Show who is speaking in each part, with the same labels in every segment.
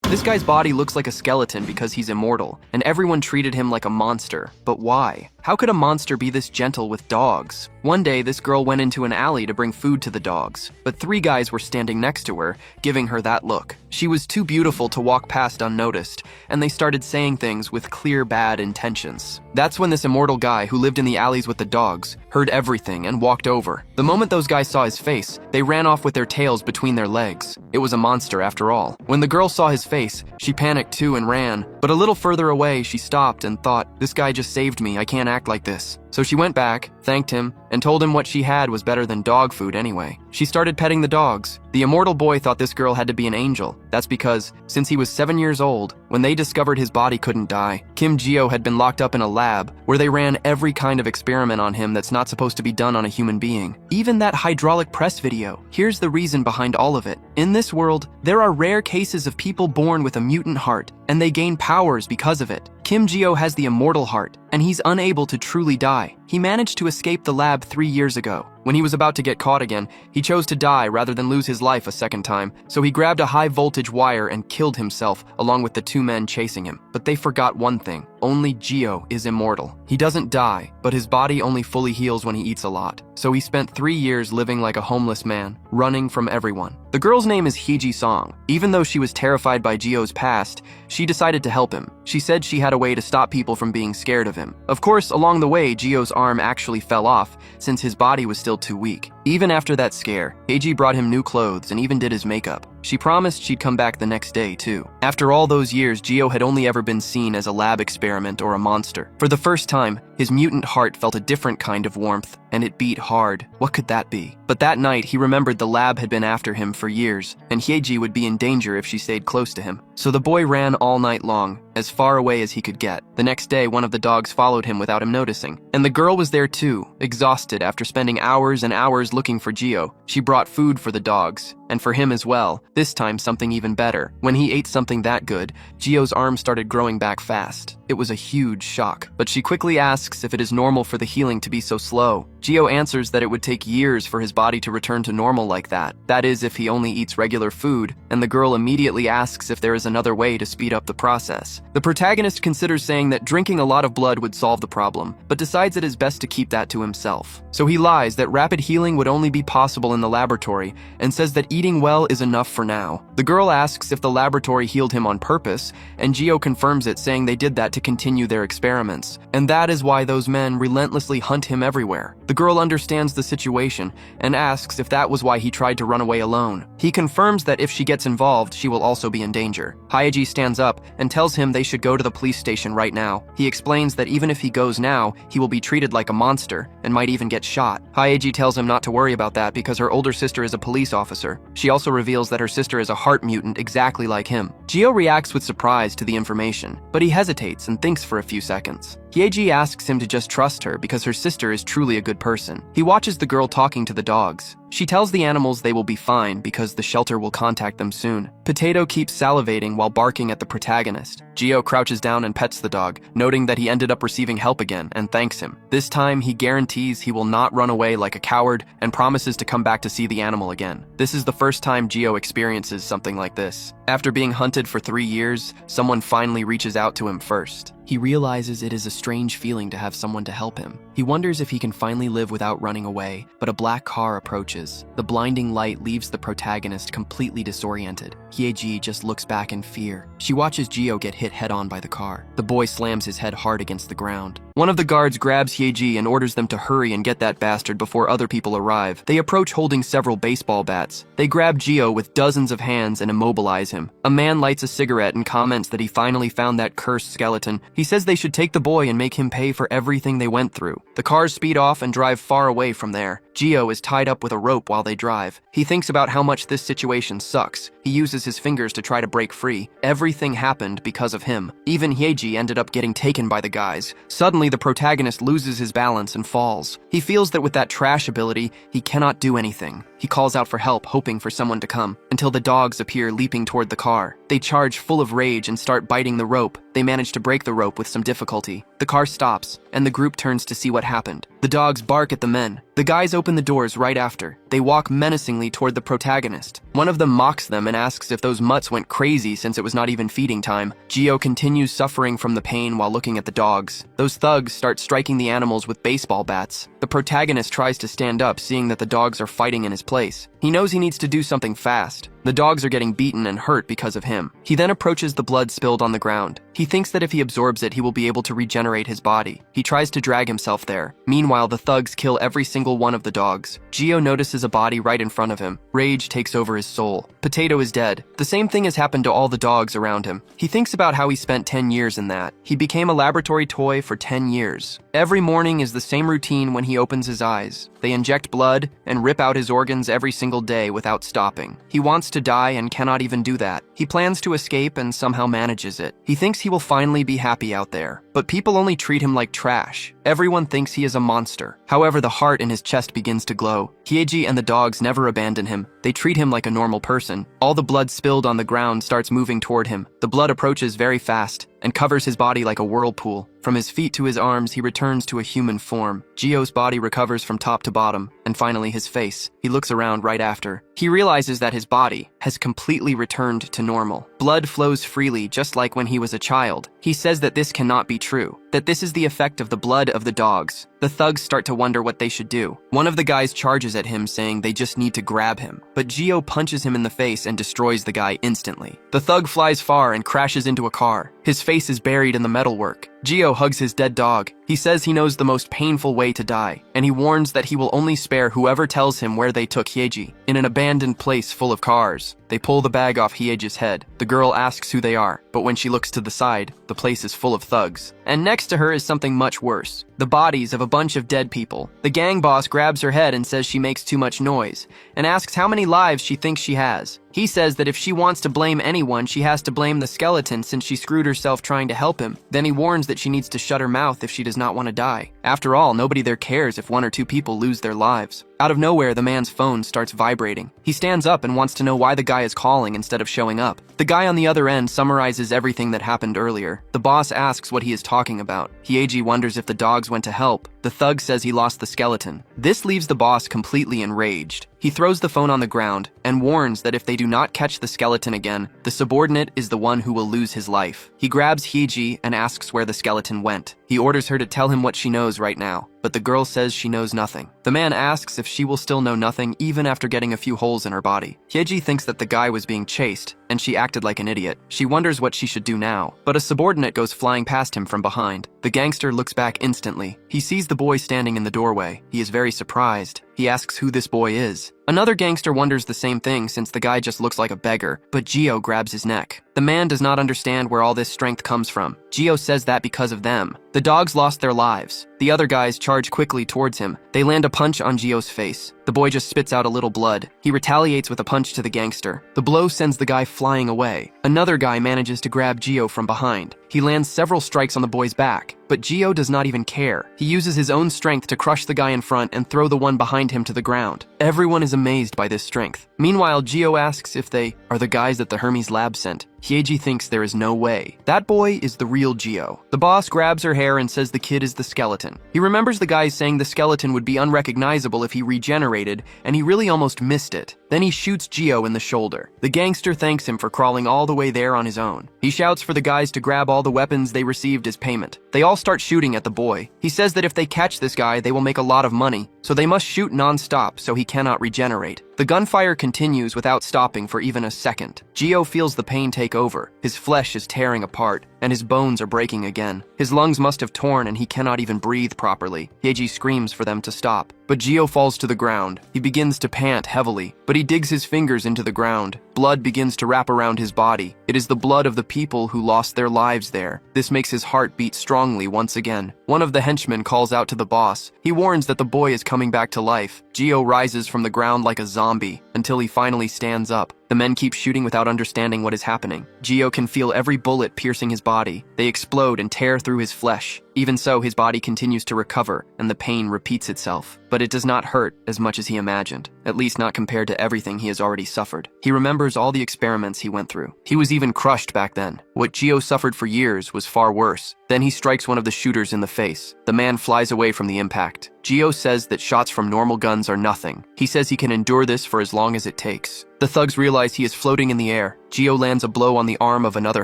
Speaker 1: This guy's body looks like a skeleton because he's immortal, and everyone treated him like a monster. But why? How could a monster be this gentle with dogs? One day, this girl went into an alley to bring food to the dogs, but 3 guys were standing next to her, giving her that look. She was too beautiful to walk past unnoticed, and they started saying things with clear bad intentions. That's when this immortal guy who lived in the alleys with the dogs heard everything and walked over. The moment those guys saw his face, they ran off with their tails between their legs. It was a monster after all. When the girl saw his face, she panicked too and ran, but a little further away she stopped and thought, this guy just saved me, I can't act like this. So she went back, thanked him, and told him what she had was better than dog food anyway. She started petting the dogs. The immortal boy thought this girl had to be an angel. That's because, since he was 7 years old, when they discovered his body couldn't die, Kim Jio had been locked up in a lab where they ran every kind of experiment on him that's not supposed to be done on a human being. Even that hydraulic press video. Here's the reason behind all of it. In this world, there are rare cases of people born with a mutant heart, and they gain powers because of it. Kim Jio has the immortal heart, and he's unable to truly die. He managed to escape the lab 3 years ago. When he was about to get caught again, he chose to die rather than lose his life a second time, so he grabbed a high-voltage wire and killed himself along with the 2 men chasing him. But they forgot one thing. Only Jio is immortal. He doesn't die, but his body only fully heals when he eats a lot. So he spent 3 years living like a homeless man, running from everyone. The girl's name is Heeji Song. Even though she was terrified by Jio's past, she decided to help him. She said she had a way to stop people from being scared of him. Of course, along the way, Jio's arm actually fell off, since his body was still too weak. Even after that scare, Heeji brought him new clothes and even did his makeup. She promised she'd come back the next day, too. After all those years, Jio had only ever been seen as a lab experiment or a monster. For the first time, his mutant heart felt a different kind of warmth, and it beat hard. What could that be? But that night, he remembered the lab had been after him for years, and Heeji would be in danger if she stayed close to him. So the boy ran all night long, as far away as he could get. The next day, one of the dogs followed him without him noticing. And the girl was there too, exhausted after spending hours and hours looking for Jio. She brought food for the dogs, and for him as well, this time something even better. When he ate something that good, Jio's arm started growing back fast. It was a huge shock, but she quickly asks if it is normal for the healing to be so slow. Jio answers that it would take years for his body to return to normal like that. That is, if he only eats regular food, and the girl immediately asks if there is another way to speed up the process. The protagonist considers saying that drinking a lot of blood would solve the problem, but decides it is best to keep that to himself. So he lies that rapid healing would only be possible in the laboratory, and says that eating well is enough for now. The girl asks if the laboratory healed him on purpose, and Jio confirms it, saying they did that to continue their experiments. And that is why those men relentlessly hunt him everywhere. The girl understands the situation and asks if that was why he tried to run away alone. He confirms that if she gets involved, she will also be in danger. Heeji stands up and tells him they should go to the police station right now. He explains that even if he goes now, he will be treated like a monster and might even get shot. Heeji tells him not to worry about that because her older sister is a police officer. She also reveals that her sister is a heart mutant exactly like him. Jio reacts with surprise to the information, but he hesitates and thinks for a few seconds. Heeji asks him to just trust her because her sister is truly a good person. He watches the girl talking to the dogs. She tells the animals they will be fine because the shelter will contact them soon. Potato keeps salivating while barking at the protagonist. Jio crouches down and pets the dog, noting that he ended up receiving help again, and thanks him. This time, he guarantees he will not run away like a coward and promises to come back to see the animal again. This is the first time Jio experiences something like this. After being hunted for 3 years, someone finally reaches out to him first. He realizes it is a strange feeling to have someone to help him. He wonders if he can finally live without running away, but a black car approaches. The blinding light leaves the protagonist completely disoriented. Heeji just looks back in fear. She watches Jio get hit head-on by the car. The boy slams his head hard against the ground. One of the guards grabs Heeji and orders them to hurry and get that bastard before other people arrive. They approach holding several baseball bats. They grab Jio with dozens of hands and immobilize him. A man lights a cigarette and comments that he finally found that cursed skeleton. He says they should take the boy and make him pay for everything they went through. The cars speed off and drive far away from there. Jio is tied up with a rope while they drive. He thinks about how much this situation sucks. He uses his fingers to try to break free. Everything happened because of him. Even Heeji ended up getting taken by the guys. Suddenly, the protagonist loses his balance and falls. He feels that with that trash ability, he cannot do anything. He calls out for help, hoping for someone to come, until the dogs appear leaping toward the car. They charge full of rage and start biting the rope. They manage to break the rope with some difficulty. The car stops, and the group turns to see what happened. The dogs bark at the men. The guys open the doors right after. They walk menacingly toward the protagonist. One of them mocks them and asks if those mutts went crazy since it was not even feeding time. Gio continues suffering from the pain while looking at the dogs. Those thugs start striking the animals with baseball bats. The protagonist tries to stand up, seeing that the dogs are fighting in his place. He knows he needs to do something fast. The dogs are getting beaten and hurt because of him. He then approaches the blood spilled on the ground. He thinks that if he absorbs it, he will be able to regenerate his body. He tries to drag himself there. Meanwhile, the thugs kill every single one of the dogs. Gio notices a body right in front of him. Rage takes over his soul. Potato is dead. The same thing has happened to all the dogs around him. He thinks about how he spent 10 years in that. He became a laboratory toy for 10 years. Every morning is the same routine when he opens his eyes. They inject blood and rip out his organs every single day without stopping. He wants to die and cannot even do that. He plans to escape and somehow manages it. He thinks he will finally be happy out there. But people only treat him like trash. Everyone thinks he is a monster. However, the heart in his chest begins to glow. Hyeji and the dogs never abandon him. They treat him like a normal person. All the blood spilled on the ground starts moving toward him. The blood approaches very fast and covers his body like a whirlpool. From his feet to his arms, he returns to a human form. Gio's body recovers from top to bottom, and finally his face. He looks around right after. He realizes that his body has completely returned to normal. Blood flows freely, just like when he was a child. He says that this cannot be true, that this is the effect of the blood of the dogs. The thugs start to wonder what they should do. One of the guys charges at him, saying they just need to grab him. But Gio punches him in the face and destroys the guy instantly. The thug flies far and crashes into a car. His face is buried in the metalwork. Gio hugs his dead dog. He says he knows the most painful way to die, and he warns that he will only spare whoever tells him where they took Hyeji, in an abandoned place full of cars. They pull the bag off Hyeji's head. The girl asks who they are, but when she looks to the side, the place is full of thugs. And next to her is something much worse. The bodies of a bunch of dead people. The gang boss grabs her head and says she makes too much noise, and asks how many lives she thinks she has. He says that if she wants to blame anyone, she has to blame the skeleton since she screwed herself trying to help him. Then he warns that she needs to shut her mouth if she does not want to die. After all, nobody there cares if 1 or 2 people lose their lives. Out of nowhere, the man's phone starts vibrating. He stands up and wants to know why the guy is calling instead of showing up. The guy on the other end summarizes everything that happened earlier. The boss asks what he is talking about. Hyeji wonders if the dogs went to help. The thug says he lost the skeleton. This leaves the boss completely enraged. He throws the phone on the ground and warns that if they do not catch the skeleton again, the subordinate is the one who will lose his life. He grabs Hyeji and asks where the skeleton went. He orders her to tell him what she knows right now, but the girl says she knows nothing. The man asks if she will still know nothing even after getting a few holes in her body. Hyeji thinks that the guy was being chased, and she acted like an idiot. She wonders what she should do now, but a subordinate goes flying past him from behind. The gangster looks back instantly. He sees the boy standing in the doorway. He is very surprised. He asks who this boy is. Another gangster wonders the same thing since the guy just looks like a beggar, but Gio grabs his neck. The man does not understand where all this strength comes from. Gio says that because of them. The dogs lost their lives. The other guys charge quickly towards him. They land a punch on Gio's face. The boy just spits out a little blood. He retaliates with a punch to the gangster. The blow sends the guy flying away. Another guy manages to grab Gio from behind. He lands several strikes on the boy's back, but Gio does not even care. He uses his own strength to crush the guy in front and throw the one behind him to the ground. Everyone is amazed by this strength. Meanwhile, Gio asks if they are the guys that the Hermes lab sent. Hyeji thinks there is no way. That boy is the real Gio. The boss grabs her hair and says the kid is the skeleton. He remembers the guys saying the skeleton would be unrecognizable if he regenerated, and he really almost missed it. Then he shoots Gio in the shoulder. The gangster thanks him for crawling all the way there on his own. He shouts for the guys to grab all the weapons they received as payment. They all start shooting at the boy. He says that if they catch this guy, they will make a lot of money, so they must shoot non-stop so he cannot regenerate. The gunfire continues without stopping for even a second. Gio feels the pain take over. His flesh is tearing apart, and his bones are breaking again. His lungs must have torn and he cannot even breathe properly. Hyeji screams for them to stop, but Gio falls to the ground. He begins to pant heavily, but he digs his fingers into the ground. Blood begins to wrap around his body. It is the blood of the people who lost their lives there. This makes his heart beat strongly once again. One of the henchmen calls out to the boss. He warns that the boy is coming back to life. Gio rises from the ground like a zombie until he finally stands up. The men keep shooting without understanding what is happening. Gio can feel every bullet piercing his body. They explode and tear through his flesh. Even so, his body continues to recover, and the pain repeats itself. But it does not hurt as much as he imagined, at least not compared to everything he has already suffered. He remembers all the experiments he went through. He was even crushed back then. What Gio suffered for years was far worse. Then he strikes one of the shooters in the face. The man flies away from the impact. Gio says that shots from normal guns are nothing. He says he can endure this for as long as it takes. The thugs realize he is floating in the air. Gio lands a blow on the arm of another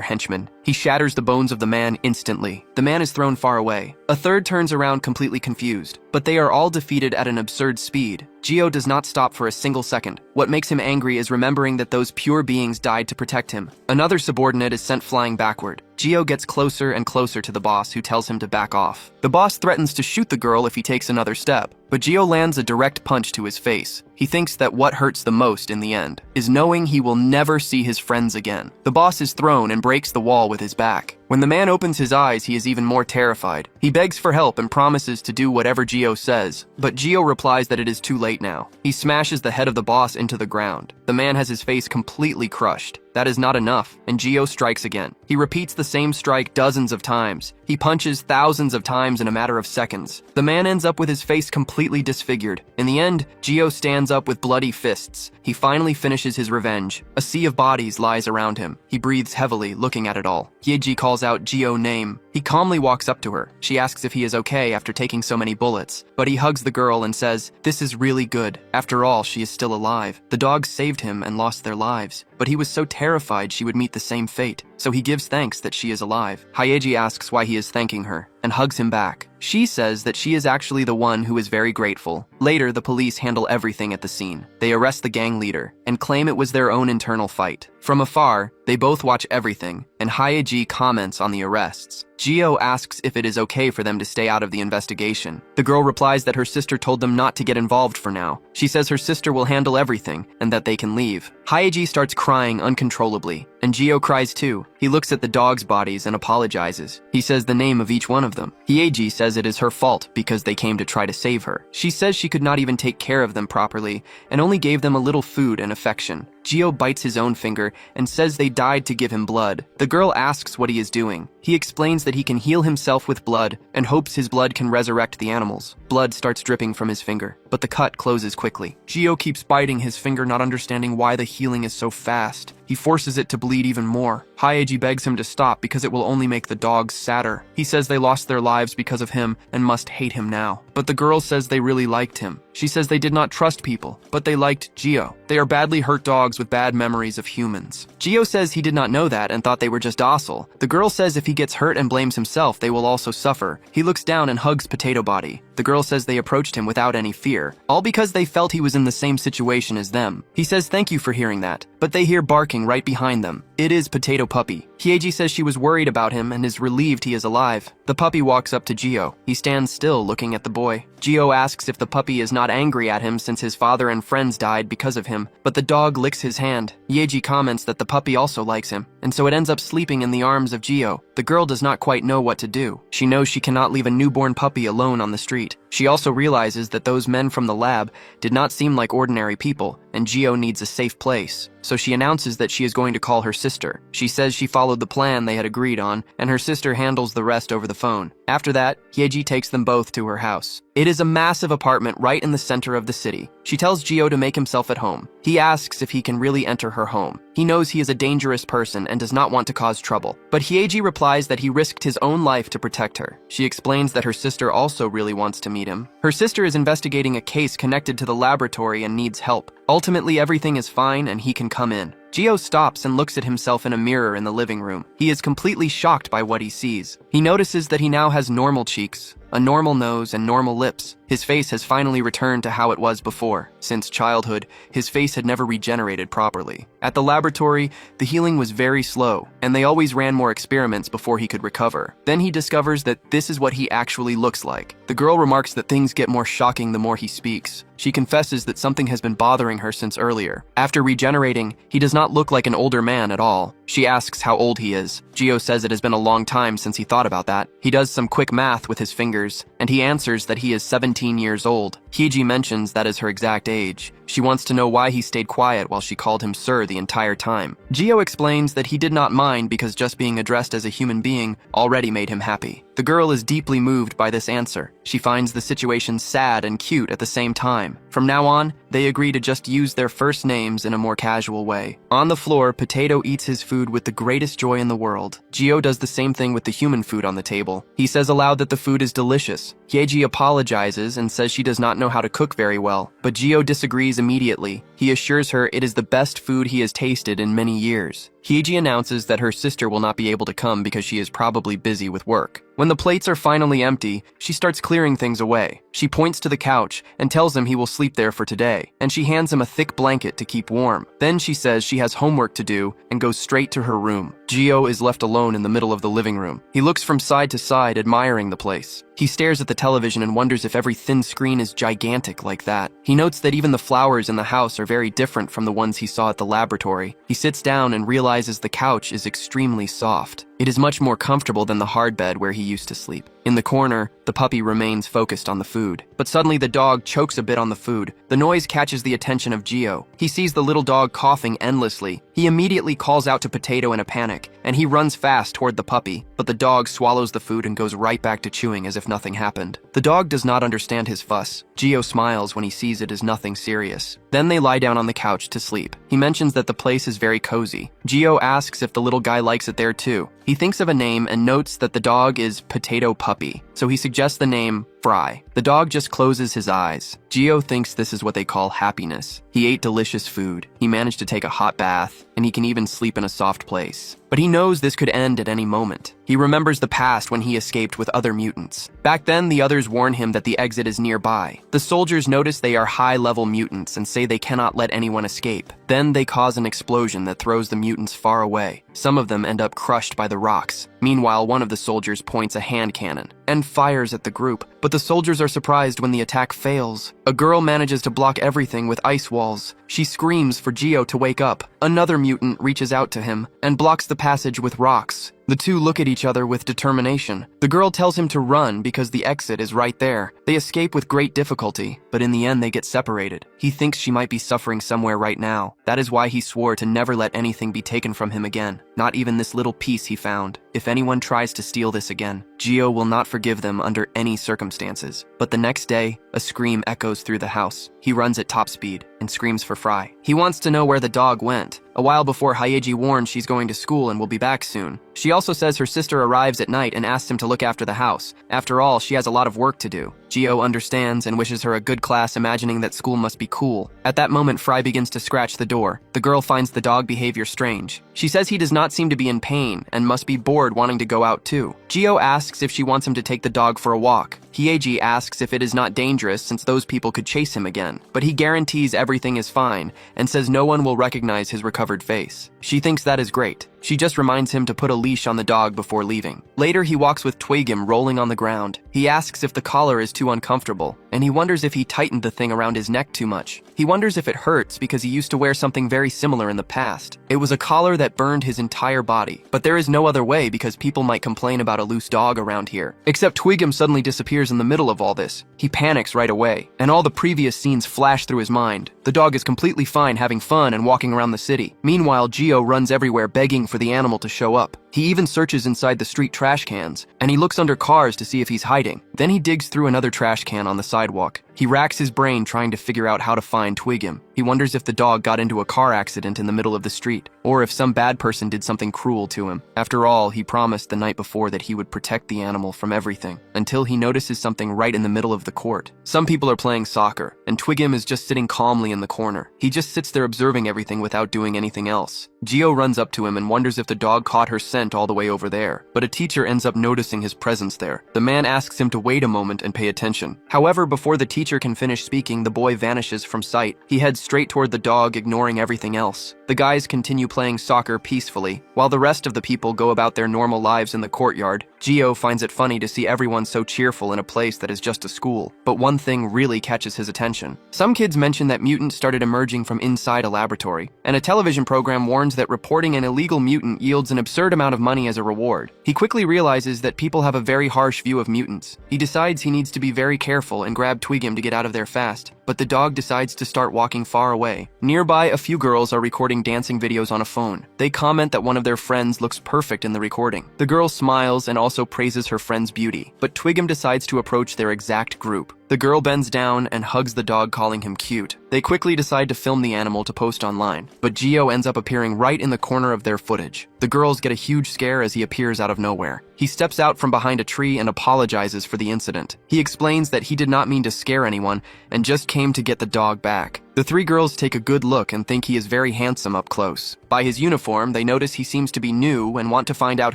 Speaker 1: henchman. He shatters the bones of the man instantly. The man is thrown far away. A third turns around completely confused, but they are all defeated at an absurd speed. Gio does not stop for a single second. What makes him angry is remembering that those pure beings died to protect him. Another subordinate is sent flying backward. Gio gets closer and closer to the boss, who tells him to back off. The boss threatens to shoot the girl if he takes another step, but Gio lands a direct punch to his face. He thinks that what hurts the most in the end is knowing he will never see his friends again. The boss is thrown and breaks the wall with his back. When the man opens his eyes, he is even more terrified. He begs for help and promises to do whatever Gio says, but Gio replies that it is too late now. He smashes the head of the boss into the ground. The man has his face completely crushed. That is not enough, and Gio strikes again. He repeats the same strike dozens of times. He punches thousands of times in a matter of seconds. The man ends up with his face completely disfigured. In the end, Gio stands up with bloody fists. He finally finishes his revenge. A sea of bodies lies around him. He breathes heavily, looking at it all. Hyeji calls out Gio's name. He calmly walks up to her. She asks if he is okay after taking so many bullets, but he hugs the girl and says, "This is really good. After all, she is still alive. The dogs saved him and lost their lives, but he was so terrified she would meet the same fate, so he gives thanks that she is alive." Hyeji asks why he is thanking her and hugs him back. She says that she is actually the one who is very grateful. Later, the police handle everything at the scene. They arrest the gang leader and claim it was their own internal fight. From afar, they both watch everything, and Hyeji comments on the arrests. Gio asks if it is okay for them to stay out of the investigation. The girl replies that her sister told them not to get involved for now. She says her sister will handle everything and that they can leave. Hyeji starts crying uncontrollably, and Gio cries too. He looks at the dogs' bodies and apologizes. He says the name of each one of them. Hyeji says it is her fault because they came to try to save her. She says she could not even take care of them properly and only gave them a little food and affection. Gio bites his own finger and says they died to give him blood. The girl asks what he is doing. He explains that he can heal himself with blood and hopes his blood can resurrect the animals. Blood starts dripping from his finger, but the cut closes quickly. Gio keeps biting his finger, not understanding why the healing is so fast. He forces it to bleed even more. Hyeji begs him to stop because it will only make the dogs sadder. He says they lost their lives because of him and must hate him now. But the girl says they really liked him. She says they did not trust people, but they liked Gio. They are badly hurt dogs with bad memories of humans. Gio says he did not know that and thought they were just docile. The girl says if he gets hurt and blames himself, they will also suffer. He looks down and hugs Potato Body. The girl says they approached him without any fear, all because they felt he was in the same situation as them. He says thank you for hearing that, but they hear barking right behind them. It is Potato Puppy. Hyeji says she was worried about him and is relieved he is alive. The puppy walks up to Gio. He stands still looking at the boy. Gio asks if the puppy is not angry at him since his father and friends died because of him, but the dog licks his hand. Hyeji comments that the puppy also likes him, and so it ends up sleeping in the arms of Gio. The girl does not quite know what to do. She knows she cannot leave a newborn puppy alone on the street. She also realizes that those men from the lab did not seem like ordinary people, and Gio needs a safe place. So she announces that she is going to call her sister. She says she followed the plan they had agreed on, and her sister handles the rest over the phone. After that, Hyeji takes them both to her house. It is a massive apartment right in the center of the city. She tells Gio to make himself at home. He asks if he can really enter her home. He knows he is a dangerous person and does not want to cause trouble. But Hyeji replies that he risked his own life to protect her. She explains that her sister also really wants to meet him. Her sister is investigating a case connected to the laboratory and needs help. Ultimately, everything is fine and he can come in. Gio stops and looks at himself in a mirror in the living room. He is completely shocked by what he sees. He notices that he now has normal cheeks, a normal nose, and normal lips. His face has finally returned to how it was before. Since childhood, his face had never regenerated properly. At the laboratory, the healing was very slow, and they always ran more experiments before he could recover. Then he discovers that this is what he actually looks like. The girl remarks that things get more shocking the more he speaks. She confesses that something has been bothering her since earlier. After regenerating, he does not look like an older man at all. She asks how old he is. Gio says it has been a long time since he thought about that. He does some quick math with his fingers years, and he answers that he is 17 years old. Hyeji mentions that is her exact age. She wants to know why he stayed quiet while she called him sir the entire time. Jio explains that he did not mind because just being addressed as a human being already made him happy. The girl is deeply moved by this answer. She finds the situation sad and cute at the same time. From now on, they agree to just use their first names in a more casual way. On the floor, Potato eats his food with the greatest joy in the world. Jio does the same thing with the human food on the table. He says aloud that the food is delicious. Hyeji apologizes and says she does not know how to cook very well, but Jio disagrees immediately. He assures her it is the best food he has tasted in many years. Hyeji announces that her sister will not be able to come because she is probably busy with work. When the plates are finally empty, she starts clearing things away. She points to the couch and tells him he will sleep there for today, and she hands him a thick blanket to keep warm. Then she says she has homework to do and goes straight to her room. Jio is left alone in the middle of the living room. He looks from side to side, admiring the place. He stares at the television and wonders if every thin screen is gigantic like that. He notes that even the flowers in the house are very different from the ones he saw at the laboratory. He sits down and realizes the couch is extremely soft. It is much more comfortable than the hard bed where he used to sleep. In the corner, the puppy remains focused on the food. But suddenly the dog chokes a bit on the food. The noise catches the attention of Jio. He sees the little dog coughing endlessly. He immediately calls out to Potato in a panic, and he runs fast toward the puppy. But the dog swallows the food and goes right back to chewing as if nothing happened. The dog does not understand his fuss. Jio smiles when he sees it as nothing serious. Then they lie down on the couch to sleep. He mentions that the place is very cozy. Jio asks if the little guy likes it there too. He thinks of a name and notes that the dog is Potato Puppy, so he suggests the name Fry. The dog just closes his eyes. Jio thinks this is what they call happiness. He ate delicious food, he managed to take a hot bath, and he can even sleep in a soft place. But he knows this could end at any moment. He remembers the past when he escaped with other mutants. Back then, the others warn him that the exit is nearby. The soldiers notice they are high-level mutants and say they cannot let anyone escape. Then they cause an explosion that throws the mutants far away. Some of them end up crushed by the rocks. Meanwhile, one of the soldiers points a hand cannon and fires at the group, but the soldiers are surprised when the attack fails. A girl manages to block everything with ice walls. She screams for Jio to wake up. Another mutant reaches out to him and blocks the passage with rocks. The two look at each other with determination. The girl tells him to run because the exit is right there. They escape with great difficulty, but in the end they get separated. He thinks she might be suffering somewhere right now. That is why he swore to never let anything be taken from him again, not even this little piece he found. If anyone tries to steal this again, Jio will not forgive them under any circumstances. But the next day, a scream echoes through the house. He runs at top speed and screams for Fry. He wants to know where the dog went. A while before, Hyeji warns she's going to school and will be back soon. She also says her sister arrives at night and asks him to look after the house. After all, she has a lot of work to do. Jio understands and wishes her a good class, imagining that school must be cool. At that moment, Fry begins to scratch the door. The girl finds the dog behavior strange. She says he does not seem to be in pain and must be bored wanting to go out too. Jio asks if she wants him to take the dog for a walk. Hyeji asks if it is not dangerous since those people could chase him again, but he guarantees everything is fine and says no one will recognize his recovered face. She thinks that is great. She just reminds him to put a leash on the dog before leaving. Later, he walks with Twigim rolling on the ground. He asks if the collar is too uncomfortable, and he wonders if he tightened the thing around his neck too much. He wonders if it hurts because he used to wear something very similar in the past. It was a collar that burned his entire body, but there is no other way because people might complain about a loose dog around here. Except Twigim suddenly disappears in the middle of all this. He panics right away, and all the previous scenes flash through his mind. The dog is completely fine having fun and walking around the city. Meanwhile, Jio runs everywhere begging for the animal to show up. He even searches inside the street trash cans, and he looks under cars to see if he's hiding. Then he digs through another trash can on the sidewalk. He racks his brain trying to figure out how to find Twigim. He wonders if the dog got into a car accident in the middle of the street, or if some bad person did something cruel to him. After all, he promised the night before that he would protect the animal from everything, until he notices something right in the middle of the court. Some people are playing soccer, and Twigim is just sitting calmly in the corner. He just sits there observing everything without doing anything else. Jio runs up to him and wonders if the dog caught her scent all the way over there, but a teacher ends up noticing his presence there. The man asks him to wait a moment and pay attention. However, before the teacher can finish speaking, the boy vanishes from sight. He heads straight toward the dog, ignoring everything else. The guys continue playing soccer peacefully, while the rest of the people go about their normal lives in the courtyard. Gio finds it funny to see everyone so cheerful in a place that is just a school, but one thing really catches his attention. Some kids mention that mutants started emerging from inside a laboratory, and a television program warns that reporting an illegal mutant yields an absurd amount of money as a reward. He quickly realizes that people have a very harsh view of mutants. He decides he needs to be very careful and grab Twigim to get out of there fast, but the dog decides to start walking far away. Nearby, a few girls are recording dancing videos on a phone. They comment that one of their friends looks perfect in the recording. The girl smiles and also praises her friend's beauty, but Twigim decides to approach their exact group. The girl bends down and hugs the dog, calling him cute. They quickly decide to film the animal to post online, but Gio ends up appearing right in the corner of their footage. The girls get a huge scare as he appears out of nowhere. He steps out from behind a tree and apologizes for the incident. He explains that he did not mean to scare anyone and just came to get the dog back. The three girls take a good look and think he is very handsome up close. By his uniform, they notice he seems to be new and want to find out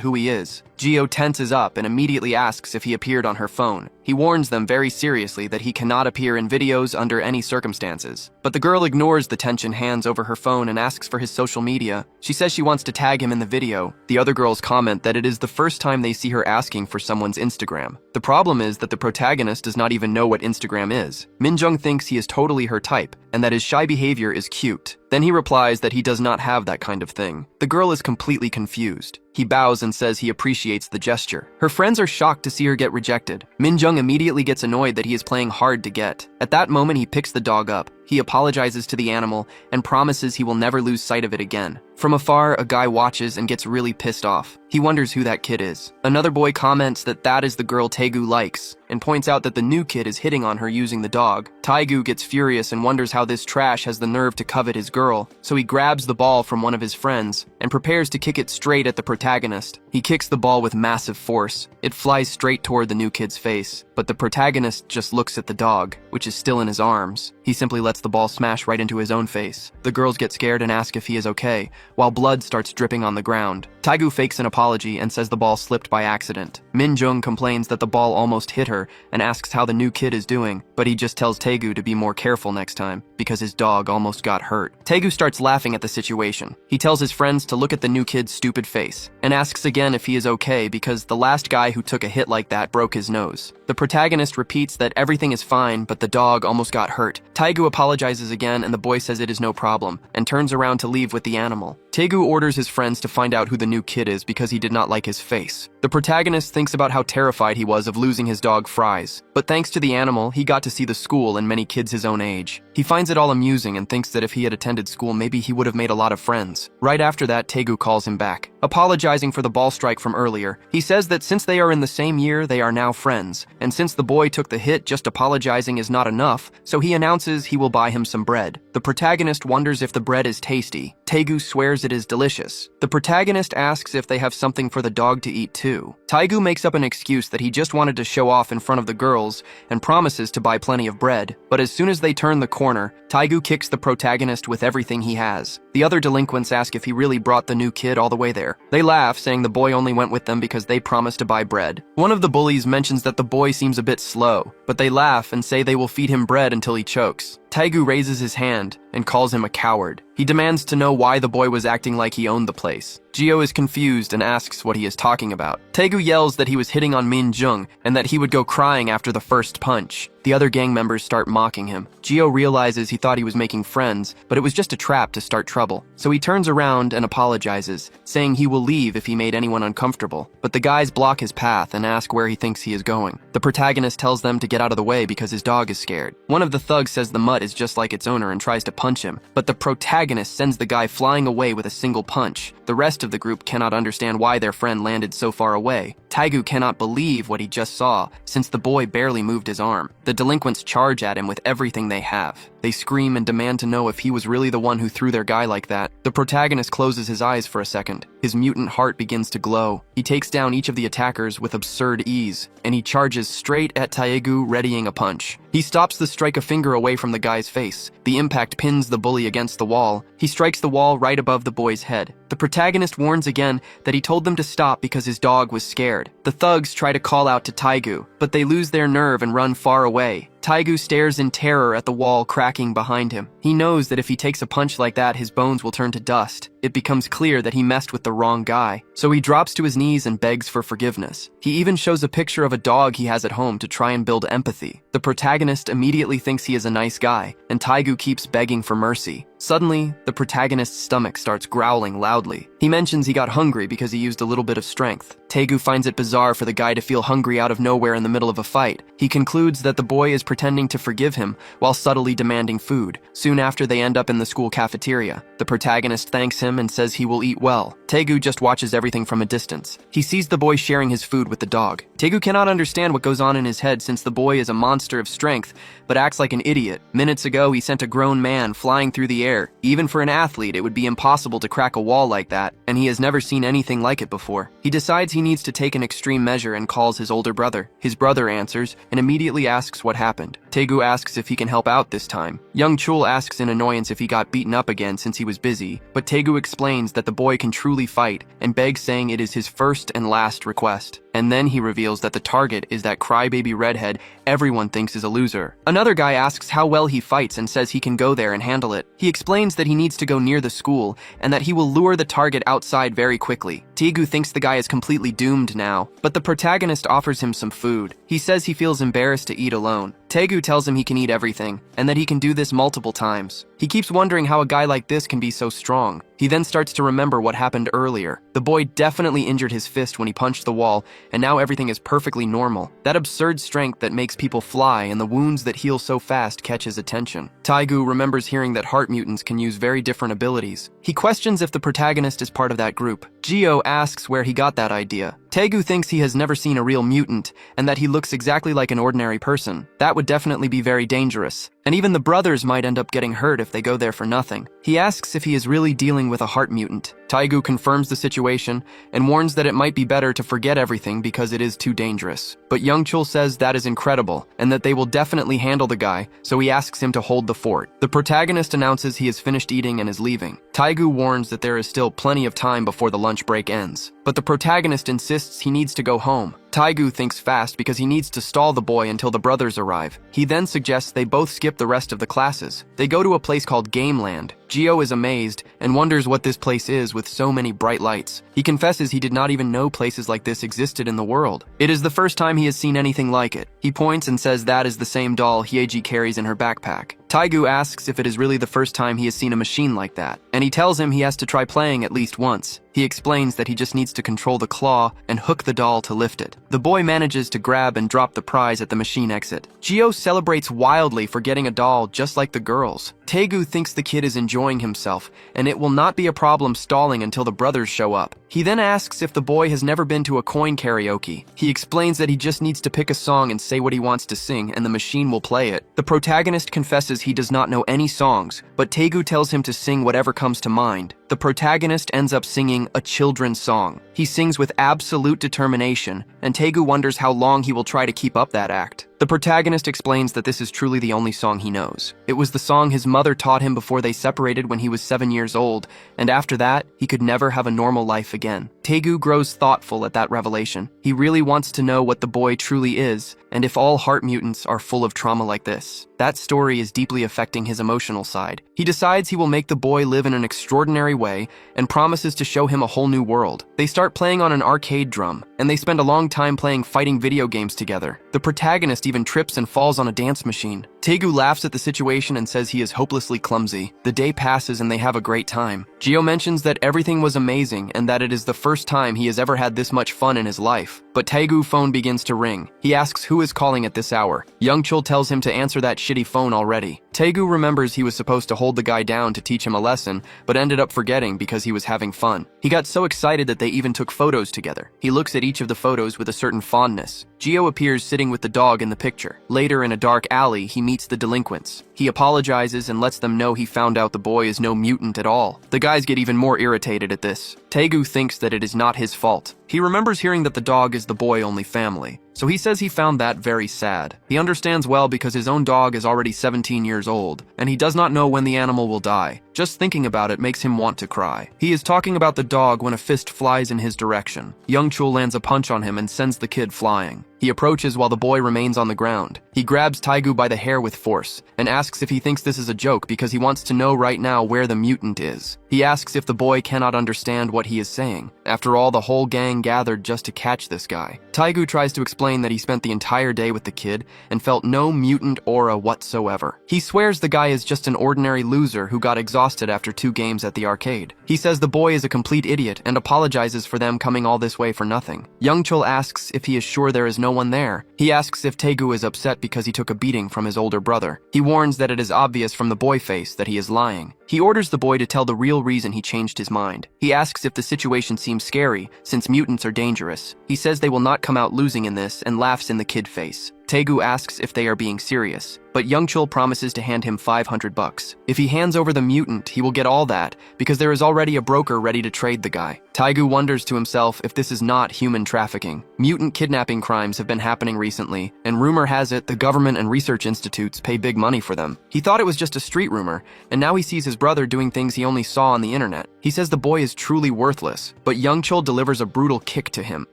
Speaker 1: who he is. Gio tenses up and immediately asks if he appeared on her phone. He warns them very seriously that he cannot appear in videos under any circumstances. But the girl ignores the tension, hands over her phone, and asks for his social media. She says she wants to tag him in the video. The other girls comment that it is the first time they see her asking for someone's Instagram. The problem is that the protagonist does not even know what Instagram is. Minjung thinks he is totally her type, and that his shy behavior is cute. Then he replies that he does not have that kind of thing. The girl is completely confused. He bows and says he appreciates the gesture. Her friends are shocked to see her get rejected. Minjung immediately gets annoyed that he is playing hard to get. At that moment, he picks the dog up. He apologizes to the animal and promises he will never lose sight of it again. From afar, a guy watches and gets really pissed off. He wonders who that kid is. Another boy comments that that is the girl Taegu likes, and points out that the new kid is hitting on her using the dog. Taegu gets furious and wonders how this trash has the nerve to covet his girl, so he grabs the ball from one of his friends and prepares to kick it straight at the protagonist. He kicks the ball with massive force. It flies straight toward the new kid's face, but the protagonist just looks at the dog, which is still in his arms. He simply lets the ball smash right into his own face. The girls get scared and ask if he is okay, while blood starts dripping on the ground. Taegu fakes an apology and says the ball slipped by accident. Minjung complains that the ball almost hit her and asks how the new kid is doing, but he just tells Taegu to be more careful next time because his dog almost got hurt. Taegu starts laughing at the situation. He tells his friends to look at the new kid's stupid face and asks again if he is okay because the last guy who took a hit like that broke his nose. The protagonist repeats that everything is fine, but the dog almost got hurt. Taegu apologizes again and the boy says it is no problem and turns around to leave with the animal. Taegu orders his friends to find out who the new kid is because he did not like his face. The protagonist thinks about how terrified he was of losing his dog Fries, but thanks to the animal, he got to see the school and many kids his own age. He finds it all amusing and thinks that if he had attended school, maybe he would have made a lot of friends. Right after that, Taegu calls him back, apologizing for the ball strike from earlier. He says that since they are in the same year, they are now friends, and since the boy took the hit, just apologizing is not enough, so he announces he will buy him some bread. The protagonist wonders if the bread is tasty. Taegu swears it is delicious. The protagonist asks if they have something for the dog to eat too. Taegu makes up an excuse that he just wanted to show off in front of the girls and promises to buy plenty of bread, but as soon as they turn the corner, Taegu kicks the protagonist with everything he has. The other delinquents ask if he really brought the new kid all the way there. They laugh, saying the boy only went with them because they promised to buy bread. One of the bullies mentions that the boy seems a bit slow, but they laugh and say they will feed him bread until he chokes. Taegu raises his hand and calls him a coward. He demands to know why the boy was acting like he owned the place. Gio is confused and asks what he is talking about. Taegu yells that he was hitting on Min Jung and that he would go crying after the first punch. The other gang members start mocking him. Gio realizes he thought he was making friends, but it was just a trap to start trouble. So he turns around and apologizes, saying he will leave if he made anyone uncomfortable. But the guys block his path and ask where he thinks he is going. The protagonist tells them to get out of the way because his dog is scared. One of the thugs says the mutt is just like its owner and tries to punch him, but the protagonist sends the guy flying away with a single punch. The rest of the group cannot understand why their friend landed so far away. Taegu cannot believe what he just saw, since the boy barely moved his arm. The delinquents charge at him with everything they have. They scream and demand to know if he was really the one who threw their guy like that. The protagonist closes his eyes for a second. His mutant heart begins to glow. He takes down each of the attackers with absurd ease, and he charges straight at Taegu, readying a punch. He stops the strike a finger away from the guy's face. The impact pins the bully against the wall. He strikes the wall right above the boy's head. The protagonist warns again that he told them to stop because his dog was scared. The thugs try to call out to Taegu, but they lose their nerve and run far away. Taegu stares in terror at the wall cracking behind him. He knows that if he takes a punch like that, his bones will turn to dust. it becomes clear that he messed with the wrong guy. So he drops to his knees and begs for forgiveness. He even shows a picture of a dog he has at home to try and build empathy. The protagonist immediately thinks he is a nice guy, and Taegu keeps begging for mercy. Suddenly, the protagonist's stomach starts growling loudly. He mentions he got hungry because he used a little bit of strength. Taegu finds it bizarre for the guy to feel hungry out of nowhere in the middle of a fight. He concludes that the boy is pretending to forgive him while subtly demanding food. Soon after, they end up in the school cafeteria. The protagonist thanks him and says he will eat well. Taegu just watches everything from a distance. He sees the boy sharing his food with the dog. Taegu cannot understand what goes on in his head since the boy is a monster of strength, but acts like an idiot. Minutes ago, he sent a grown man flying through the air. Even for an athlete, it would be impossible to crack a wall like that, and he has never seen anything like it before. He decides he needs to take an extreme measure and calls his older brother. His brother answers and immediately asks what happened. Taegu asks if he can help out this time. Young Chul asks in annoyance if he got beaten up again since he was busy, but Taegu explains that the boy can truly fight and begs, saying it is his first and last request. And then he reveals that the target is that crybaby redhead everyone thinks is a loser. Another guy asks how well he fights and says he can go there and handle it. He explains that he needs to go near the school and that he will lure the target outside very quickly. Taegu thinks the guy is completely doomed now, but the protagonist offers him some food. He says he feels embarrassed to eat alone. Taegu tells him he can eat everything, and that he can do this multiple times. He keeps wondering how a guy like this can be so strong. He then starts to remember what happened earlier. The boy definitely injured his fist when he punched the wall, and now everything is perfectly normal. That absurd strength that makes people fly and the wounds that heal so fast catch his attention. Taegu remembers hearing that heart mutants can use very different abilities. He questions if the protagonist is part of that group. Gio asks where he got that idea. Taegu thinks he has never seen a real mutant, and that he looks exactly like an ordinary person. That would definitely be very dangerous. And even the brothers might end up getting hurt if they go there for nothing. He asks if he is really dealing with a heart mutant. Taegu confirms the situation and warns that it might be better to forget everything because it is too dangerous. But Young Chul says that is incredible and that they will definitely handle the guy, so he asks him to hold the fort. The protagonist announces he has finished eating and is leaving. Taegu warns that there is still plenty of time before the lunch break ends. But the protagonist insists he needs to go home. Taegu thinks fast because he needs to stall the boy until the brothers arrive. He then suggests they both skip the rest of the classes. They go to a place called Gameland. Gio is amazed and wonders what this place is with so many bright lights. He confesses he did not even know places like this existed in the world. It is the first time he has seen anything like it. He points and says that is the same doll Hyeji carries in her backpack. Taegu asks if it is really the first time he has seen a machine like that, and he tells him he has to try playing at least once. He explains that he just needs to control the claw and hook the doll to lift it. The boy manages to grab and drop the prize at the machine exit. Gio celebrates wildly for getting a doll just like the girls. Taegu thinks the kid is enjoying himself, and it will not be a problem stalling until the brothers show up. He then asks if the boy has never been to a coin karaoke. He explains that he just needs to pick a song and say what he wants to sing, and the machine will play it. The protagonist confesses he does not know any songs, but Taegu tells him to sing whatever comes to mind. The protagonist ends up singing a children's song. He sings with absolute determination, and Taegu wonders how long he will try to keep up that act. The protagonist explains that this is truly the only song he knows. It was the song his mother taught him before they separated when he was 7 years old, and after that, he could never have a normal life again. Taegu grows thoughtful at that revelation. He really wants to know what the boy truly is, and if all heart mutants are full of trauma like this. That story is deeply affecting his emotional side. He decides he will make the boy live in an extraordinary way and promises to show him a whole new world. They start playing on an arcade drum, and they spend a long time playing fighting video games together. The protagonist even trips and falls on a dance machine. Taegu laughs at the situation and says he is hopelessly clumsy. The day passes and they have a great time. Gio mentions that everything was amazing and that it is the first time he has ever had this much fun in his life. But Taegu's phone begins to ring. He asks who is calling at this hour. Young Chul tells him to answer that shitty phone already. Taegu remembers he was supposed to hold the guy down to teach him a lesson, but ended up forgetting because he was having fun. He got so excited that they even took photos together. He looks at each of the photos with a certain fondness. Gio appears sitting with the dog in the picture. Later, in a dark alley, he meets the delinquents. He apologizes and lets them know he found out the boy is no mutant at all. The guys get even more irritated at this. Taegu thinks that it is not his fault. He remembers hearing that the dog is the boy-only family, so he says he found that very sad. He understands well because his own dog is already 17 years old, and he does not know when the animal will die. Just thinking about it makes him want to cry. He is talking about the dog when a fist flies in his direction. Young Chul lands a punch on him and sends the kid flying. He approaches while the boy remains on the ground. He grabs Taegu by the hair with force and asks if he thinks this is a joke because he wants to know right now where the mutant is. He asks if the boy cannot understand what he is saying. After all, the whole gang gathered just to catch this guy. Taegu tries to explain that he spent the entire day with the kid and felt no mutant aura whatsoever. He swears the guy is just an ordinary loser who got exhausted after 2 games at the arcade. He says the boy is a complete idiot and apologizes for them coming all this way for nothing. Youngchul asks if he is sure there is no one there. He asks if Taegu is upset because he took a beating from his older brother. He warns that it is obvious from the boy face that he is lying. He orders the boy to tell the real reason he changed his mind. He asks if the situation seems scary, since mutants are dangerous. He says they will not come out losing in this and laughs in the kid face. Taegu asks if they are being serious, but Youngchul promises to hand him $500. If he hands over the mutant, he will get all that, because there is already a broker ready to trade the guy. Taegu wonders to himself if this is not human trafficking. Mutant kidnapping crimes have been happening recently, and rumor has it the government and research institutes pay big money for them. He thought it was just a street rumor, and now he sees his brother doing things he only saw on the internet. He says the boy is truly worthless, but Youngchul delivers a brutal kick to him.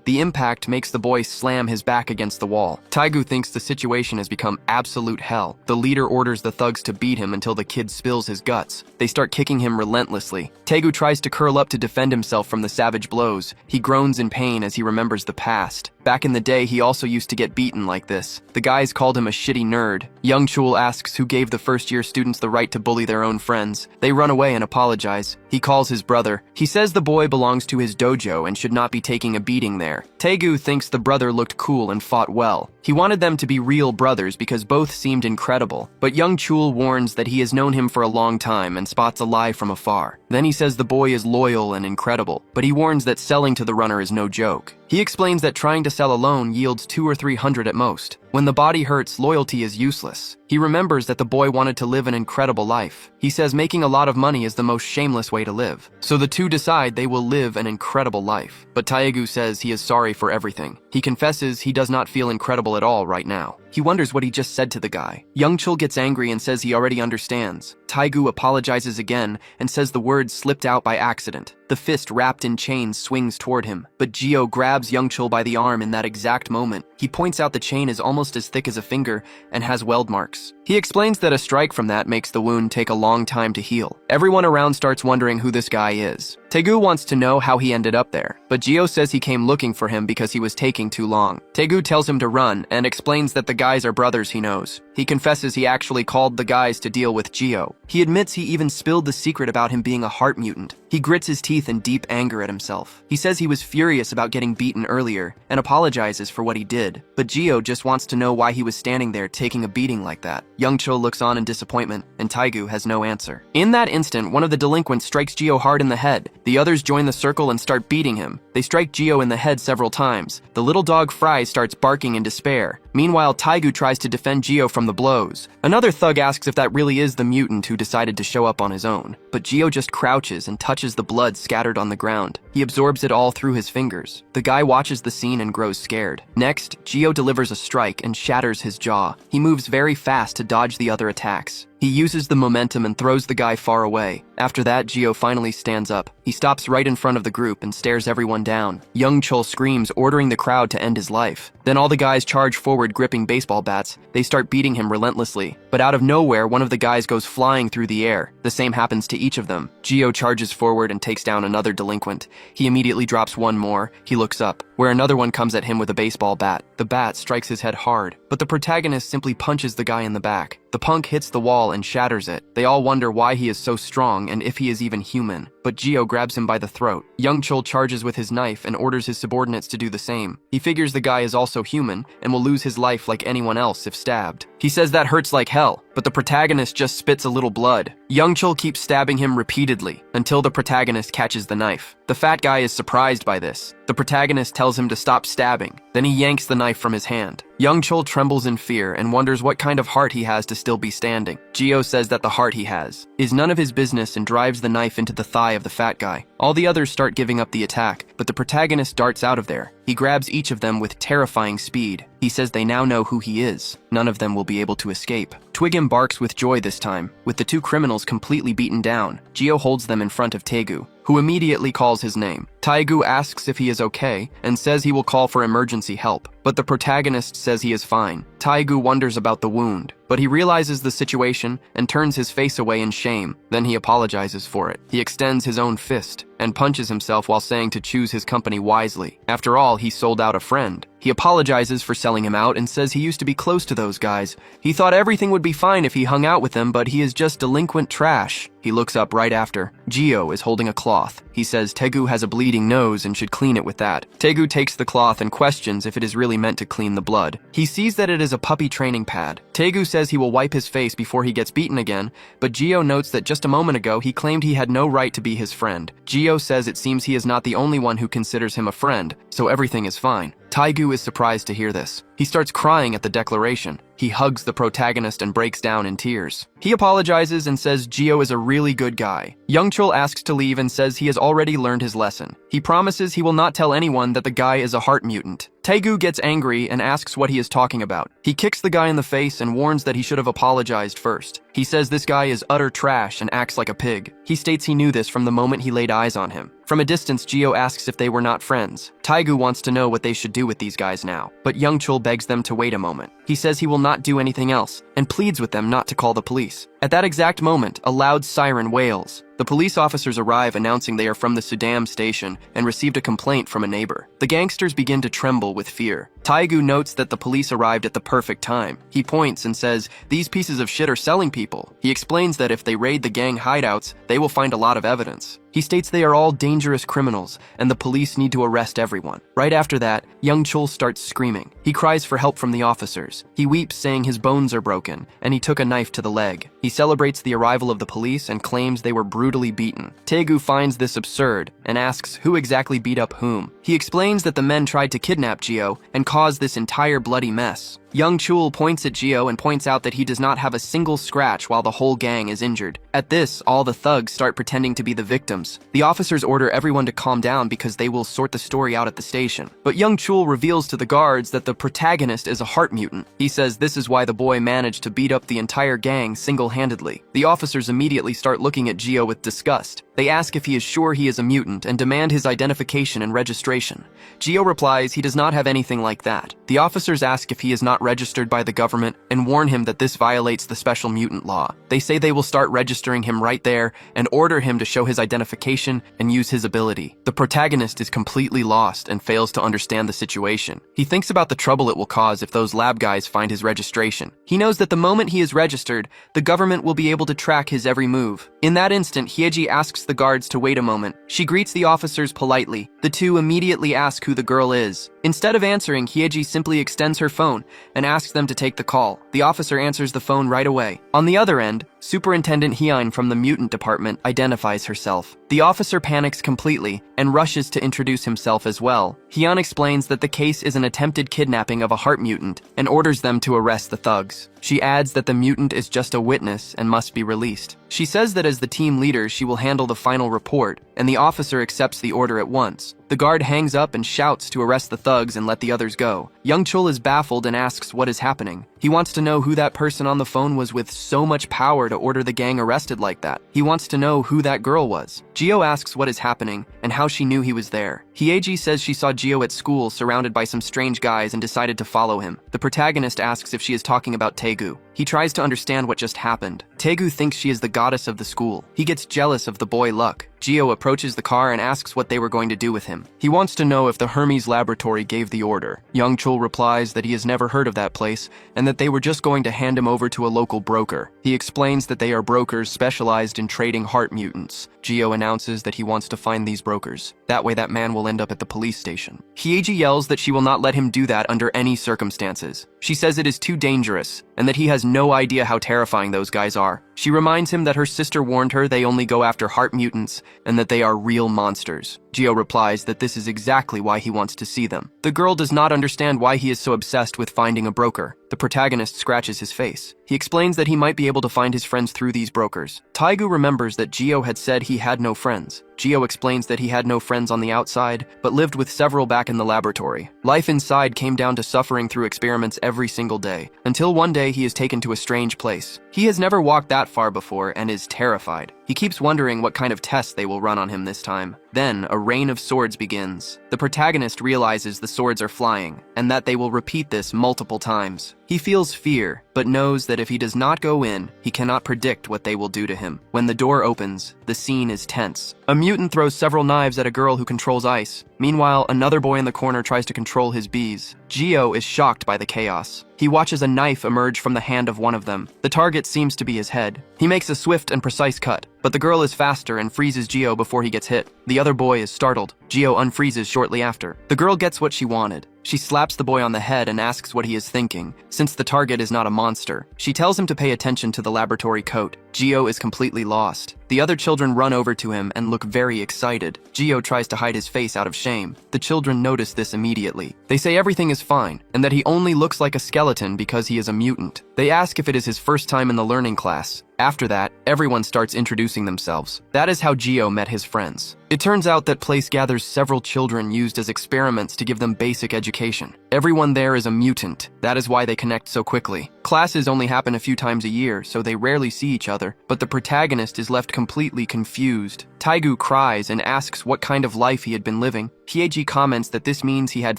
Speaker 1: The impact makes the boy slam his back against the wall. Taegu thinks the situation has become absolute hell. The leader orders the thugs to beat him until the kid spills his guts. They start kicking him relentlessly. Taegu tries to curl up to defend himself from the savage blows. He groans in pain as he remembers the past. Back in the day, he also used to get beaten like this. The guys called him a shitty nerd. Youngchul asks who gave the first-year students the right to bully their own friends. They run away and apologize. He calls his brother. He says the boy belongs to his dojo and should not be taking a beating there. Taegu thinks the brother looked cool and fought well. He wanted them to be real brothers because both seemed incredible. But Youngchul warns that he has known him for a long time and spots a lie from afar. Then he says the boy is loyal and incredible, but he warns that selling to the runner is no joke. He explains that trying to sell alone yields 200 or 300 at most. When the body hurts, loyalty is useless. He remembers that the boy wanted to live an incredible life. He says making a lot of money is the most shameless way to live. So the two decide they will live an incredible life. But Taegu says he is sorry for everything. He confesses he does not feel incredible at all right now. He wonders what he just said to the guy. Youngchul gets angry and says he already understands. Taegu apologizes again and says the words slipped out by accident. The fist wrapped in chains swings toward him, but Gio grabs Youngchul by the arm in that exact moment. He points out the chain is almost as thick as a finger and has weld marks. He explains that a strike from that makes the wound take a long time to heal. Everyone around starts wondering who this guy is. Taegu wants to know how he ended up there, but Gio says he came looking for him because he was taking too long. Taegu tells him to run and explains that the guys are brothers he knows. He confesses he actually called the guys to deal with Gio. He admits he even spilled the secret about him being a heart mutant. He grits his teeth in deep anger at himself. He says he was furious about getting beaten earlier and apologizes for what he did, but Gio just wants to know why he was standing there taking a beating like that. Youngchul looks on in disappointment, and Taegu has no answer. In that instant, one of the delinquents strikes Gio hard in the head. The others join the circle and start beating him. They strike Gio in the head several times. The little dog Fry starts barking in despair. Meanwhile, Taegu tries to defend Gio from the blows. Another thug asks if that really is the mutant who decided to show up on his own, but Gio just crouches and touches the blood scattered on the ground. He absorbs it all through his fingers. The guy watches the scene and grows scared. Next, Gio delivers a strike and shatters his jaw. He moves very fast to dodge the other attacks. He uses the momentum and throws the guy far away. After that, Gio finally stands up. He stops right in front of the group and stares everyone down. Youngchul screams, ordering the crowd to end his life. Then all the guys charge forward gripping baseball bats. They start beating him relentlessly. But out of nowhere, one of the guys goes flying through the air. The same happens to each of them. Gio charges forward and takes down another delinquent. He immediately drops one more. He looks up, where another one comes at him with a baseball bat. The bat strikes his head hard, but the protagonist simply punches the guy in the back. The punk hits the wall and shatters it. They all wonder why he is so strong and if he is even human. But Gio grabs him by the throat. Youngchul charges with his knife and orders his subordinates to do the same. He figures the guy is also human and will lose his life like anyone else if stabbed. He says that hurts like hell, but the protagonist just spits a little blood. Youngchul keeps stabbing him repeatedly until the protagonist catches the knife. The fat guy is surprised by this. The protagonist tells him to stop stabbing. Then he yanks the knife from his hand. Youngchul trembles in fear and wonders what kind of heart he has to still be standing. Gio says that the heart he has is none of his business and drives the knife into the thigh of the fat guy. All the others start giving up the attack, but the protagonist darts out of there. He grabs each of them with terrifying speed. He says they now know who he is. None of them will be able to escape. Twigim barks with joy this time. With the two criminals completely beaten down, Gio holds them in front of Taegu, who immediately calls his name. Taegu asks if he is okay and says he will call for emergency help. but the protagonist says he is fine. Taegu wonders about the wound, but he realizes the situation and turns his face away in shame. Then he apologizes for it. He extends his own fist and punches himself while saying to choose his company wisely. After all, he sold out a friend. He apologizes for selling him out and says he used to be close to those guys. He thought everything would be fine if he hung out with them, but he is just delinquent trash. He looks up right after. Gio is holding a cloth. He says Taegu has a bleeding nose and should clean it with that. Taegu takes the cloth and questions if it is really meant to clean the blood. He sees that it is a puppy training pad. Taegu says he will wipe his face before he gets beaten again, but Gio notes that just a moment ago he claimed he had no right to be his friend. Gio says it seems he is not the only one who considers him a friend, so everything is fine. Taegu is surprised to hear this. He starts crying at the declaration. He hugs the protagonist and breaks down in tears. He apologizes and says Gio is a really good guy. Youngchul asks to leave and says he has already learned his lesson. He promises he will not tell anyone that the guy is a heart mutant. Taegu gets angry and asks what he is talking about. He kicks the guy in the face and warns that he should have apologized first. He says this guy is utter trash and acts like a pig. He states he knew this from the moment he laid eyes on him. From a distance, Gio asks if they were not friends. Taegu wants to know what they should do with these guys now, but Youngchul begs them to wait a moment. He says he will not do anything else and pleads with them not to call the police. At that exact moment, a loud siren wails. The police officers arrive announcing they are from the Sudam station and received a complaint from a neighbor. The gangsters begin to tremble with fear. Taegu notes that the police arrived at the perfect time. He points and says, "These pieces of shit are selling people." He explains that if they raid the gang hideouts, they will find a lot of evidence. He states they are all dangerous criminals and the police need to arrest everyone. Right after that, Youngchul starts screaming. He cries for help from the officers. He weeps saying his bones are broken and he took a knife to the leg. He celebrates the arrival of the police and claims they were brutally beaten. Taegu finds this absurd and asks who exactly beat up whom. He explains that the men tried to kidnap Gio and cause this entire bloody mess. Youngchul points at Gio and points out that he does not have a single scratch while the whole gang is injured. At this, all the thugs start pretending to be the victims. The officers order everyone to calm down because they will sort the story out at the station. But Youngchul reveals to the guards that the protagonist is a heart mutant. He says this is why the boy managed to beat up the entire gang single-handedly. The officers immediately start looking at Gio with disgust. They ask if he is sure he is a mutant and demand his identification and registration. Gio replies he does not have anything like that. The officers ask if he is not registered by the government and warn him that this violates the special mutant law. They say they will start registering him right there and order him to show his identification and use his ability. The protagonist is completely lost and fails to understand the situation. He thinks about the trouble it will cause if those lab guys find his registration. He knows that the moment he is registered, the government will be able to track his every move. In that instant, Hyeji asks the guards to wait a moment. She greets the officers politely. The two immediately ask who the girl is. Instead of answering, Hyeji simply extends her phone and asks them to take the call. The officer answers the phone right away. On the other end, Superintendent Hyun from the mutant department identifies herself. The officer panics completely and rushes to introduce himself as well. Hyun explains that the case is an attempted kidnapping of a heart mutant and orders them to arrest the thugs. She adds that the mutant is just a witness and must be released. She says that as the team leader, she will handle the final report, and the officer accepts the order at once. The guard hangs up and shouts to arrest the thugs and let the others go. Youngchul is baffled and asks what is happening. He wants to know who that person on the phone was with so much power to order the gang arrested like that. He wants to know who that girl was. Gio asks what is happening and how she knew he was there. Hyeji says she saw Gio at school surrounded by some strange guys and decided to follow him. The protagonist asks if she is talking about Taegu. He tries to understand what just happened. Taegu thinks she is the goddess of the school. He gets jealous of the boy Luck. Gio approaches the car and asks what they were going to do with him. He wants to know if the Hermes laboratory gave the order. Youngchul replies that he has never heard of that place and that they were just going to hand him over to a local broker. He explains that they are brokers specialized in trading heart mutants. Gio announces that he wants to find these brokers. That way that man will end up at the police station. Hyeji yells that she will not let him do that under any circumstances. She says it is too dangerous and that he has no idea how terrifying those guys are. She reminds him that her sister warned her they only go after heart mutants and that they are real monsters. Gio replies that this is exactly why he wants to see them. The girl does not understand why he is so obsessed with finding a broker. The protagonist scratches his face. He explains that he might be able to find his friends through these brokers. Taegu remembers that Gio had said he had no friends. Gio explains that he had no friends on the outside, but lived with several back in the laboratory. Life inside came down to suffering through experiments every single day, until one day he is taken to a strange place. He has never walked that far before and is terrified. He keeps wondering what kind of test they will run on him this time. Then, a rain of swords begins. The protagonist realizes the swords are flying, and that they will repeat this multiple times. He feels fear, but knows that if he does not go in, he cannot predict what they will do to him. When the door opens, the scene is tense. A mutant throws several knives at a girl who controls ice. Meanwhile, another boy in the corner tries to control his bees. Geo is shocked by the chaos. He watches a knife emerge from the hand of one of them. The target seems to be his head. He makes a swift and precise cut, but the girl is faster and freezes Geo before he gets hit. The other boy is startled. Geo unfreezes shortly after. The girl gets what she wanted. She slaps the boy on the head and asks what he is thinking, since the target is not a monster. She tells him to pay attention to the laboratory coat. Geo is completely lost. The other children run over to him and look very excited. Geo tries to hide his face out of shame. The children notice this immediately. They say everything is fine, and that he only looks like a skeleton because he is a mutant. They ask if it is his first time in the learning class. After that, everyone starts introducing themselves. That is how Geo met his friends. It turns out that place gathers several children used as experiments to give them basic education. Everyone there is a mutant. That is why they connect so quickly. Classes only happen a few times a year, so they rarely see each other, but the protagonist is left completely confused. Taegu cries and asks what kind of life he had been living. Hyeji comments that this means he had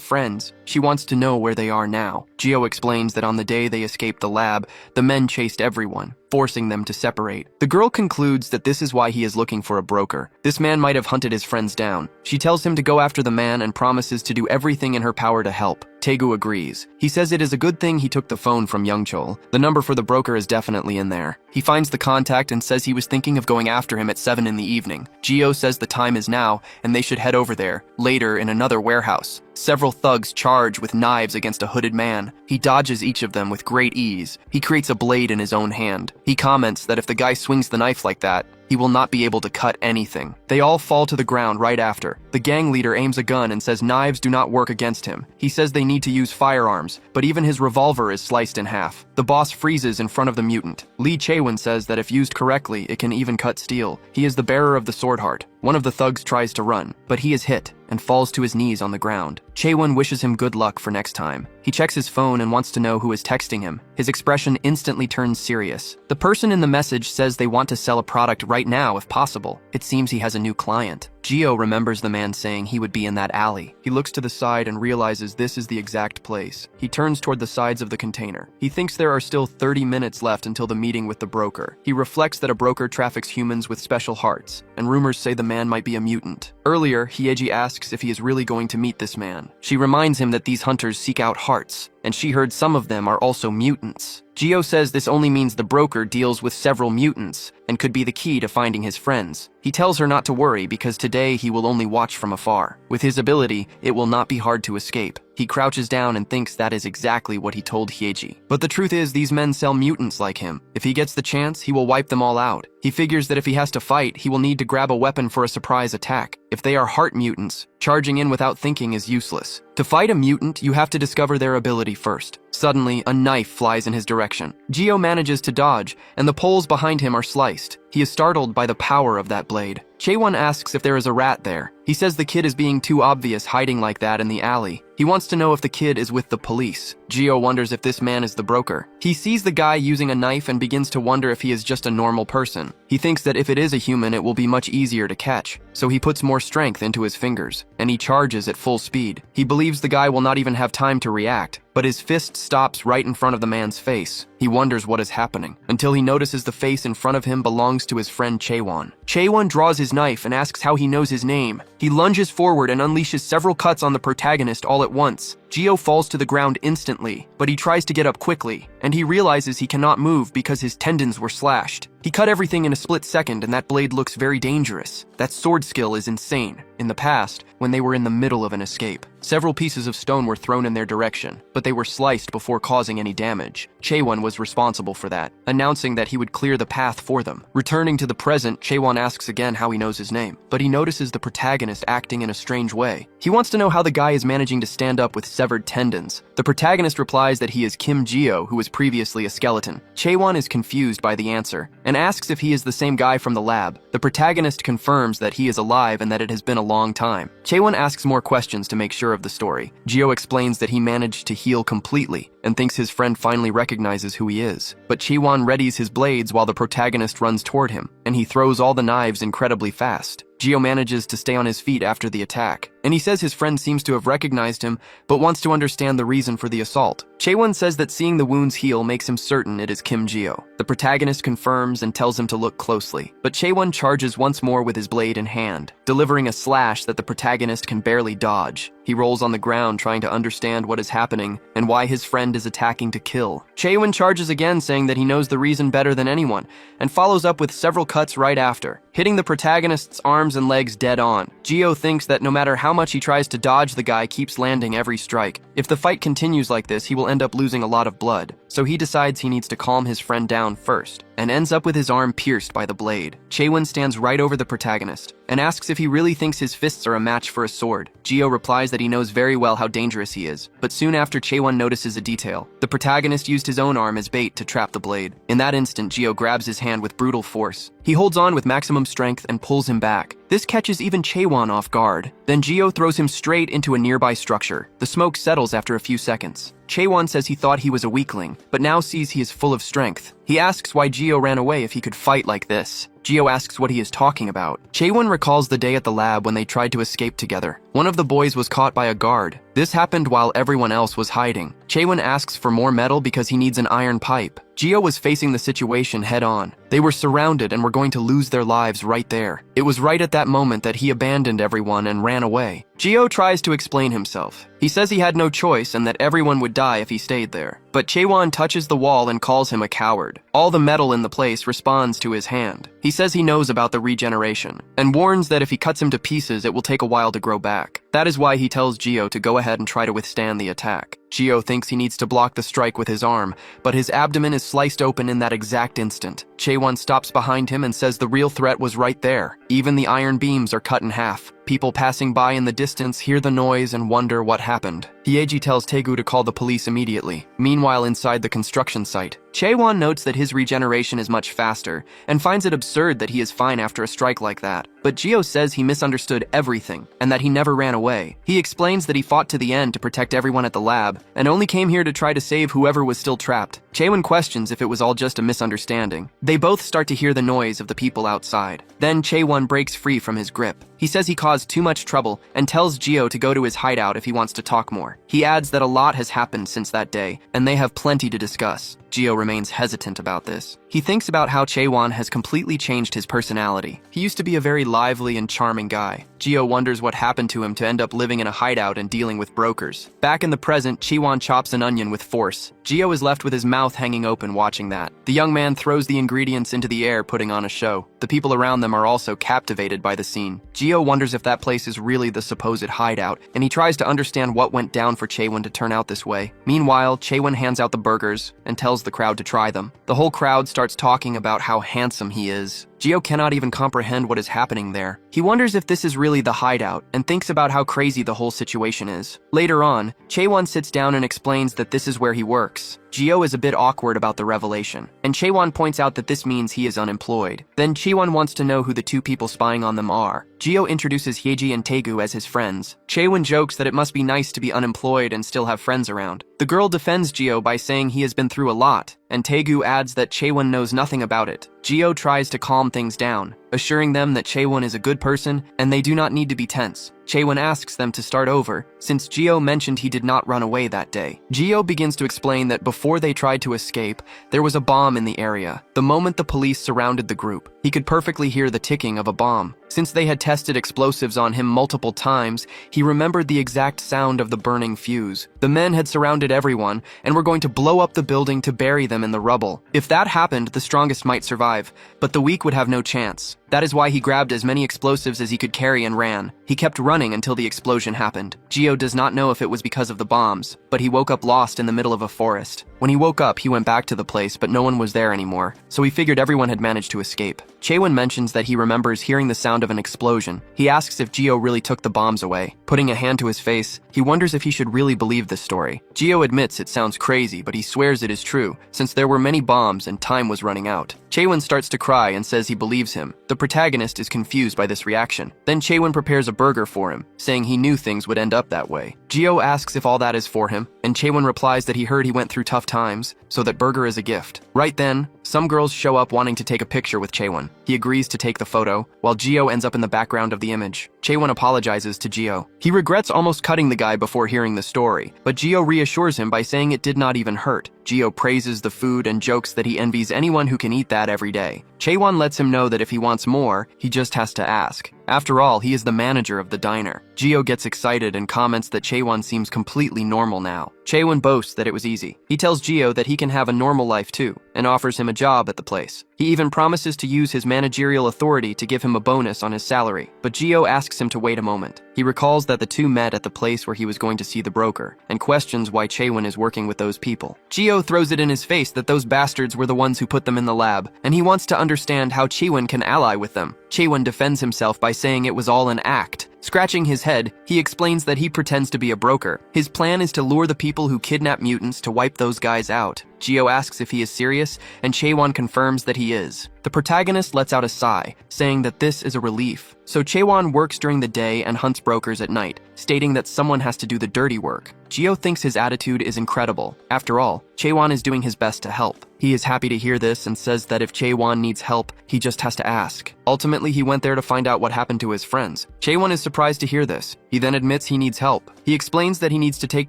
Speaker 1: friends. She wants to know where they are now. Geo explains that on the day they escaped the lab, the men chased everyone, forcing them to separate. The girl concludes that this is why he is looking for a broker. This man might have hunted his friends down. She tells him to go after the man and promises to do everything in her power to help. Taegu agrees. He says it is a good thing he took the phone from Youngchol. The number for the broker is definitely in there. He finds the contact and says he was thinking of going after him at 7 in the evening. Geo says the time is now, and they should head over there. Later, in another warehouse, several thugs charge with knives against a hooded man. He dodges each of them with great ease. He creates a blade in his own hand. He comments that if the guy swings the knife like that, he will not be able to cut anything. They all fall to the ground right after. The gang leader aims a gun and says knives do not work against him. He says they need to use firearms, but even his revolver is sliced in half. The boss freezes in front of the mutant. Lee Chaewon says that if used correctly, it can even cut steel. He is the bearer of the sword heart. One of the thugs tries to run, but he is hit and falls to his knees on the ground. Chaewon wishes him good luck for next time. He checks his phone and wants to know who is texting him. His expression instantly turns serious. The person in the message says they want to sell a product right now if possible. It seems he has a new client. Geo remembers the man saying he would be in that alley. He looks to the side and realizes this is the exact place. He turns toward the sides of the container. He thinks there are still 30 minutes left until the meeting with the broker. He reflects that a broker traffics humans with special hearts, and rumors say the man might be a mutant. Earlier, Hyeji asks if he is really going to meet this man. She reminds him that these hunters seek out hearts, and she heard some of them are also mutants. Geo says this only means the broker deals with several mutants and could be the key to finding his friends. He tells her not to worry because today he will only watch from afar. With his ability, it will not be hard to escape. He crouches down and thinks that is exactly what he told Hyeji. But the truth is these men sell mutants like him. If he gets the chance, he will wipe them all out. He figures that if he has to fight, he will need to grab a weapon for a surprise attack. If they are heart mutants, charging in without thinking is useless. To fight a mutant, you have to discover their ability first. Suddenly, a knife flies in his direction. Geo manages to dodge, and the poles behind him are sliced. He is startled by the power of that blade. Chaewon asks if there is a rat there. He says the kid is being too obvious hiding like that in the alley. He wants to know if the kid is with the police. Geo wonders if this man is the broker. He sees the guy using a knife and begins to wonder if he is just a normal person. He thinks that if it is a human, it will be much easier to catch. So he puts more strength into his fingers, and he charges at full speed. He believes the guy will not even have time to react, but his fist stops right in front of the man's face. He wonders what is happening, until he notices the face in front of him belongs to his friend Chaewon. Chaewon draws his knife and asks how he knows his name. He lunges forward and unleashes several cuts on the protagonist all at once. Geo falls to the ground instantly, but he tries to get up quickly, and he realizes he cannot move because his tendons were slashed. He cut everything in a split second, and that blade looks very dangerous. That sword skill is insane. In the past, when they were in the middle of an escape, several pieces of stone were thrown in their direction, but they were sliced before causing any damage. Chaewon was responsible for that, announcing that he would clear the path for them. Returning to the present, Chaewon asks again how he knows his name, but he notices the protagonist acting in a strange way. He wants to know how the guy is managing to stand up with severed tendons. The protagonist replies that he is Kim Geo, who was previously a skeleton. Chaewon is confused by the answer, and and asks if he is the same guy from the lab. The protagonist confirms that he is alive and that it has been a long time. Chaewon asks more questions to make sure of the story. Gio explains that he managed to heal completely and thinks his friend finally recognizes who he is. But Chaewon readies his blades while the protagonist runs toward him, and he throws all the knives incredibly fast. Gio manages to stay on his feet after the attack, and he says his friend seems to have recognized him, but wants to understand the reason for the assault. Chaewon says that seeing the wounds heal makes him certain it is Kim Gio. The protagonist confirms and tells him to look closely, but Chaewon charges once more with his blade in hand, delivering a slash that the protagonist can barely dodge. He rolls on the ground trying to understand what is happening and why his friend is attacking to kill. Chaewon charges again, saying that he knows the reason better than anyone, and follows up with several cuts right after, hitting the protagonist's arms and legs dead on. Gio thinks that no matter how much he tries to dodge, the guy keeps landing every strike. If the fight continues like this, he will end up losing a lot of blood, so he decides he needs to calm his friend down first, and ends up with his arm pierced by the blade. Chaewon stands right over the protagonist and asks if he really thinks his fists are a match for a sword. Gio replies that he knows very well how dangerous he is, but soon after Chaewon notices a detail. The protagonist used his own arm as bait to trap the blade. In that instant, Gio grabs his hand with brutal force. He holds on with maximum strength and pulls him back. This catches even Chaewon off guard. Then Gio throws him straight into a nearby structure. The smoke settles after a few seconds. Chaewon says he thought he was a weakling, but now sees he is full of strength. He asks why Gio ran away if he could fight like this. Gio asks what he is talking about. Chaewon recalls the day at the lab when they tried to escape together. One of the boys was caught by a guard. This happened while everyone else was hiding. Chaewon asks for more metal because he needs an iron pipe. Gio was facing the situation head on. They were surrounded and were going to lose their lives right there. It was right at that moment that he abandoned everyone and ran away. Gio tries to explain himself. He says he had no choice and that everyone would die if he stayed there. But Chaewon touches the wall and calls him a coward. All the metal in the place responds to his hand. He says he knows about the regeneration and warns that if he cuts him to pieces, it will take a while to grow back. That is why he tells Gio to go ahead and try to withstand the attack. Gio thinks he needs to block the strike with his arm, but his abdomen is sliced open in that exact instant. Chaewon stops behind him and says the real threat was right there. Even the iron beams are cut in half. People passing by in the distance hear the noise and wonder what happened. Hyeji tells Taegu to call the police immediately. Meanwhile, inside the construction site, Chaewon notes that his regeneration is much faster and finds it absurd that he is fine after a strike like that. But Gio says he misunderstood everything and that he never ran away. He explains that he fought to the end to protect everyone at the lab and only came here to try to save whoever was still trapped. Chaewon questions if it was all just a misunderstanding. They both start to hear the noise of the people outside. Then Chaewon breaks free from his grip. He says he caused too much trouble and tells Gio to go to his hideout if he wants to talk more. He adds that a lot has happened since that day, and they have plenty to discuss. Gio remains hesitant about this. He thinks about how Chaewon has completely changed his personality. He used to be a very lively and charming guy. Gio wonders what happened to him to end up living in a hideout and dealing with brokers. Back in the present, Chaewon chops an onion with force. Gio is left with his mouth hanging open watching that. The young man throws the ingredients into the air, putting on a show. The people around them are also captivated by the scene. Gio wonders if that place is really the supposed hideout, and he tries to understand what went down for Chaewon to turn out this way. Meanwhile, Chaewon hands out the burgers and tells the crowd to try them. The whole crowd starts talking about how handsome he is. Gio cannot even comprehend what is happening there. He wonders if this is really the hideout and thinks about how crazy the whole situation is. Later on, Chaewon sits down and explains that this is where he works. Gio is a bit awkward about the revelation, and Chaewon points out that this means he is unemployed. Then Chaewon wants to know who the two people spying on them are. Gio introduces Hyeji and Taegu as his friends. Chaewon jokes that it must be nice to be unemployed and still have friends around. The girl defends Gio by saying he has been through a lot, and Taegu adds that Chaewon knows nothing about it. Gio tries to calm things down, assuring them that Chaewon is a good person and they do not need to be tense. Chaewon asks them to start over, since Gio mentioned he did not run away that day. Gio begins to explain that before they tried to escape, there was a bomb in the area. The moment the police surrounded the group, he could perfectly hear the ticking of a bomb. Since they had tested explosives on him multiple times, he remembered the exact sound of the burning fuse. The men had surrounded everyone and were going to blow up the building to bury them in the rubble. If that happened, the strongest might survive, but the weak would have no chance. That is why he grabbed as many explosives as he could carry and ran. He kept running until the explosion happened. Gio does not know if it was because of the bombs, but he woke up lost in the middle of a forest. When he woke up, he went back to the place, but no one was there anymore, so he figured everyone had managed to escape. Chaewon mentions that he remembers hearing the sound of an explosion. He asks if Gio really took the bombs away. Putting a hand to his face, He wonders if he should really believe this story. Gio admits it sounds crazy, but he swears it is true, since there were many bombs and time was running out. Chaewon starts to cry and says he believes him. The protagonist is confused by this reaction. Then Chaewon prepares a burger for him, saying he knew things would end up that way. Gio asks if all that is for him, and Chaewon replies that he heard he went through tough times, so that burger is a gift. Right then, some girls show up wanting to take a picture with Chaewon. He agrees to take the photo, while Gio ends up in the background of the image. Chaewon apologizes to Gio. He regrets almost cutting the guy before hearing the story, but Gio reassures him by saying it did not even hurt. Gio praises the food and jokes that he envies anyone who can eat that every day. Chaewon lets him know that if he wants more, he just has to ask. After all, he is the manager of the diner. Gio gets excited and comments that Chaewon seems completely normal now. Chaewon boasts that it was easy. He tells Gio that he can have a normal life too, and offers him a job at the place. He even promises to use his managerial authority to give him a bonus on his salary, but Gio asks him to wait a moment. He recalls that the two met at the place where he was going to see the broker, and questions why Chaewon is working with those people. Gio throws it in his face that those bastards were the ones who put them in the lab, and he wants to understand how Chaewon can ally with them. Chaewon defends himself by saying it was all an act. Scratching his head, he explains that he pretends to be a broker. His plan is to lure the people who kidnap mutants to wipe those guys out. Gio asks if he is serious, and Chaewon confirms that he is. The protagonist lets out a sigh, saying that this is a relief. So Chaewon works during the day and hunts brokers at night, stating that someone has to do the dirty work. Gio thinks his attitude is incredible. After all, Chaewon is doing his best to help. He is happy to hear this and says that if Chaewon needs help, he just has to ask. Ultimately, he went there to find out what happened to his friends. Chaewon is surprised to hear this. He then admits he needs help. He explains that he needs to take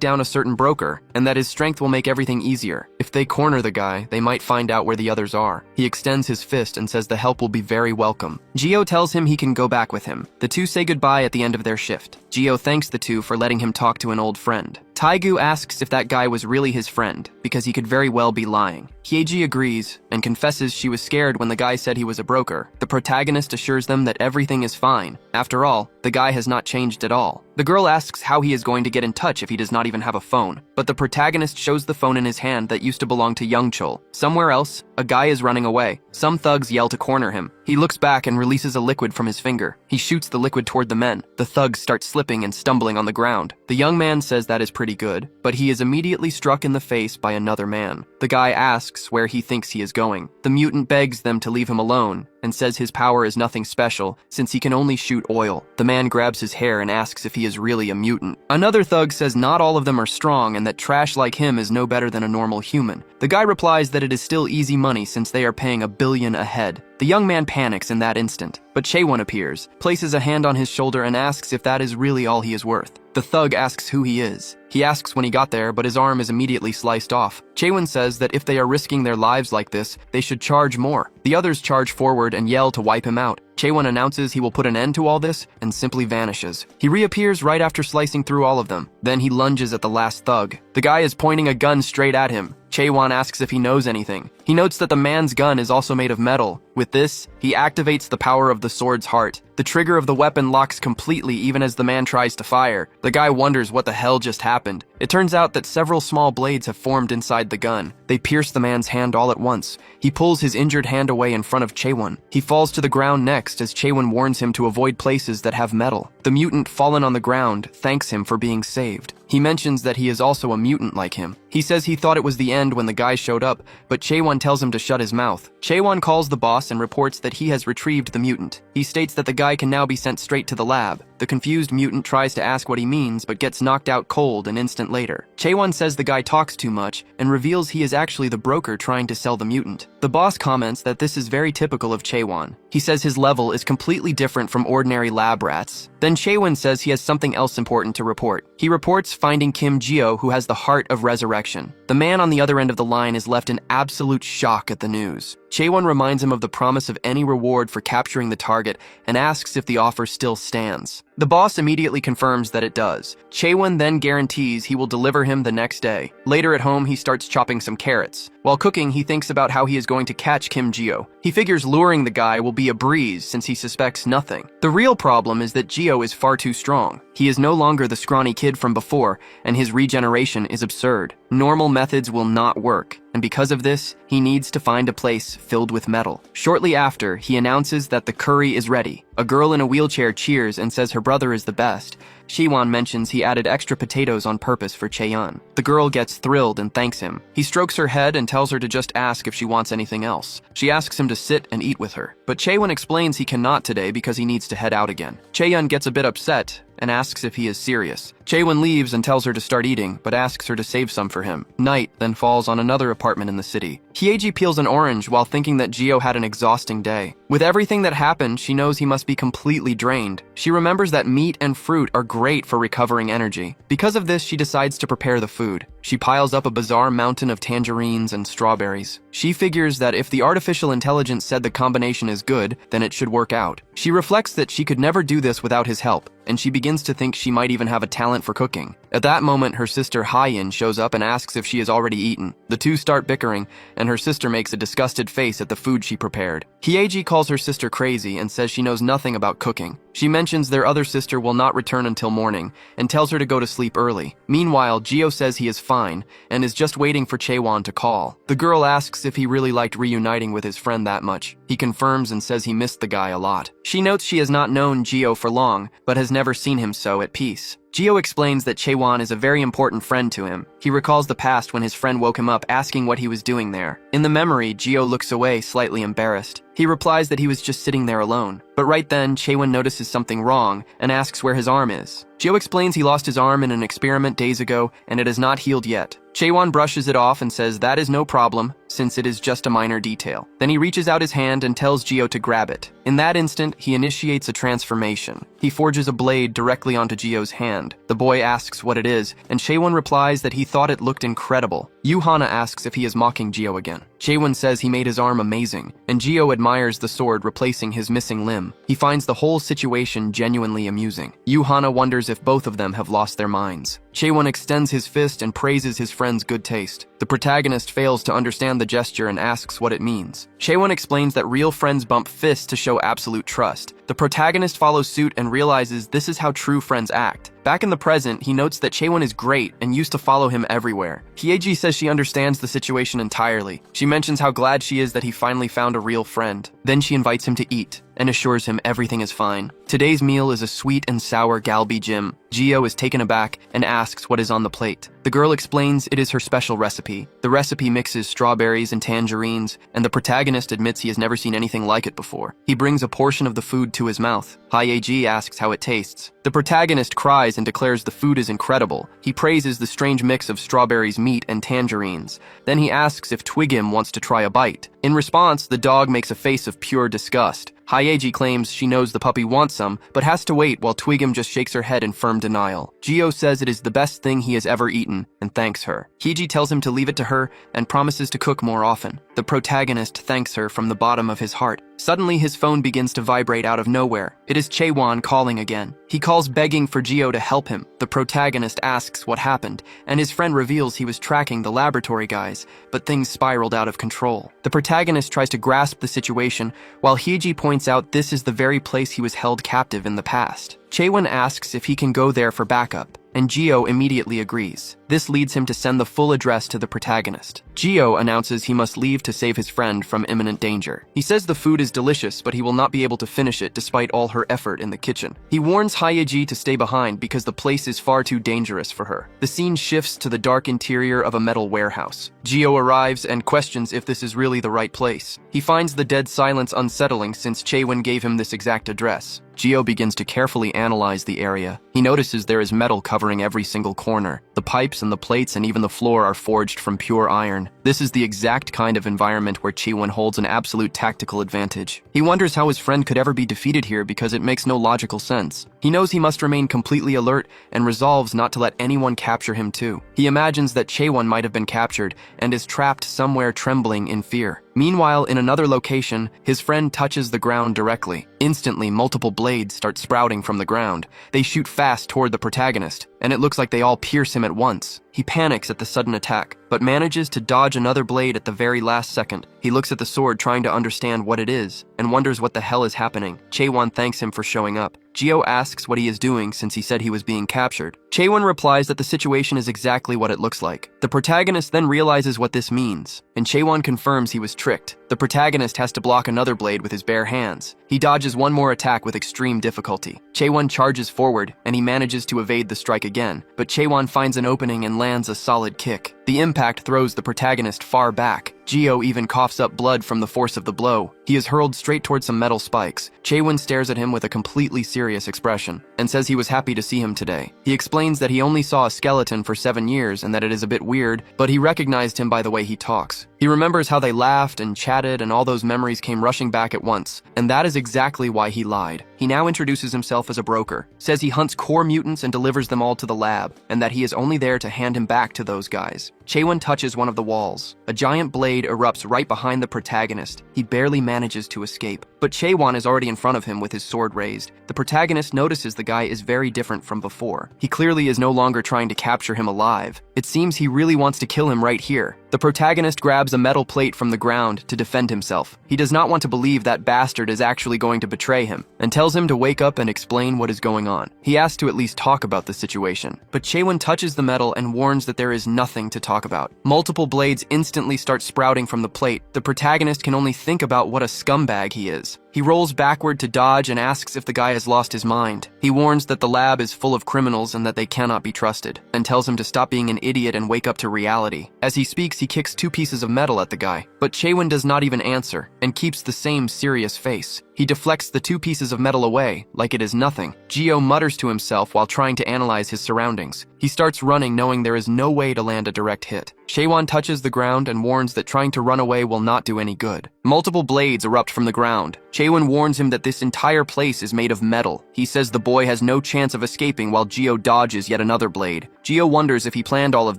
Speaker 1: down a certain broker, and that his strength will make everything easier. If they corner the guy, they might find out where the others are. He extends his fist and says the help will be very welcome. Gio tells him he can go back with him. The two say goodbye at the end of their shift. Gio thanks the two for letting him talk to an old friend. Taegu asks if that guy was really his friend, because he could very well be lying. Kyeji agrees, and confesses she was scared when the guy said he was a broker. The protagonist assures them that everything is fine. After all, the guy has not changed at all. The girl asks how he is going to get in touch if he does not even have a phone, but the protagonist shows the phone in his hand that used to belong to Youngchul. Somewhere else, a guy is running away. Some thugs yell to corner him. He looks back and releases a liquid from his finger. He shoots the liquid toward the men. The thugs start slipping and stumbling on the ground. The young man says that is pretty good, but he is immediately struck in the face by another man. The guy asks where he thinks he is going. The mutant begs them to leave him alone, and says his power is nothing special, since he can only shoot oil. The man grabs his hair and asks if he is really a mutant. Another thug says not all of them are strong and that trash like him is no better than a normal human. The guy replies that it is still easy money since they are paying $1 billion a head. The young man panics in that instant, but Chaewon appears, places a hand on his shoulder and asks if that is really all he is worth. The thug asks who he is. He asks when he got there, but his arm is immediately sliced off. Chaewon says that if they are risking their lives like this, they should charge more. The others charge forward and yell to wipe him out. Chaewon announces he will put an end to all this and simply vanishes. He reappears right after slicing through all of them. Then he lunges at the last thug. The guy is pointing a gun straight at him. Chaewon asks if he knows anything. He notes that the man's gun is also made of metal. With this, he activates the power of the sword's heart. The trigger of the weapon locks completely even as the man tries to fire. The guy wonders what the hell just happened. It turns out that several small blades have formed inside the gun. They pierce the man's hand all at once. He pulls his injured hand away in front of Chaewon. He falls to the ground next as Chaewon warns him to avoid places that have metal. The mutant fallen on the ground thanks him for being saved. He mentions that he is also a mutant like him. He says he thought it was the end when the guy showed up, but Chaewon tells him to shut his mouth. Chaewon calls the boss and reports that he has retrieved the mutant. He states that the guy can now be sent straight to the lab. The confused mutant tries to ask what he means, but gets knocked out cold an instant later. Chaewon says the guy talks too much, and reveals he is actually the broker trying to sell the mutant. The boss comments that this is very typical of Chaewon. He says his level is completely different from ordinary lab rats. Then Chaewon says he has something else important to report. He reports finding Kim Gio, who has the heart of resurrection. The man on the other end of the line is left in absolute shock at the news. Chaewon reminds him of the promise of any reward for capturing the target and asks if the offer still stands. The boss immediately confirms that it does. Chaewon then guarantees he will deliver him the next day. Later at home, he starts chopping some carrots. While cooking, he thinks about how he is going to catch Kim Gio. He figures luring the guy will be a breeze since he suspects nothing. The real problem is that Gio is far too strong. He is no longer the scrawny kid from before, and his regeneration is absurd. Normal methods will not work, and and because of this, he needs to find a place filled with metal. Shortly after, he announces that the curry is ready. A girl in a wheelchair cheers and says her brother is the best. Shiwon mentions he added extra potatoes on purpose for Chaeyeon. The girl gets thrilled and thanks him. He strokes her head and tells her to just ask if she wants anything else. She asks him to sit and eat with her, but Chaewon explains he cannot today because he needs to head out again. Chaeyeon gets a bit upset and asks if he is serious. Chaewon leaves and tells her to start eating, but asks her to save some for him. Night then falls on another apartment in the city. Hyeji peels an orange while thinking that Geo had an exhausting day. With everything that happened, she knows he must be completely drained. She remembers that meat and fruit are great for recovering energy. Because of this, she decides to prepare the food. She piles up a bizarre mountain of tangerines and strawberries. She figures that if the artificial intelligence said the combination is good, then it should work out. She reflects that she could never do this without his help, and she begins to think she might even have a talent for cooking. At that moment, her sister Hyein shows up and asks if she has already eaten. The two start bickering, and her sister makes a disgusted face at the food she prepared. Hyeji calls her sister crazy and says she knows nothing about cooking. She mentions their other sister will not return until morning, and tells her to go to sleep early. Meanwhile, Geo says he is fine, and is just waiting for Chaewon to call. The girl asks if he really liked reuniting with his friend that much. He confirms and says he missed the guy a lot. She notes she has not known Geo for long, but has never seen him so at peace. Geo explains that Chaewon is a very important friend to him. He recalls the past when his friend woke him up asking what he was doing there. In the memory, Geo looks away, slightly embarrassed. He replies that he was just sitting there alone. But right then, Chaewon notices something wrong and asks where his arm is. Geo explains he lost his arm in an experiment days ago and it has not healed yet. Chaewon brushes it off and says that is no problem, since it is just a minor detail. Then he reaches out his hand and tells Geo to grab it. In that instant, he initiates a transformation. He forges a blade directly onto Geo's hand. The boy asks what it is, and Chaewon replies that he thought it looked incredible. Yuhana asks if he is mocking Geo again. Chaewon says he made his arm amazing, and Geo admires the sword replacing his missing limb. He finds the whole situation genuinely amusing. Yuhana wonders if both of them have lost their minds. Chaewon extends his fist and praises his friend's good taste. The protagonist fails to understand the gesture and asks what it means. Chaewon explains that real friends bump fists to show absolute trust. The protagonist follows suit and realizes this is how true friends act. Back in the present, he notes that Chaewon is great and used to follow him everywhere. Hyeji says she understands the situation entirely. She mentions how glad she is that he finally found a real friend. Then she invites him to eat and assures him everything is fine. Today's meal is a sweet and sour galbi jjim. Geo is taken aback and asks what is on the plate. The girl explains it is her special recipe. The recipe mixes strawberries and tangerines, and the protagonist admits he has never seen anything like it before. He brings a portion of the food to his mouth. Hyeji asks how it tastes. The protagonist cries and declares the food is incredible. He praises the strange mix of strawberries, meat, and tangerines. Then he asks if Twigim wants to try a bite. In response, the dog makes a face of pure disgust. Hyeji claims she knows the puppy wants some, but has to wait while Twigim just shakes her head in firm denial. Geo says it is the best thing he has ever eaten and thanks her. Hyeji tells him to leave it to her and promises to cook more often. The protagonist thanks her from the bottom of his heart. Suddenly, his phone begins to vibrate out of nowhere. It is Chaewon calling again. He calls begging for Geo to help him. The protagonist asks what happened, and his friend reveals he was tracking the laboratory guys, but things spiraled out of control. The protagonist tries to grasp the situation, while Hyeji points out this is the very place he was held captive in the past. Chaewon asks if he can go there for backup, and Geo immediately agrees. This leads him to send the full address to the protagonist. Geo announces he must leave to save his friend from imminent danger. He says the food is delicious, but he will not be able to finish it despite all her effort in the kitchen. He warns Hyeji to stay behind because the place is far too dangerous for her. The scene shifts to the dark interior of a metal warehouse. Geo arrives and questions if this is really the right place. He finds the dead silence unsettling since Chaewon gave him this exact address. Geo begins to carefully analyze the area. He notices there is metal covering every single corner. The pipes and the plates and even the floor are forged from pure iron. This is the exact kind of environment where Chaewon holds an absolute tactical advantage. He wonders how his friend could ever be defeated here because it makes no logical sense. He knows he must remain completely alert and resolves not to let anyone capture him too. He imagines that Chaewon might have been captured and is trapped somewhere trembling in fear. Meanwhile, in another location, his friend touches the ground directly. Instantly, multiple blades start sprouting from the ground. They shoot fast toward the protagonist, and it looks like they all pierce him at once. He panics at the sudden attack, but manages to dodge another blade at the very last second. He looks at the sword trying to understand what it is. and wonders what the hell is happening. Chaewon thanks him for showing up. Geo asks what he is doing since he said he was being captured. Chaewon replies that the situation is exactly what it looks like. The protagonist then realizes what this means, and Chaewon confirms he was tricked. The protagonist has to block another blade with his bare hands. He dodges one more attack with extreme difficulty. Chaewon charges forward, and he manages to evade the strike again, but Chaewon finds an opening and lands a solid kick. The impact throws the protagonist far back. Geo even coughs up blood from the force of the blow. He is hurled straight towards some metal spikes. Chaewon stares at him with a completely serious expression and says he was happy to see him today. He explains that he only saw a skeleton for 7 years and that it is a bit weird, but he recognized him by the way he talks. He remembers how they laughed and chatted, and all those memories came rushing back at once, and that is exactly why he lied. He now introduces himself as a broker, says he hunts core mutants and delivers them all to the lab, and that he is only there to hand him back to those guys. Chaewon touches one of the walls. A giant blade erupts right behind the protagonist. He barely manages to escape, but Chaewon is already in front of him with his sword raised. The protagonist notices the guy is very different from before. He clearly is no longer trying to capture him alive. It seems he really wants to kill him right here. The protagonist grabs a metal plate from the ground to defend himself. He does not want to believe that bastard is actually going to betray him, and tells him to wake up and explain what is going on. He asks to at least talk about the situation, but Chaewon touches the metal and warns that there is nothing to talk about. Multiple blades instantly start sprouting from the plate. The protagonist can only think about what a scumbag he is. He rolls backward to dodge and asks if the guy has lost his mind. He warns that the lab is full of criminals and that they cannot be trusted, and tells him to stop being an idiot and wake up to reality. As he speaks, he kicks 2 pieces of metal at the guy, but Chaewon does not even answer and keeps the same serious face. He deflects the 2 pieces of metal away, like it is nothing. Geo mutters to himself while trying to analyze his surroundings. He starts running, knowing there is no way to land a direct hit. Chaewon touches the ground and warns that trying to run away will not do any good. Multiple blades erupt from the ground. Chaewon warns him that this entire place is made of metal. He says the boy has no chance of escaping while Geo dodges yet another blade. Geo wonders if he planned all of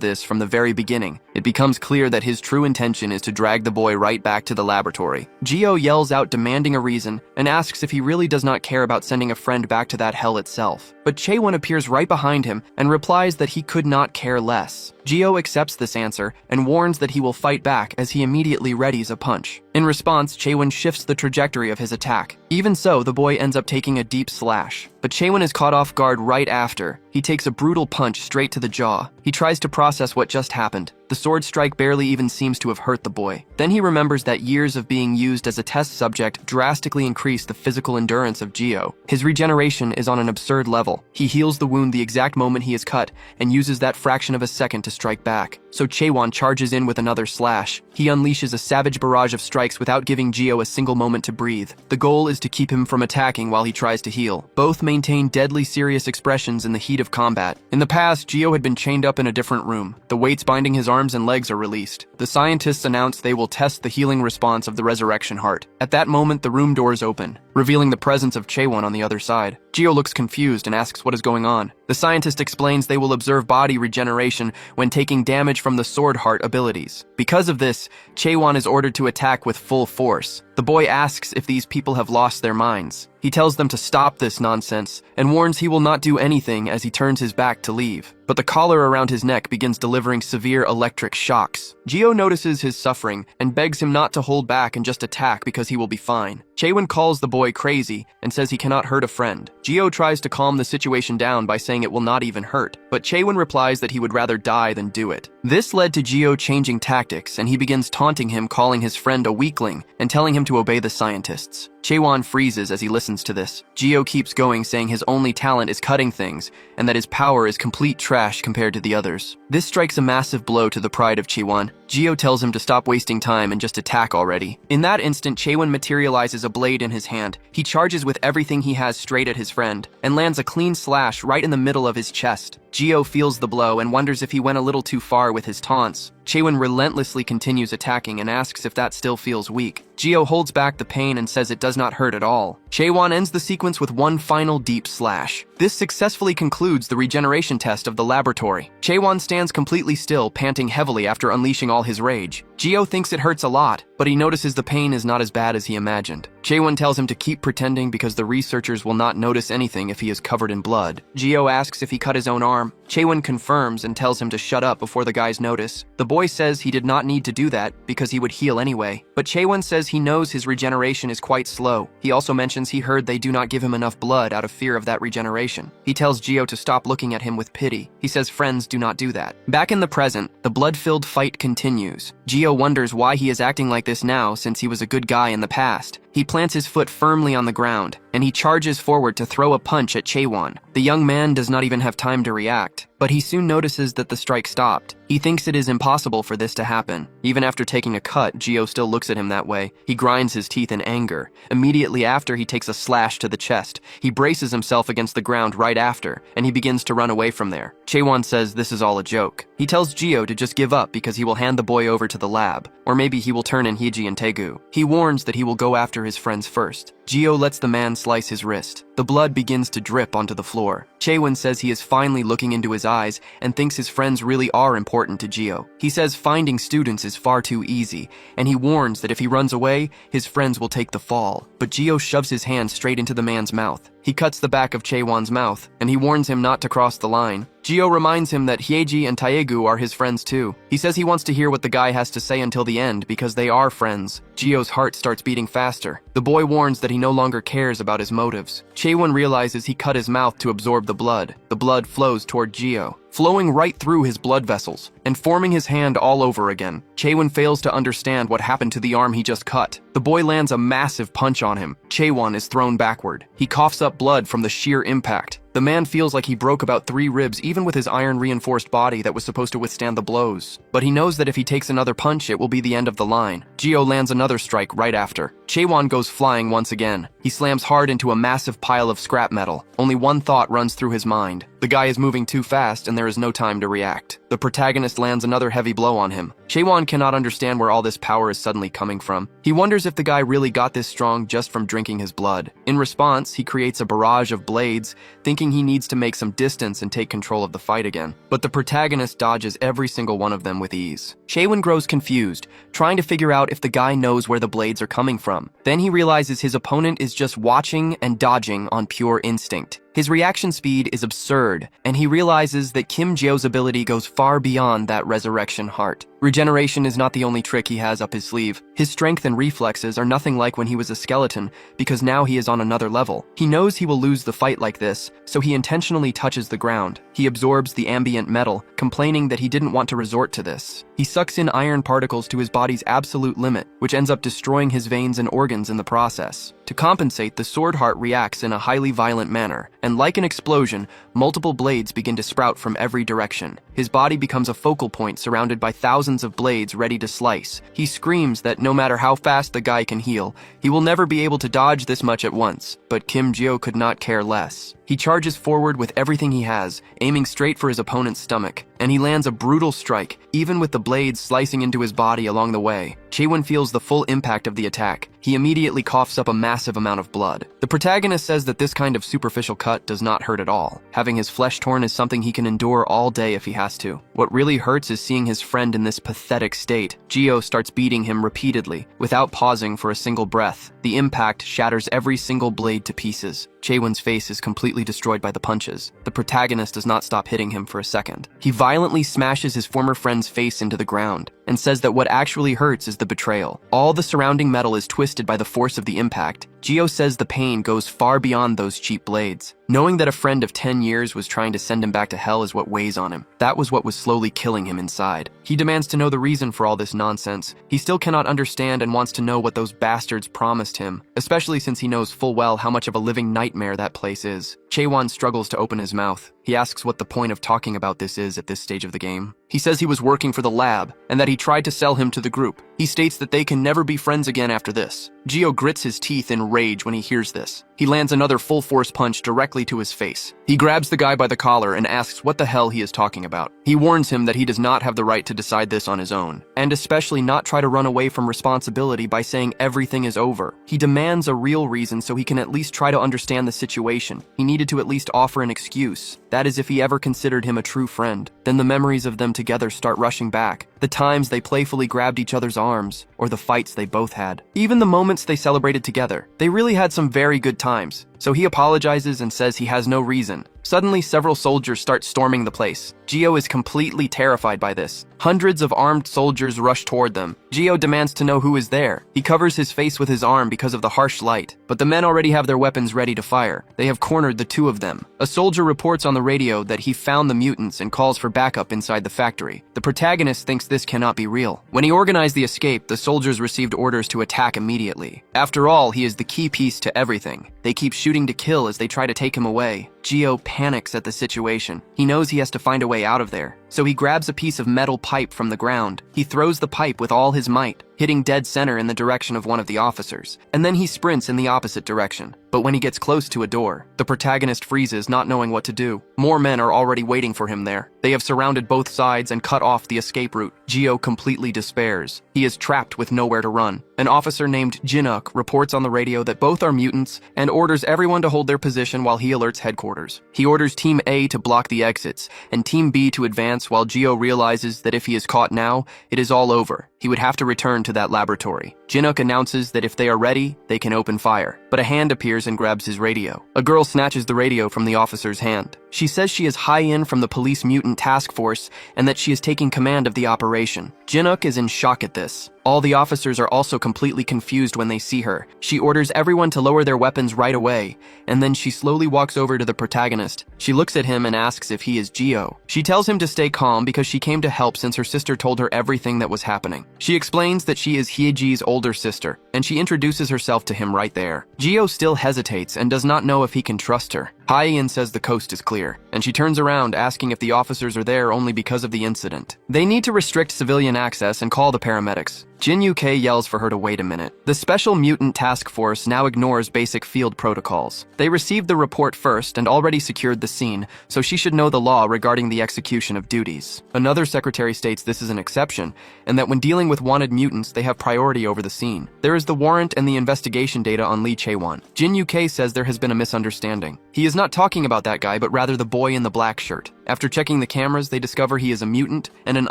Speaker 1: this from the very beginning. It becomes clear that his true intention is to drag the boy right back to the laboratory. Geo yells out demanding a reason and asks if he really does not care about sending a friend back to that hell itself. But Chaewon appears right behind him and replies that he could not care less. Geo accepts this answer and warns that he will fight back as he immediately readies a punch. In response, Chaewon shifts the trajectory of his attack. Even so, the boy ends up taking a deep slash. But Chaewon is caught off guard right after. He takes a brutal punch straight to the jaw. He tries to process what just happened. The sword strike barely even seems to have hurt the boy. Then he remembers that years of being used as a test subject drastically increased the physical endurance of Geo. His regeneration is on an absurd level. He heals the wound the exact moment he is cut and uses that fraction of a second to strike back. So Chaewon charges in with another slash. He unleashes a savage barrage of strikes without giving Geo a single moment to breathe. The goal is to keep him from attacking while he tries to heal. Both maintain deadly serious expressions in the heat of combat. In the past, Geo had been chained up in a different room. The weights binding his arms and legs are released. The scientists announce they will test the healing response of the resurrection heart. At that moment, the room doors open, revealing the presence of Chaewon on the other side. Geo looks confused and asks what is going on. The scientist explains they will observe body regeneration when taking damage from the sword heart abilities. Because of this, Chaewon is ordered to attack with full force. The boy asks if these people have lost their minds. He tells them to stop this nonsense and warns he will not do anything as he turns his back to leave. But the collar around his neck begins delivering severe electric shocks. Geo notices his suffering and begs him not to hold back and just attack because he will be fine. Chaewon calls the boy crazy and says he cannot hurt a friend. Geo tries to calm the situation down by saying it will not even hurt, but Chaewon replies that he would rather die than do it. This led to Geo changing tactics, and he begins taunting him, calling his friend a weakling and telling him to obey the scientists. Chaewon freezes as he listens to this. Geo keeps going, saying his only talent is cutting things and that his power is complete trash compared to the others. This strikes a massive blow to the pride of Chaewon. Geo tells him to stop wasting time and just attack already. In that instant, Chaewon materializes a blade in his hand. He charges with everything he has straight at his friend and lands a clean slash right in the middle of his chest. Geo feels the blow and wonders if he went a little too far with his taunts. Chaewon relentlessly continues attacking and asks if that still feels weak. Geo holds back the pain and says it does not hurt at all. Chaewon ends the sequence with one final deep slash. This successfully concludes the regeneration test of the laboratory. Chaewon stands completely still, panting heavily after unleashing all his rage. Geo thinks it hurts a lot, but he notices the pain is not as bad as he imagined. Chaewon tells him to keep pretending because the researchers will not notice anything if he is covered in blood. Geo asks if he cut his own arm. Chaewon confirms and tells him to shut up before the guys notice. The boy says he did not need to do that because he would heal anyway. But Chaewon says he knows his regeneration is quite slow. He also mentions he heard they do not give him enough blood out of fear of that regeneration. He tells Gio to stop looking at him with pity. He says friends do not do that. Back in the present, the blood-filled fight continues. Gio wonders why he is acting like this now since he was a good guy in the past. He plants his foot firmly on the ground, and he charges forward to throw a punch at Chaewon. The young man does not even have time to react, but he soon notices that the strike stopped. He thinks it is impossible for this to happen. Even after taking a cut, Gio still looks at him that way. He grinds his teeth in anger. Immediately after, he takes a slash to the chest. He braces himself against the ground right after, and he begins to run away from there. Chaewon says this is all a joke. He tells Gio to just give up because he will hand the boy over to the lab, or maybe he will turn in Hiji and Taegu. He warns that he will go after his friends first. Gio lets the man slice his wrist. The blood begins to drip onto the floor. Chaewon says he is finally looking into his eyes and thinks his friends really are important to Gio. He says finding students is far too easy, and he warns that if he runs away, his friends will take the fall. But Gio shoves his hand straight into the man's mouth. He cuts the back of Chaewon's mouth, and he warns him not to cross the line. Gio reminds him that Hyeji and Taegu are his friends too. He says he wants to hear what the guy has to say until the end because they are friends. Gio's heart starts beating faster. The boy warns that he no longer cares about his motives. Chaewon realizes he cut his mouth to absorb the blood. The blood flows toward Gio, flowing right through his blood vessels and forming his hand all over again. Chaewon fails to understand what happened to the arm he just cut. The boy lands a massive punch on him. Chaewon is thrown backward. He coughs up blood from the sheer impact. The man feels like he broke about 3 ribs even with his iron-reinforced body that was supposed to withstand the blows. But he knows that if he takes another punch, it will be the end of the line. Gio lands another strike right after. Chaewon goes flying once again. He slams hard into a massive pile of scrap metal. Only one thought runs through his mind. The guy is moving too fast and there is no time to react. The protagonist lands another heavy blow on him. Chaewon cannot understand where all this power is suddenly coming from. He wonders if the guy really got this strong just from drinking his blood. In response, he creates a barrage of blades, thinking he needs to make some distance and take control of the fight again. But the protagonist dodges every single one of them with ease. Chaewon grows confused, trying to figure out if the guy knows where the blades are coming from. Then he realizes his opponent is just watching and dodging on pure instinct. His reaction speed is absurd, and he realizes that Kim Jio's ability goes far beyond that resurrection heart. Regeneration is not the only trick he has up his sleeve. His strength and reflexes are nothing like when he was a skeleton, because now he is on another level. He knows he will lose the fight like this, so he intentionally touches the ground. He absorbs the ambient metal, complaining that he didn't want to resort to this. He sucks in iron particles to his body's absolute limit, which ends up destroying his veins and organs in the process. To compensate, the sword heart reacts in a highly violent manner, and like an explosion, multiple blades begin to sprout from every direction. His body becomes a focal point surrounded by thousands of blades ready to slice. He screams that no matter how fast the guy can heal, he will never be able to dodge this much at once, but Kim Jio could not care less. He charges forward with everything he has, aiming straight for his opponent's stomach, and he lands a brutal strike, even with the blades slicing into his body along the way. Chaewon feels the full impact of the attack. He immediately coughs up a massive amount of blood. The protagonist says that this kind of superficial cut does not hurt at all. Having his flesh torn is something he can endure all day if he has to. What really hurts is seeing his friend in this pathetic state. Gio starts beating him repeatedly, without pausing for a single breath. The impact shatters every single blade to pieces. Chaewon's face is completely destroyed by the punches. The protagonist does not stop hitting him for a second. He violently smashes his former friend's face into the ground, and says that what actually hurts is the betrayal. All the surrounding metal is twisted by the force of the impact. Gio says the pain goes far beyond those cheap blades. Knowing that a friend of 10 years was trying to send him back to hell is what weighs on him. That was what was slowly killing him inside. He demands to know the reason for all this nonsense. He still cannot understand and wants to know what those bastards promised him, especially since he knows full well how much of a living nightmare that place is. Chaewon struggles to open his mouth. He asks what the point of talking about this is at this stage of the game. He says he was working for the lab, and that he tried to sell him to the group. He states that they can never be friends again after this. Gio grits his teeth in rage when he hears this. He lands another full-force punch directly to his face. He grabs the guy by the collar and asks what the hell he is talking about. He warns him that he does not have the right to decide this on his own, and especially not try to run away from responsibility by saying everything is over. He demands a real reason so he can at least try to understand the situation. He needed to at least offer an excuse. That is if he ever considered him a true friend. Then the memories of them together start rushing back. The times they playfully grabbed each other's arms, or the fights they both had. Even the moments they celebrated together. They really had some very good times. So he apologizes and says he has no reason. Suddenly, several soldiers start storming the place. Gio is completely terrified by this. Hundreds of armed soldiers rush toward them. Gio demands to know who is there. He covers his face with his arm because of the harsh light, but the men already have their weapons ready to fire. They have cornered the two of them. A soldier reports on the radio that he found the mutants and calls for backup inside the factory. The protagonist thinks this cannot be real. When he organized the escape, the soldiers received orders to attack immediately. After all, he is the key piece to everything. They keep shooting to kill as they try to take him away. Gio panics at the situation. He knows he has to find a way out of there. So he grabs a piece of metal pipe from the ground. He throws the pipe with all his might, hitting dead center in the direction of one of the officers. And then he sprints in the opposite direction. But when he gets close to a door, the protagonist freezes, not knowing what to do. More men are already waiting for him there. They have surrounded both sides and cut off the escape route. Gio completely despairs. He is trapped with nowhere to run. An officer named Jinuk reports on the radio that both are mutants and orders everyone to hold their position while he alerts headquarters. He orders Team A to block the exits and Team B to advance while Gio realizes that if he is caught now, it is all over. He would have to return to that laboratory. Jinuk announces that if they are ready, they can open fire. But a hand appears and grabs his radio. A girl snatches the radio from the officer's hand. She says she is High-In from the police mutant task force and that she is taking command of the operation. Jinuk is in shock at this. All the officers are also completely confused when they see her. She orders everyone to lower their weapons right away, and then she slowly walks over to the protagonist. She looks at him and asks if he is Gio. She tells him to stay calm because she came to help since her sister told her everything that was happening. She explains that she is Hyeji's older sister, and she introduces herself to him right there. Gio still hesitates and does not know if he can trust her. Hye-In says the coast is clear, and she turns around asking if the officers are there only because of the incident. They need to restrict civilian access and call the paramedics. Jin Uk yells for her to wait a minute. The Special Mutant Task Force now ignores basic field protocols. They received the report first and already secured the scene, so she should know the law regarding the execution of duties. Another secretary states this is an exception, and that when dealing with wanted mutants, they have priority over the scene. There is the warrant and the investigation data on Lee Chae-won. Jin Uk says there has been a misunderstanding. He is not talking about that guy, but rather the boy in the black shirt. After checking the cameras, they discover he is a mutant, and an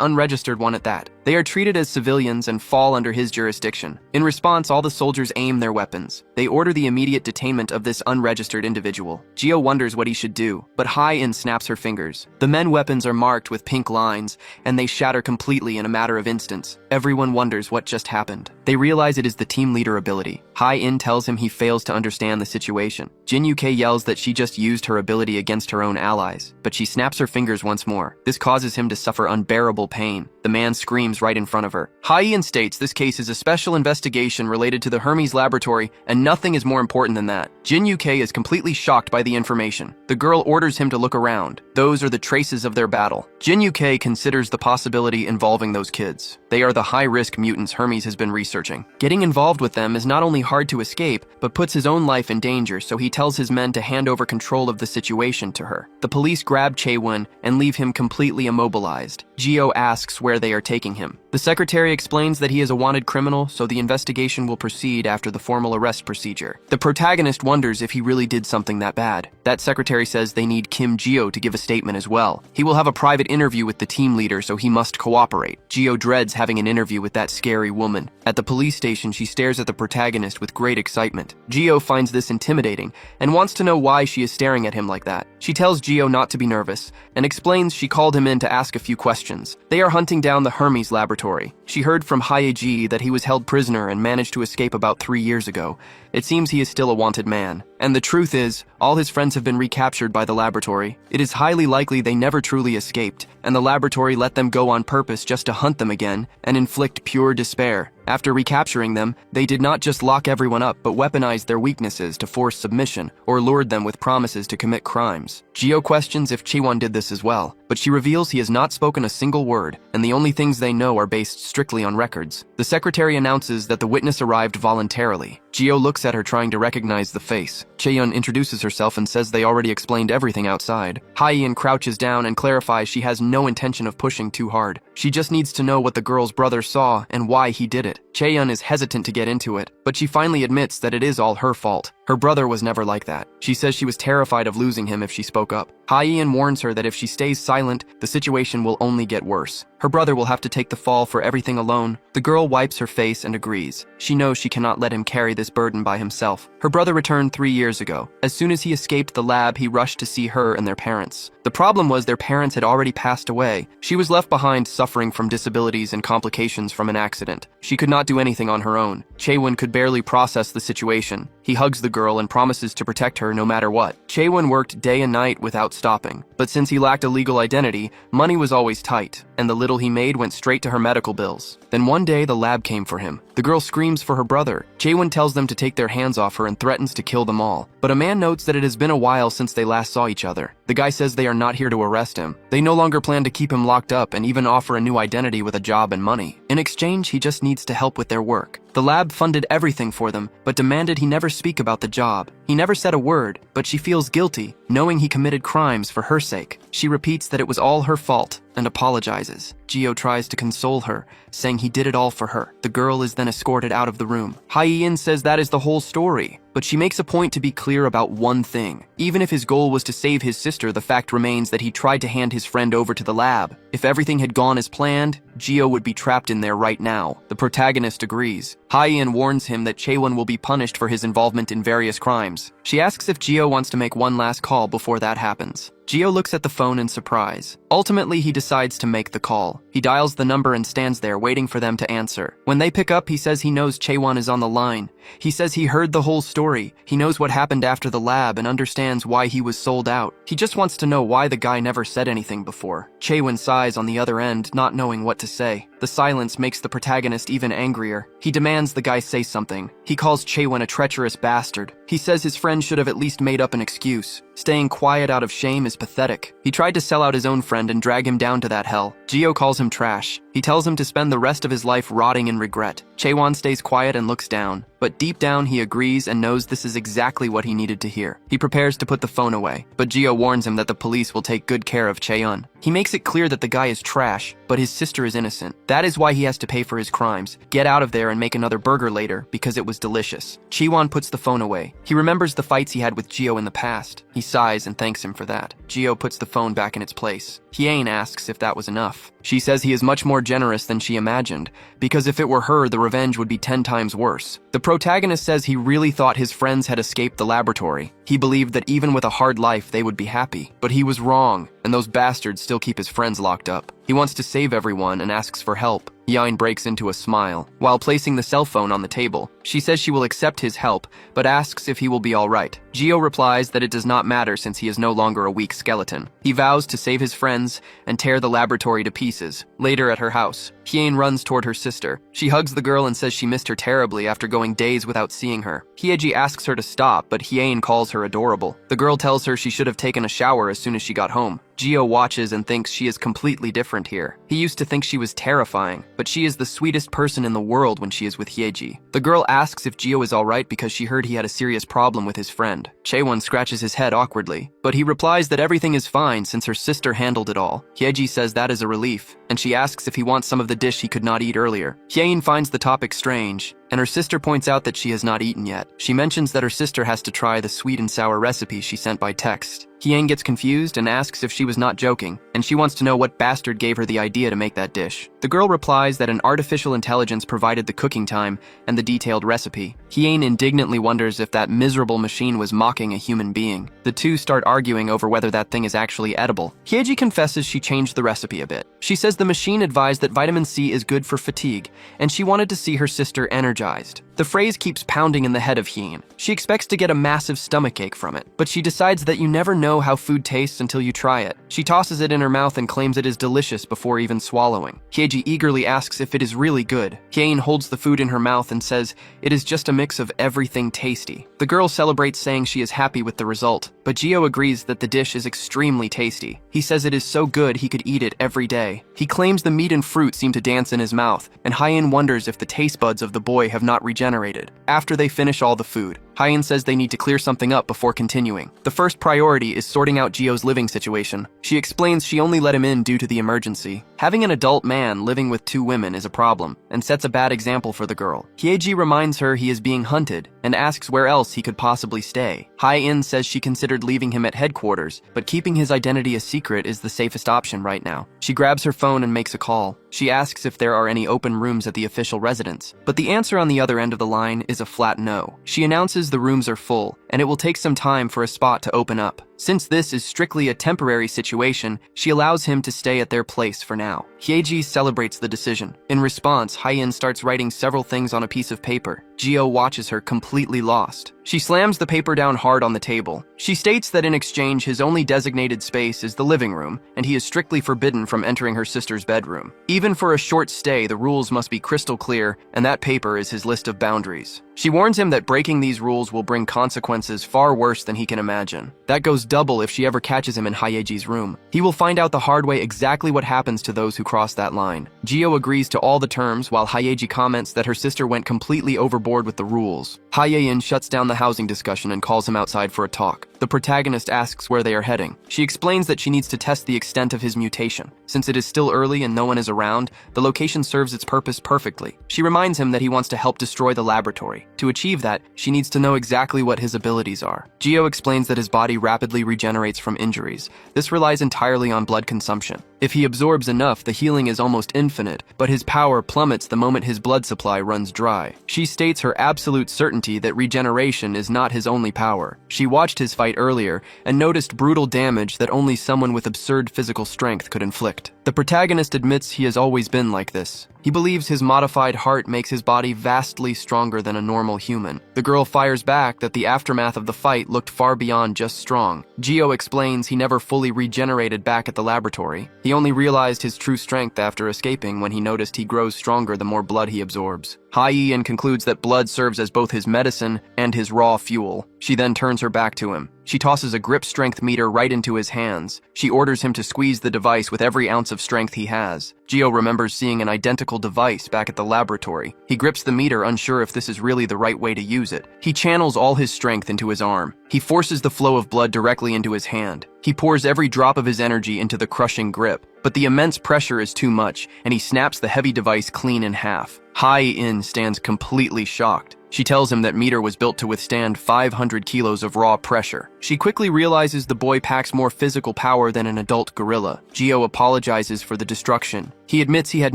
Speaker 1: unregistered one at that. They are treated as civilians and fall under his jurisdiction. In response, all the soldiers aim their weapons. They order the immediate detainment of this unregistered individual. Gio wonders what he should do, but Hye-In snaps her fingers. The men weapons are marked with pink lines, and they shatter completely in a matter of instants. Everyone wonders what just happened. They realize it is the team leader ability. Hye-In tells him he fails to understand the situation. Jin Uk yells that she just used her ability against her own allies, but she snaps her fingers once more. This causes him to suffer unbearable pain. The man screams right in front of her. Hye-In states this case is a special investigation related to the Hermes laboratory, and nothing is more important than that. Jin Uk is completely shocked by the information. The girl orders him to look around. Those are the traces of their battle. Jin Uk considers the possibility involving those kids. They are the high-risk mutants Hermes has been researching. Getting involved with them is not only hard to escape, but puts his own life in danger, so he tells his men to hand over control of the situation to her. The police grab Chae-won and leave him completely immobilized. Gio asks where they are taking him. The secretary explains that he is a wanted criminal, so the investigation will proceed after the formal arrest procedure. The protagonist wonders if he really did something that bad. That secretary says they need Kim Gio to give a statement as well. He will have a private interview with the team leader, so he must cooperate. Gio dreads having an interview with that scary woman. At the police station, she stares at the protagonist with great excitement. Gio finds this intimidating and wants to know why she is staring at him like that. She tells Gio not to be nervous and explains she called him in to ask a few questions. They are hunting down the Hermes laboratory. She heard from Hyeji that he was held prisoner and managed to escape about 3 years ago. It seems he is still a wanted man. And the truth is, all his friends have been recaptured by the laboratory. It is highly likely they never truly escaped, and the laboratory let them go on purpose just to hunt them again and inflict pure despair. After recapturing them, they did not just lock everyone up, but weaponized their weaknesses to force submission or lured them with promises to commit crimes. Gio questions if Chae-won did this as well, but she reveals he has not spoken a single word, and the only things they know are based strictly on records. The secretary announces that the witness arrived voluntarily. Gio looks at her trying to recognize the face. Chae-yun introduces herself and says they already explained everything outside. Hye-in crouches down and clarifies she has no intention of pushing too hard. She just needs to know what the girl's brother saw and why he did it. Chae-yun is hesitant to get into it, but she finally admits that it is all her fault. Her brother was never like that. She says she was terrified of losing him if she spoke up. Hye-in warns her that if she stays silent, the situation will only get worse. Her brother will have to take the fall for everything alone. The girl wipes her face and agrees. She knows she cannot let him carry this burden by himself. Her brother returned 3 years ago. As soon as he escaped the lab, he rushed to see her and their parents. The problem was their parents had already passed away. She was left behind suffering from disabilities and complications from an accident. She could not do anything on her own. Chae-won could barely process the situation. He hugs the girl and promises to protect her no matter what. Chae-won worked day and night without stopping. But since he lacked a legal identity, money was always tight, and the little he made went straight to her medical bills. Then one day, the lab came for him. The girl screams for her brother. Chae-won tells them to take their hands off her and threatens to kill them all. But a man notes that it has been a while since they last saw each other. The guy says they are not here to arrest him. They no longer plan to keep him locked up and even offer a new identity with a job and money. In exchange, he just needs to help with their work. The lab funded everything for them, but demanded he never speak about the job. He never said a word, but she feels guilty, knowing he committed crimes for her sake. She repeats that it was all her fault and apologizes. Geo tries to console her, saying he did it all for her. The girl is then escorted out of the room. Hye-in says that is the whole story, but she makes a point to be clear about one thing. Even if his goal was to save his sister, the fact remains that he tried to hand his friend over to the lab. If everything had gone as planned, Geo would be trapped in there right now. The protagonist agrees. Hye-in warns him that Chae-won will be punished for his involvement in various crimes. She asks if Geo wants to make one last call before that happens. Geo looks at the phone in surprise. Ultimately, he decides to make the call. He dials the number and stands there waiting for them to answer. When they pick up, he says he knows Chae-won is on the line. He says he heard the whole story. He knows what happened after the lab and understands why he was sold out. He just wants to know why the guy never said anything before. Chae-won sighs on the other end, not knowing what to say. The silence makes the protagonist even angrier. He demands the guy say something. He calls Chae-won a treacherous bastard. He says his friend should have at least made up an excuse. Staying quiet out of shame is pathetic. He tried to sell out his own friend and drag him down to that hell. Geo calls him trash. He tells him to spend the rest of his life rotting in regret. Chae-won stays quiet and looks down. But deep down, he agrees and knows this is exactly what he needed to hear. He prepares to put the phone away, but Geo warns him that the police will take good care of Chae-won. He makes it clear that the guy is trash, but his sister is innocent. That is why he has to pay for his crimes, get out of there and make another burger later because it was delicious. Chae-won puts the phone away. He remembers the fights he had with Geo in the past. He sighs and thanks him for that. Geo puts the phone back in its place. Hye-in asks if that was enough. She says he is much more generous than she imagined, because if it were her, the revenge would be 10 times worse. The protagonist says he really thought his friends had escaped the laboratory. He believed that even with a hard life, they would be happy. But he was wrong, and those bastards still keep his friends locked up. He wants to save everyone and asks for help. Hye-in breaks into a smile. While placing the cell phone on the table, she says she will accept his help, but asks if he will be alright. Geo replies that it does not matter since he is no longer a weak skeleton. He vows to save his friends and tear the laboratory to pieces. Later at her house, Hye-in runs toward her sister. She hugs the girl and says she missed her terribly after going days without seeing her. Hye-ji asks her to stop, but Hye-in calls her adorable. The girl tells her she should have taken a shower as soon as she got home. Geo watches and thinks she is completely different here. He used to think she was terrifying, but she is the sweetest person in the world when she is with Hye-ji. The girl asks if Geo is alright because she heard he had a serious problem with his friend. Chae-won scratches his head awkwardly, but he replies that everything is fine since her sister handled it all. Hye-ji says that is a relief, and she asks if he wants some of the dish he could not eat earlier. Hye-in finds the topic strange, and her sister points out that she has not eaten yet. She mentions that her sister has to try the sweet and sour recipe she sent by text. Hye-in gets confused and asks if she was not joking, and she wants to know what bastard gave her the idea to make that dish. The girl replies that an artificial intelligence provided the cooking time and the detailed recipe. Hye-in indignantly wonders if that miserable machine was mocking a human being. The two start arguing over whether that thing is actually edible. Hye-ji confesses she changed the recipe a bit. She says the machine advised that vitamin C is good for fatigue, and she wanted to see her sister energized. The phrase keeps pounding in the head of Hye-in. She expects to get a massive stomachache from it, but she decides that you never know how food tastes until you try it. She tosses it in her mouth and claims it is delicious before even swallowing. Hye-ji eagerly asks if it is really good. Hye-in holds the food in her mouth and says it is just a mix of everything tasty. The girl celebrates, saying she is happy with the result, but Geo agrees that the dish is extremely tasty. He says it is so good he could eat it every day. He claims the meat and fruit seem to dance in his mouth, and Hye-in wonders if the taste buds of the boy have not regenerated. After they finish all the food, Hyein says they need to clear something up before continuing. The first priority is sorting out Gio's living situation. She explains she only let him in due to the emergency. Having an adult man living with 2 women is a problem, and sets a bad example for the girl. Hyeji reminds her he is being hunted, and asks where else he could possibly stay. Hyein says she considered leaving him at headquarters, but keeping his identity a secret is the safest option right now. She grabs her phone and makes a call. She asks if there are any open rooms at the official residence, but the answer on the other end of the line is a flat no. She announces the rooms are full, and it will take some time for a spot to open up. Since this is strictly a temporary situation, she allows him to stay at their place for now. Hyeji celebrates the decision. In response, Hyein starts writing several things on a piece of paper. Gio watches her completely lost. She slams the paper down hard on the table. She states that in exchange his only designated space is the living room, and he is strictly forbidden from entering her sister's bedroom. Even for a short stay, the rules must be crystal clear, and that paper is his list of boundaries. She warns him that breaking these rules will bring consequences far worse than he can imagine. That goes double if she ever catches him in Hyeji's room. He will find out the hard way exactly what happens to those who cross that line. Gio agrees to all the terms, while Hyeji comments that her sister went completely overboard with the rules. Hyein shuts down the housing discussion and calls him outside for a talk. The protagonist asks where they are heading. She explains that she needs to test the extent of his mutation. Since it is still early and no one is around, the location serves its purpose perfectly. She reminds him that he wants to help destroy the laboratory. To achieve that, she needs to know exactly what his abilities are. Gio explains that his body rapidly regenerates from injuries. This relies entirely on blood consumption. If he absorbs enough, the healing is almost infinite, but his power plummets the moment his blood supply runs dry. She states her absolute certainty that regeneration is not his only power. She watched his fight earlier and noticed brutal damage that only someone with absurd physical strength could inflict. The protagonist admits he has always been like this. He believes his modified heart makes his body vastly stronger than a normal human. The girl fires back that the aftermath of the fight looked far beyond just strong. Gio explains he never fully regenerated back at the laboratory. He only realized his true strength after escaping when he noticed he grows stronger the more blood he absorbs. Hyein concludes that blood serves as both his medicine and his raw fuel. She then turns her back to him. She tosses a grip strength meter right into his hands. She orders him to squeeze the device with every ounce of strength he has. Gio remembers seeing an identical device back at the laboratory. He grips the meter, unsure if this is really the right way to use it. He channels all his strength into his arm. He forces the flow of blood directly into his hand. He pours every drop of his energy into the crushing grip. But the immense pressure is too much, and he snaps the heavy device clean in half. Hyein stands completely shocked. She tells him that meter was built to withstand 500 kilos of raw pressure. She quickly realizes the boy packs more physical power than an adult gorilla. Gio apologizes for the destruction. He admits he had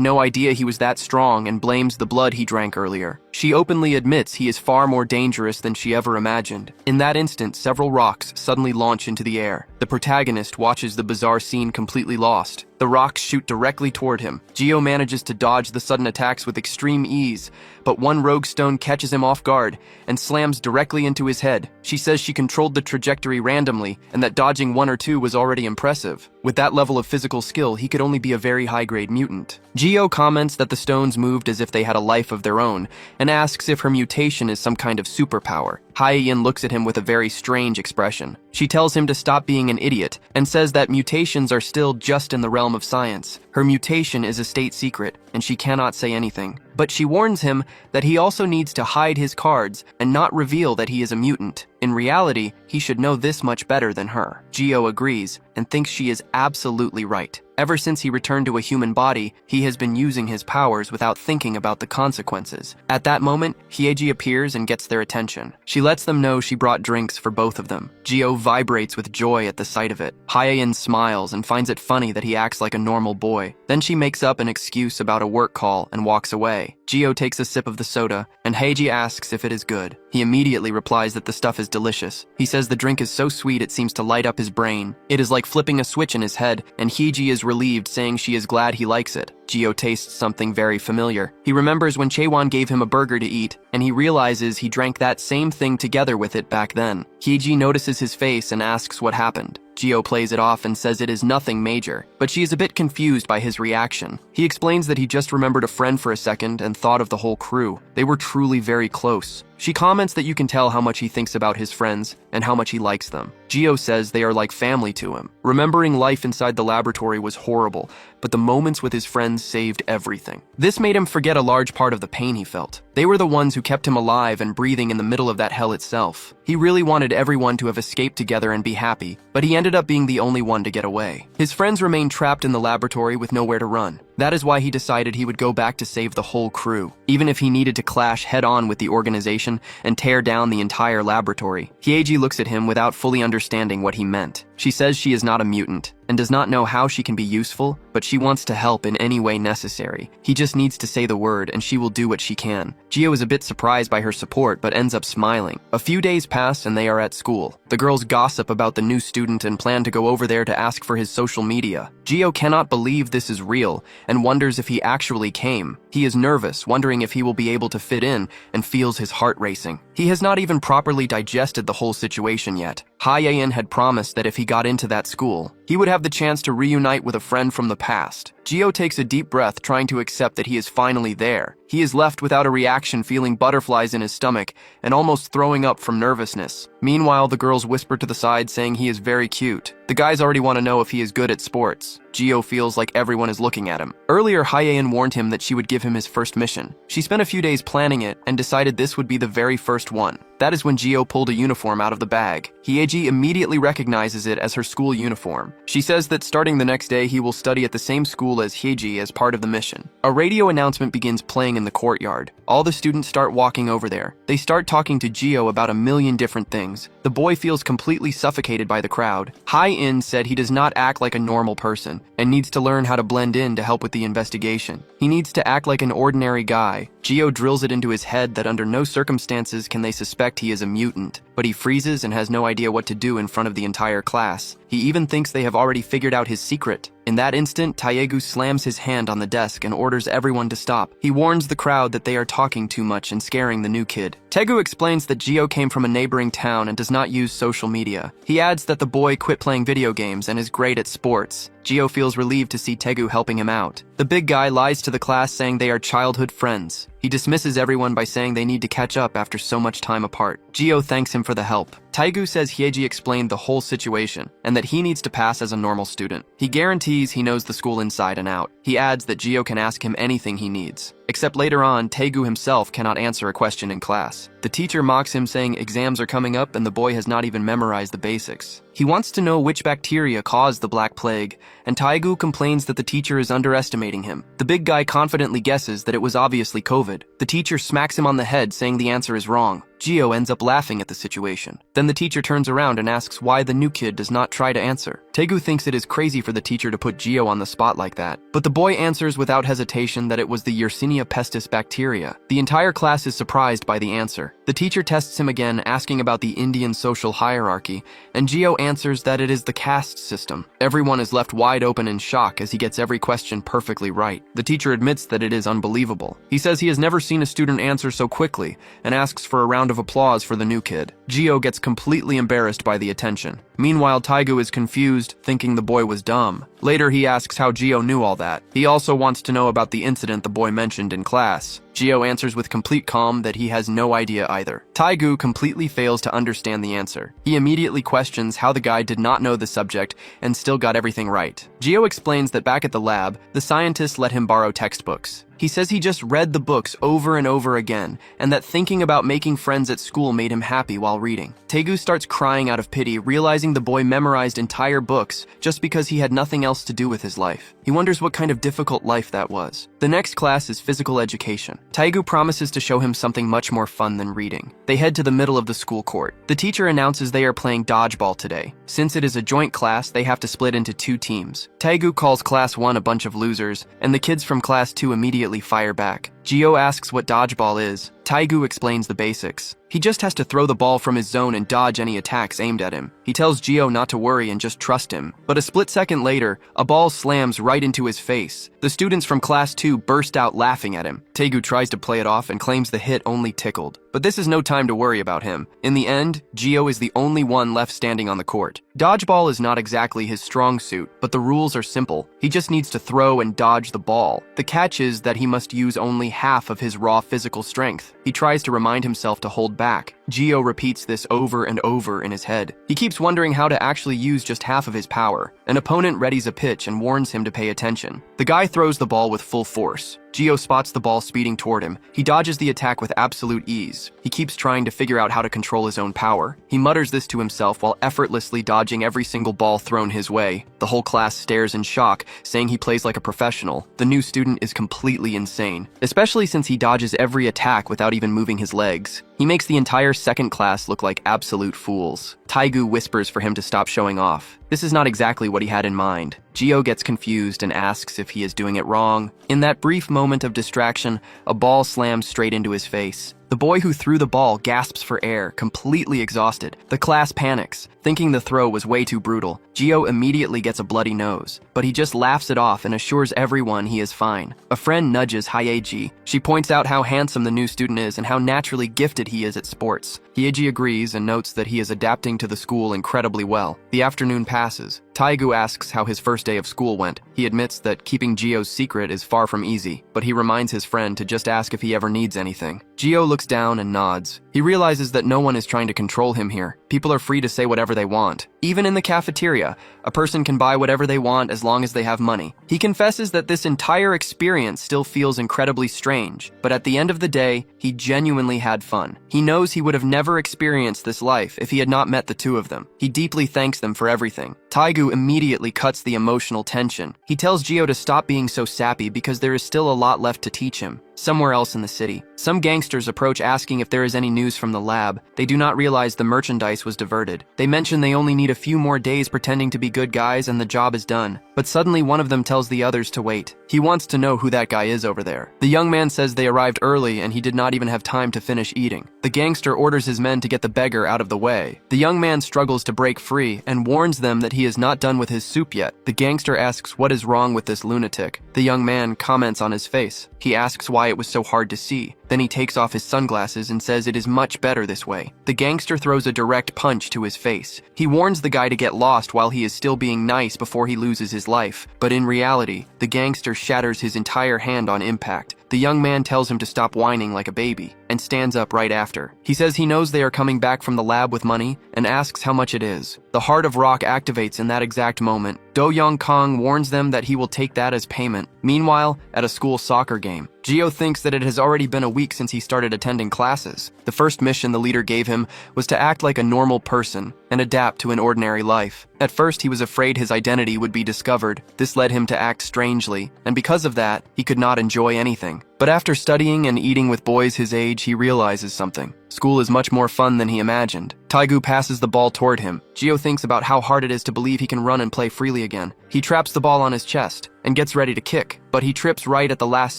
Speaker 1: no idea he was that strong and blames the blood he drank earlier. She openly admits he is far more dangerous than she ever imagined. In that instant, several rocks suddenly launch into the air. The protagonist watches the bizarre scene completely lost. The rocks shoot directly toward him. Gio manages to dodge the sudden attacks with extreme ease, but one rogue stone catches him off guard and slams directly into his head. She says she controlled the trajectory randomly and that dodging one or two was already impressive. With that level of physical skill, he could only be a very high-grade mutant. Gio comments that the stones moved as if they had a life of their own and asks if her mutation is some kind of superpower. Hyein looks at him with a very strange expression. She tells him to stop being an idiot and says that mutations are still just in the realm of science. Her mutation is a state secret, and she cannot say anything. But she warns him that he also needs to hide his cards and not reveal that he is a mutant. In reality, he should know this much better than her. Gio agrees and thinks she is absolutely right. Ever since he returned to a human body, he has been using his powers without thinking about the consequences. At that moment, Hyeji appears and gets their attention. She lets them know she brought drinks for both of them. Gio vibrates with joy at the sight of it. Hyein smiles and finds it funny that he acts like a normal boy. Then she makes up an excuse about a work call and walks away. Gio takes a sip of the soda, and Hyeji asks if it is good. He immediately replies that the stuff is delicious. He says the drink is so sweet it seems to light up his brain. It is like flipping a switch in his head, and Hyeji is relieved, saying she is glad he likes it. Gio tastes something very familiar. He remembers when Chaewon gave him a burger to eat, and he realizes he drank that same thing together with it back then. Hyeji notices his face and asks what happened. Gio plays it off and says it is nothing major, but she is a bit confused by his reaction. He explains that he just remembered a friend for a second and thought of the whole crew. They were truly very close. She comments that you can tell how much he thinks about his friends and how much he likes them. Gio says they are like family to him. Remembering life inside the laboratory was horrible, but the moments with his friends saved everything. This made him forget a large part of the pain he felt. They were the ones who kept him alive and breathing in the middle of that hell itself. He really wanted everyone to have escaped together and be happy, but he ended up being the only one to get away. His friends remained trapped in the laboratory with nowhere to run. That is why he decided he would go back to save the whole crew, even if he needed to clash head-on with the organization and tear down the entire laboratory. Hyeji looks at him without fully understanding what he meant. She says she is not a mutant and does not know how she can be useful, but she wants to help in any way necessary. He just needs to say the word and she will do what she can. Gio is a bit surprised by her support but ends up smiling. A few days pass and they are at school. The girls gossip about the new student and plan to go over there to ask for his social media. Gio cannot believe this is real and wonders if he actually came. He is nervous, wondering if he will be able to fit in, and feels his heart racing. He has not even properly digested the whole situation yet. Ha-Yain had promised that if he got into that school, he would have the chance to reunite with a friend from the past. Gio takes a deep breath, trying to accept that he is finally there. He is left without a reaction, feeling butterflies in his stomach and almost throwing up from nervousness. Meanwhile, the girls whisper to the side, saying he is very cute. The guys already want to know if he is good at sports. Gio feels like everyone is looking at him. Earlier, Ha-Yain warned him that she would give him his first mission. She spent a few days planning it and decided this would be the very first one. That is when Gio pulled a uniform out of the bag. Hyeji immediately recognizes it as her school uniform. She says that starting the next day, he will study at the same school as Hyeji as part of the mission. A radio announcement begins playing in the courtyard. All the students start walking over there. They start talking to Gio about a million different things. The boy feels completely suffocated by the crowd. Ha-In said he does not act like a normal person and needs to learn how to blend in to help with the investigation. He needs to act like an ordinary guy. Gio drills it into his head that under no circumstances can they suspect he is a mutant, but he freezes and has no idea what to do in front of the entire class. He even thinks they have already figured out his secret. In that instant, Taegu slams his hand on the desk and orders everyone to stop. He warns the crowd that they are talking too much and scaring the new kid. Taegu explains that Gio came from a neighboring town and does not use social media. He adds that the boy quit playing video games and is great at sports. Gio feels relieved to see Taegu helping him out. The big guy lies to the class saying they are childhood friends. He dismisses everyone by saying they need to catch up after so much time apart. Gio thanks him for the help. Taegu says Hyeji explained the whole situation and that he needs to pass as a normal student. He guarantees he knows the school inside and out. He adds that Gio can ask him anything he needs. Except later on, Taegu himself cannot answer a question in class. The teacher mocks him, saying exams are coming up and the boy has not even memorized the basics. He wants to know which bacteria caused the Black Plague, and Taegu complains that the teacher is underestimating him. The big guy confidently guesses that it was obviously COVID. The teacher smacks him on the head, saying the answer is wrong. Gio ends up laughing at the situation. Then the teacher turns around and asks why the new kid does not try to answer. Taegu thinks it is crazy for the teacher to put Gio on the spot like that, but the boy answers without hesitation that it was the Yersinia pestis bacteria. The entire class is surprised by the answer. The teacher tests him again, asking about the Indian social hierarchy, and Gio answers that it is the caste system. Everyone is left wide open in shock as he gets every question perfectly right. The teacher admits that it is unbelievable. He says he has never seen a student answer so quickly and asks for a round of applause for the new kid. Gio gets completely embarrassed by the attention. Meanwhile, Taegu is confused, thinking the boy was dumb. Later, he asks how Gio knew all that. He also wants to know about the incident the boy mentioned in class. Gio answers with complete calm that he has no idea either. Taegu completely fails to understand the answer. He immediately questions how the guy did not know the subject and still got everything right. Gio explains that back at the lab, the scientists let him borrow textbooks. He says he just read the books over and over again, and that thinking about making friends at school made him happy while reading. Taegu starts crying out of pity, realizing the boy memorized entire books just because he had nothing else to do with his life. He wonders what kind of difficult life that was. The next class is physical education. Taegu promises to show him something much more fun than reading. They head to the middle of the school court. The teacher announces they are playing dodgeball today. Since it is a joint class, they have to split into 2 teams. Taegu calls class 1 a bunch of losers, and the kids from class 2 immediately fire back. Gio asks what dodgeball is. Taegu explains the basics. He just has to throw the ball from his zone and dodge any attacks aimed at him. He tells Gio not to worry and just trust him. But a split second later, a ball slams right into his face. The students from class 2 burst out laughing at him. Taegu tries to play it off and claims the hit only tickled. But this is no time to worry about him. In the end, Gio is the only one left standing on the court. Dodgeball is not exactly his strong suit, but the rules are simple. He just needs to throw and dodge the ball. The catch is that he must use only half of his raw physical strength. He tries to remind himself to hold back. Gio repeats this over and over in his head. He keeps wondering how to actually use just half of his power. An opponent readies a pitch and warns him to pay attention. The guy throws the ball with full force. Gio spots the ball speeding toward him. He dodges the attack with absolute ease. He keeps trying to figure out how to control his own power. He mutters this to himself while effortlessly dodging every single ball thrown his way. The whole class stares in shock, saying he plays like a professional. The new student is completely insane, especially since he dodges every attack without even moving his legs. He makes the entire second class look like absolute fools. Taegu whispers for him to stop showing off. This is not exactly what he had in mind. Gio gets confused and asks if he is doing it wrong. In that brief moment of distraction, a ball slams straight into his face. The boy who threw the ball gasps for air, completely exhausted. The class panics, thinking the throw was way too brutal. Gio immediately gets a bloody nose, but he just laughs it off and assures everyone he is fine. A friend nudges Hyeji. She points out how handsome the new student is and how naturally gifted he is at sports. Hyeji agrees and notes that he is adapting to the school incredibly well. The afternoon passes. Taegu asks how his first day of school went. He admits that keeping Gio's secret is far from easy, but he reminds his friend to just ask if he ever needs anything. Gio looks down and nods. He realizes that no one is trying to control him here. People are free to say whatever they want. Even in the cafeteria, a person can buy whatever they want as long as they have money. He confesses that this entire experience still feels incredibly strange, but at the end of the day, he genuinely had fun. He knows he would have never experienced this life if he had not met the two of them. He deeply thanks them for everything. Taegu immediately cuts the emotional tension. He tells Gio to stop being so sappy because there is still a lot left to teach him. Somewhere else in the city, some gangsters approach asking if there is any news from the lab. They do not realize the merchandise was diverted. They mention they only need a few more days pretending to be good guys and the job is done. But suddenly one of them tells the others to wait. He wants to know who that guy is over there. The young man says they arrived early and he did not even have time to finish eating. The gangster orders his men to get the beggar out of the way. The young man struggles to break free and warns them that he is not done with his soup yet. The gangster asks what is wrong with this lunatic. The young man comments on his face. He asks why it was so hard to see. Then he takes off his sunglasses and says it is much better this way. The gangster throws a direct punch to his face. He warns the guy to get lost while he is still being nice before he loses his life. But in reality, the gangster shatters his entire hand on impact. The young man tells him to stop whining like a baby and stands up right after. He says he knows they are coming back from the lab with money and asks how much it is. The heart of rock activates in that exact moment. Do Young Kong warns them that he will take that as payment. Meanwhile, at a school soccer game, Gio thinks that it has already been a week since he started attending classes. The first mission the leader gave him was to act like a normal person and adapt to an ordinary life. At first, he was afraid his identity would be discovered. This led him to act strangely, and because of that, he could not enjoy anything. But after studying and eating with boys his age, he realizes something. School is much more fun than he imagined. Taegu passes the ball toward him. Gio thinks about how hard it is to believe he can run and play freely again. He traps the ball on his chest and gets ready to kick, but he trips right at the last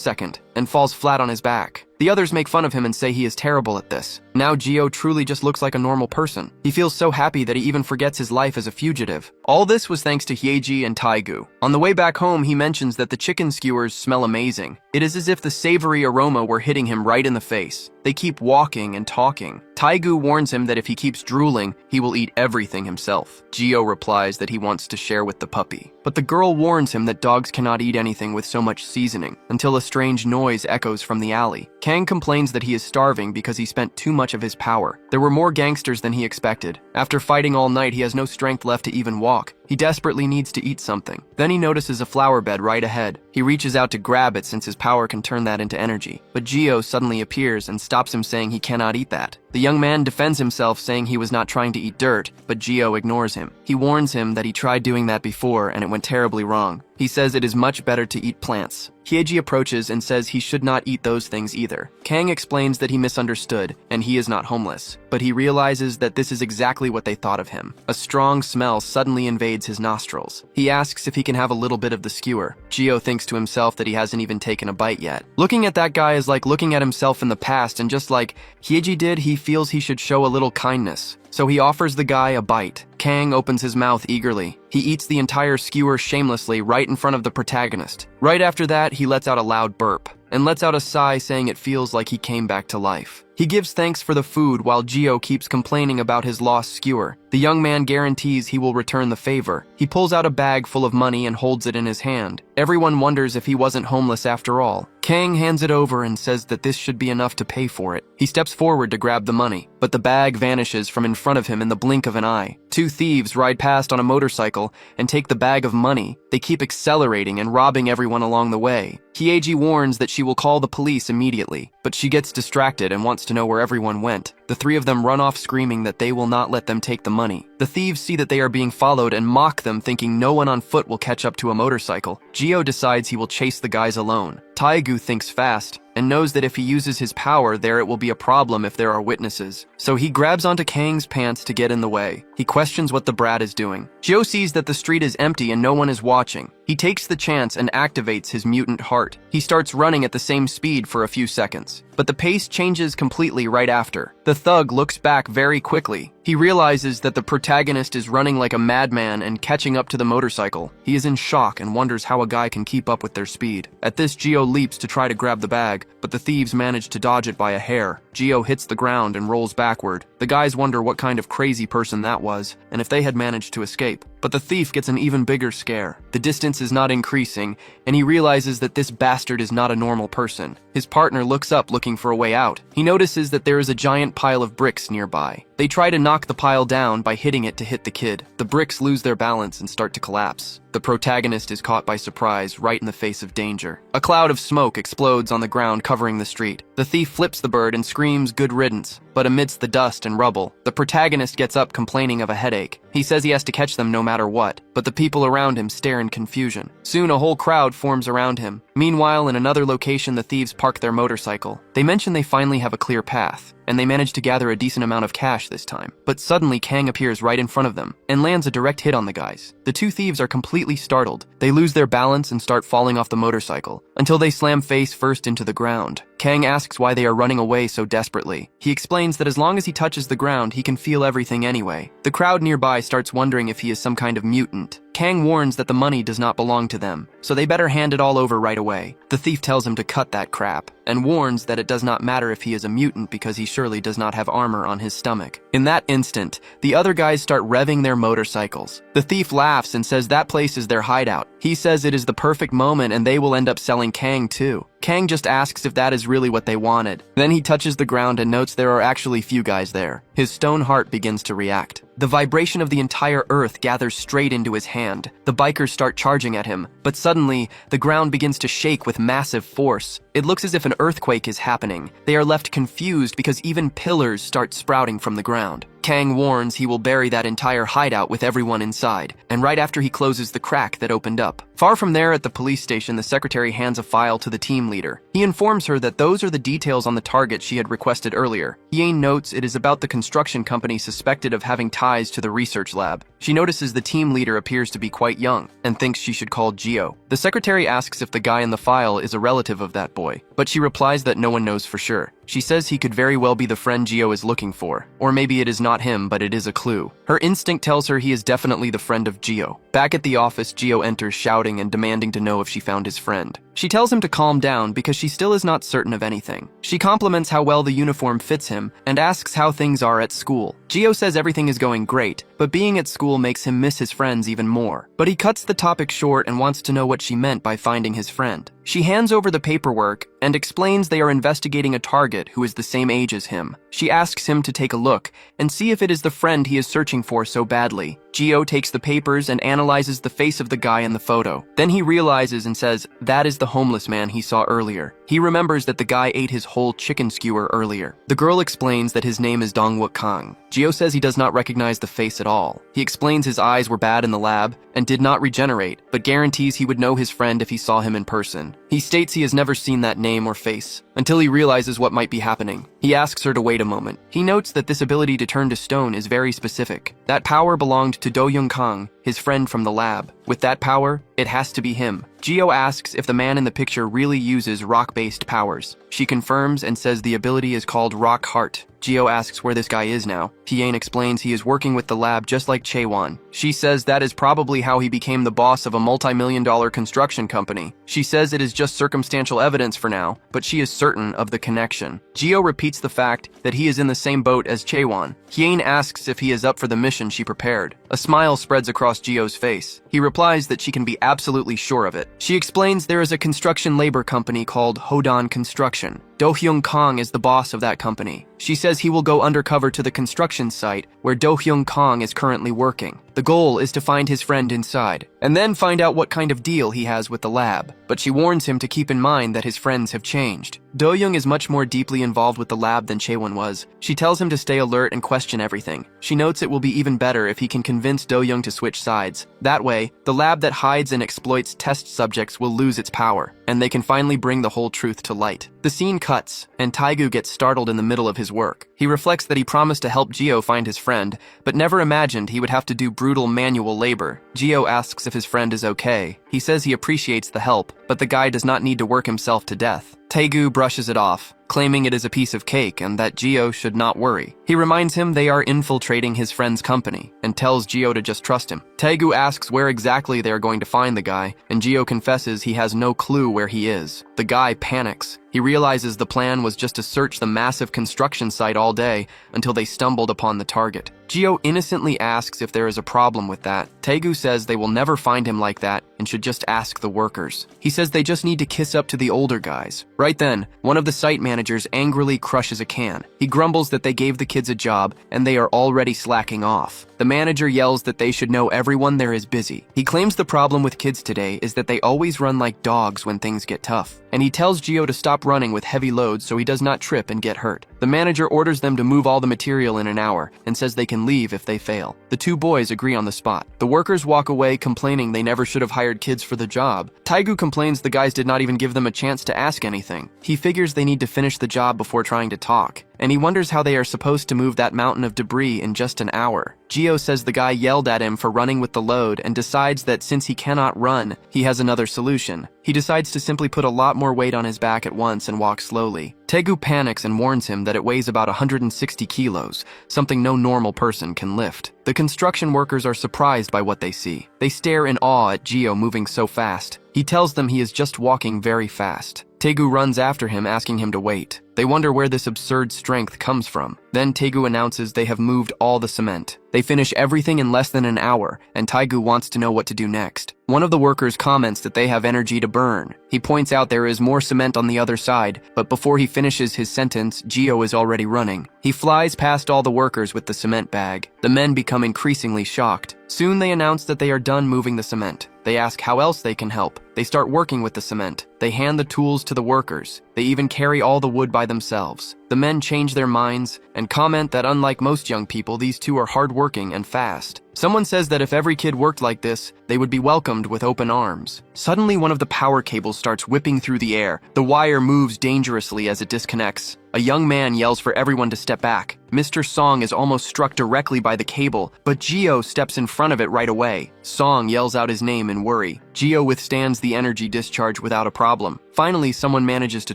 Speaker 1: second and falls flat on his back. The others make fun of him and say he is terrible at this. Now Gio truly just looks like a normal person. He feels so happy that he even forgets his life as a fugitive. All this was thanks to Hyeji and Taegu. On the way back home, he mentions that the chicken skewers smell amazing. It is as if the savory aroma were hitting him right in the face. They keep walking and talking. Taegu warns him that if he keeps drooling, he will eat everything himself. Gio replies that he wants to share with the puppy. But the girl warns him that dogs cannot eat anything with so much seasoning, until a strange noise echoes from the alley. Kang complains that he is starving because he spent too much of his power. There were more gangsters than he expected. After fighting all night, he has no strength left to even walk. He desperately needs to eat something. Then he notices a flower bed right ahead. He reaches out to grab it since his power can turn that into energy. But Gio suddenly appears and stops him, saying he cannot eat that. The young man defends himself, saying he was not trying to eat dirt, but Gio ignores him. He warns him that he tried doing that before and it went terribly wrong. He says it is much better to eat plants. Hyeji approaches and says he should not eat those things either. Kang explains that he misunderstood and he is not homeless, but he realizes that this is exactly what they thought of him. A strong smell suddenly invades his nostrils. He asks if he can have a little bit of the skewer. Gio thinks to himself that he hasn't even taken a bite yet. Looking at that guy is like looking at himself in the past, and just like Hyeji did, he feels he should show a little kindness. So he offers the guy a bite. Kang opens his mouth eagerly. He eats the entire skewer shamelessly right in front of the protagonist. Right after that, he lets out a loud burp and lets out a sigh, saying it feels like he came back to life. He gives thanks for the food while Gio keeps complaining about his lost skewer. The young man guarantees he will return the favor. He pulls out a bag full of money and holds it in his hand. Everyone wonders if he wasn't homeless after all. Kang hands it over and says that this should be enough to pay for it. He steps forward to grab the money, but the bag vanishes from in front of him in the blink of an eye. Two thieves ride past on a motorcycle and take the bag of money. They keep accelerating and robbing everyone along the way. Hyeji warns that she will call the police immediately, but she gets distracted and wants to know where everyone went. The three of them run off screaming that they will not let them take the money. The thieves see that they are being followed and mock them, thinking no one on foot will catch up to a motorcycle. Gio decides he will chase the guys alone. Taegu thinks fast and knows that if he uses his power there, it will be a problem if there are witnesses. So he grabs onto Kang's pants to get in the way. He questions what the brat is doing. Gio sees that the street is empty and no one is watching. He takes the chance and activates his mutant heart. He starts running at the same speed for a few seconds, but the pace changes completely right after. The thug looks back very quickly. He realizes that the protagonist is running like a madman and catching up to the motorcycle. He is in shock and wonders how a guy can keep up with their speed. At this, Gio leaps to try to grab the bag, but the thieves manage to dodge it by a hair. Gio hits the ground and rolls backward. The guys wonder what kind of crazy person that was, and if they had managed to escape. But the thief gets an even bigger scare. The distance is not increasing, and he realizes that this bastard is not a normal person. His partner looks up looking for a way out. He notices that there is a giant pile of bricks nearby. They try to knock the pile down by hitting it to hit the kid. The bricks lose their balance and start to collapse. The protagonist is caught by surprise right in the face of danger. A cloud of smoke explodes on the ground covering the street. The thief flips the bird and screams "good riddance," but amidst the dust and rubble, the protagonist gets up complaining of a headache. He says he has to catch them no matter what, but the people around him stare in confusion. Soon a whole crowd forms around him. Meanwhile, in another location, the thieves park their motorcycle. They mention they finally have a clear path, and they manage to gather a decent amount of cash this time. But suddenly Kang appears right in front of them and lands a direct hit on the guys. The two thieves are completely startled. They lose their balance and start falling off the motorcycle until they slam face first into the ground. Kang asks why they are running away so desperately. He explains that as long as he touches the ground, he can feel everything anyway. The crowd nearby starts wondering if he is some kind of mutant. Kang warns that the money does not belong to them, so they better hand it all over right away. The thief tells him to cut that crap, and warns that it does not matter if he is a mutant because he surely does not have armor on his stomach. In that instant, the other guys start revving their motorcycles. The thief laughs and says that place is their hideout. He says it is the perfect moment and they will end up selling Kang too. Kang just asks if that is really what they wanted. Then he touches the ground and notes there are actually few guys there. His stone heart begins to react. The vibration of the entire earth gathers straight into his hand. The bikers start charging at him, but suddenly, the ground begins to shake with massive force. It looks as if an earthquake is happening. They are left confused because even pillars start sprouting from the ground. Kang warns he will bury that entire hideout with everyone inside, and right after he closes the crack that opened up. Far from there at the police station, the secretary hands a file to the team leader. He informs her that those are the details on the target she had requested earlier. Hien notes it is about the construction company suspected of having ties to the research lab. She notices the team leader appears to be quite young and thinks she should call Gio. The secretary asks if the guy in the file is a relative of that boy, but she replies that no one knows for sure. She says he could very well be the friend Gio is looking for, or maybe it is not him, but it is a clue. Her instinct tells her he is definitely the friend of Gio. Back at the office, Gio enters shouting and demanding to know if she found his friend. She tells him to calm down because she still is not certain of anything. She compliments how well the uniform fits him and asks how things are at school. Gio says everything is going great, but being at school makes him miss his friends even more. But he cuts the topic short and wants to know what she meant by finding his friend. She hands over the paperwork and explains they are investigating a target who is the same age as him. She asks him to take a look and see if it is the friend he is searching for so badly. Gio takes the papers and analyzes the face of the guy in the photo. Then he realizes and says that is the homeless man he saw earlier. He remembers that the guy ate his whole chicken skewer earlier. The girl explains that his name is Dongwook Kang. Gio says he does not recognize the face at all. He explains his eyes were bad in the lab and did not regenerate, but guarantees he would know his friend if he saw him in person. He states he has never seen that name or face until he realizes what might be happening. He asks her to wait a moment. He notes that this ability to turn to stone is very specific. That power belonged to Do Young Kang, his friend from the lab. With that power, it has to be him. Gio asks if the man in the picture really uses rock-based powers. She confirms and says the ability is called Rock Heart. Gio asks where this guy is now. Hien explains he is working with the lab just like Chaewon. She says that is probably how he became the boss of a multi-million-dollar construction company. She says it is just circumstantial evidence for now, but she is certain of the connection. Gio repeats repeats the fact that he is in the same boat as Chaewon. Hyun asks if he is up for the mission she prepared. A smile spreads across Jio's face. He replies that she can be absolutely sure of it. She explains there is a construction labor company called Hodon Construction. Do-hyung Kong is the boss of that company. She says he will go undercover to the construction site where Do-hyung Kong is currently working. The goal is to find his friend inside, and then find out what kind of deal he has with the lab. But she warns him to keep in mind that his friends have changed. Do-hyung is much more deeply involved with the lab than Chaewon was. She tells him to stay alert and question everything. She notes it will be even better if he can convince Do-hyung to switch sides. That way, the lab that hides and exploits test subjects will lose its power, and they can finally bring the whole truth to light. The scene cuts, and Taegu gets startled in the middle of his work. He reflects that he promised to help Jio find his friend, but never imagined he would have to do brutal manual labor. Jio asks if his friend is okay. He says he appreciates the help, but the guy does not need to work himself to death. Taegu brushes it off, claiming it is a piece of cake and that Jio should not worry. He reminds him they are infiltrating his friend's company and tells Jio to just trust him. Taegu asks where exactly they are going to find the guy, and Jio confesses he has no clue where he is. The guy panics. He realizes the plan was just to search the massive construction site all day until they stumbled upon the target. Jio innocently asks if there is a problem with that. Taegu says they will never find him like that and should just ask the workers. He says they just need to kiss up to the older guys. Right then, one of the site managers angrily crushes a can. He grumbles that they gave the kids a job and they are already slacking off. The manager yells that they should know everyone there is busy. He claims the problem with kids today is that they always run like dogs when things get tough. And he tells Jio to stop running with heavy loads so he does not trip and get hurt. The manager orders them to move all the material in an hour and says they can leave if they fail. The two boys agree on the spot. The workers walk away complaining they never should have hired kids for the job. Taegu complains the guys did not even give them a chance to ask anything. He figures they need to finish the job before trying to talk, and he wonders how they are supposed to move that mountain of debris in just an hour. Jio says the guy yelled at him for running with the load and decides that since he cannot run, he has another solution. He decides to simply put a lot more weight on his back at once and walk slowly. Taegu panics and warns him that it weighs about 160 kilos, something no normal person can lift. The construction workers are surprised by what they see. They stare in awe at Jio moving so fast. He tells them he is just walking very fast. Taegu runs after him, asking him to wait. They wonder where this absurd strength comes from. Then Taegu announces they have moved all the cement. They finish everything in less than an hour, and Taegu wants to know what to do next. One of the workers comments that they have energy to burn. He points out there is more cement on the other side, but before he finishes his sentence, Jio is already running. He flies past all the workers with the cement bag. The men become increasingly shocked. Soon they announce that they are done moving the cement. They ask how else they can help. They start working with the cement. They hand the tools to the workers. They even carry all the wood by themselves. The men change their minds and comment that unlike most young people, these two are hardworking and fast. Someone says that if every kid worked like this, they would be welcomed with open arms. Suddenly, one of the power cables starts whipping through the air. The wire moves dangerously as it disconnects. A young man yells for everyone to step back. Mr. Song is almost struck directly by the cable, but Jio steps in front of it right away. Song yells out his name in worry. Jio withstands the energy discharge without a problem. Finally, someone manages to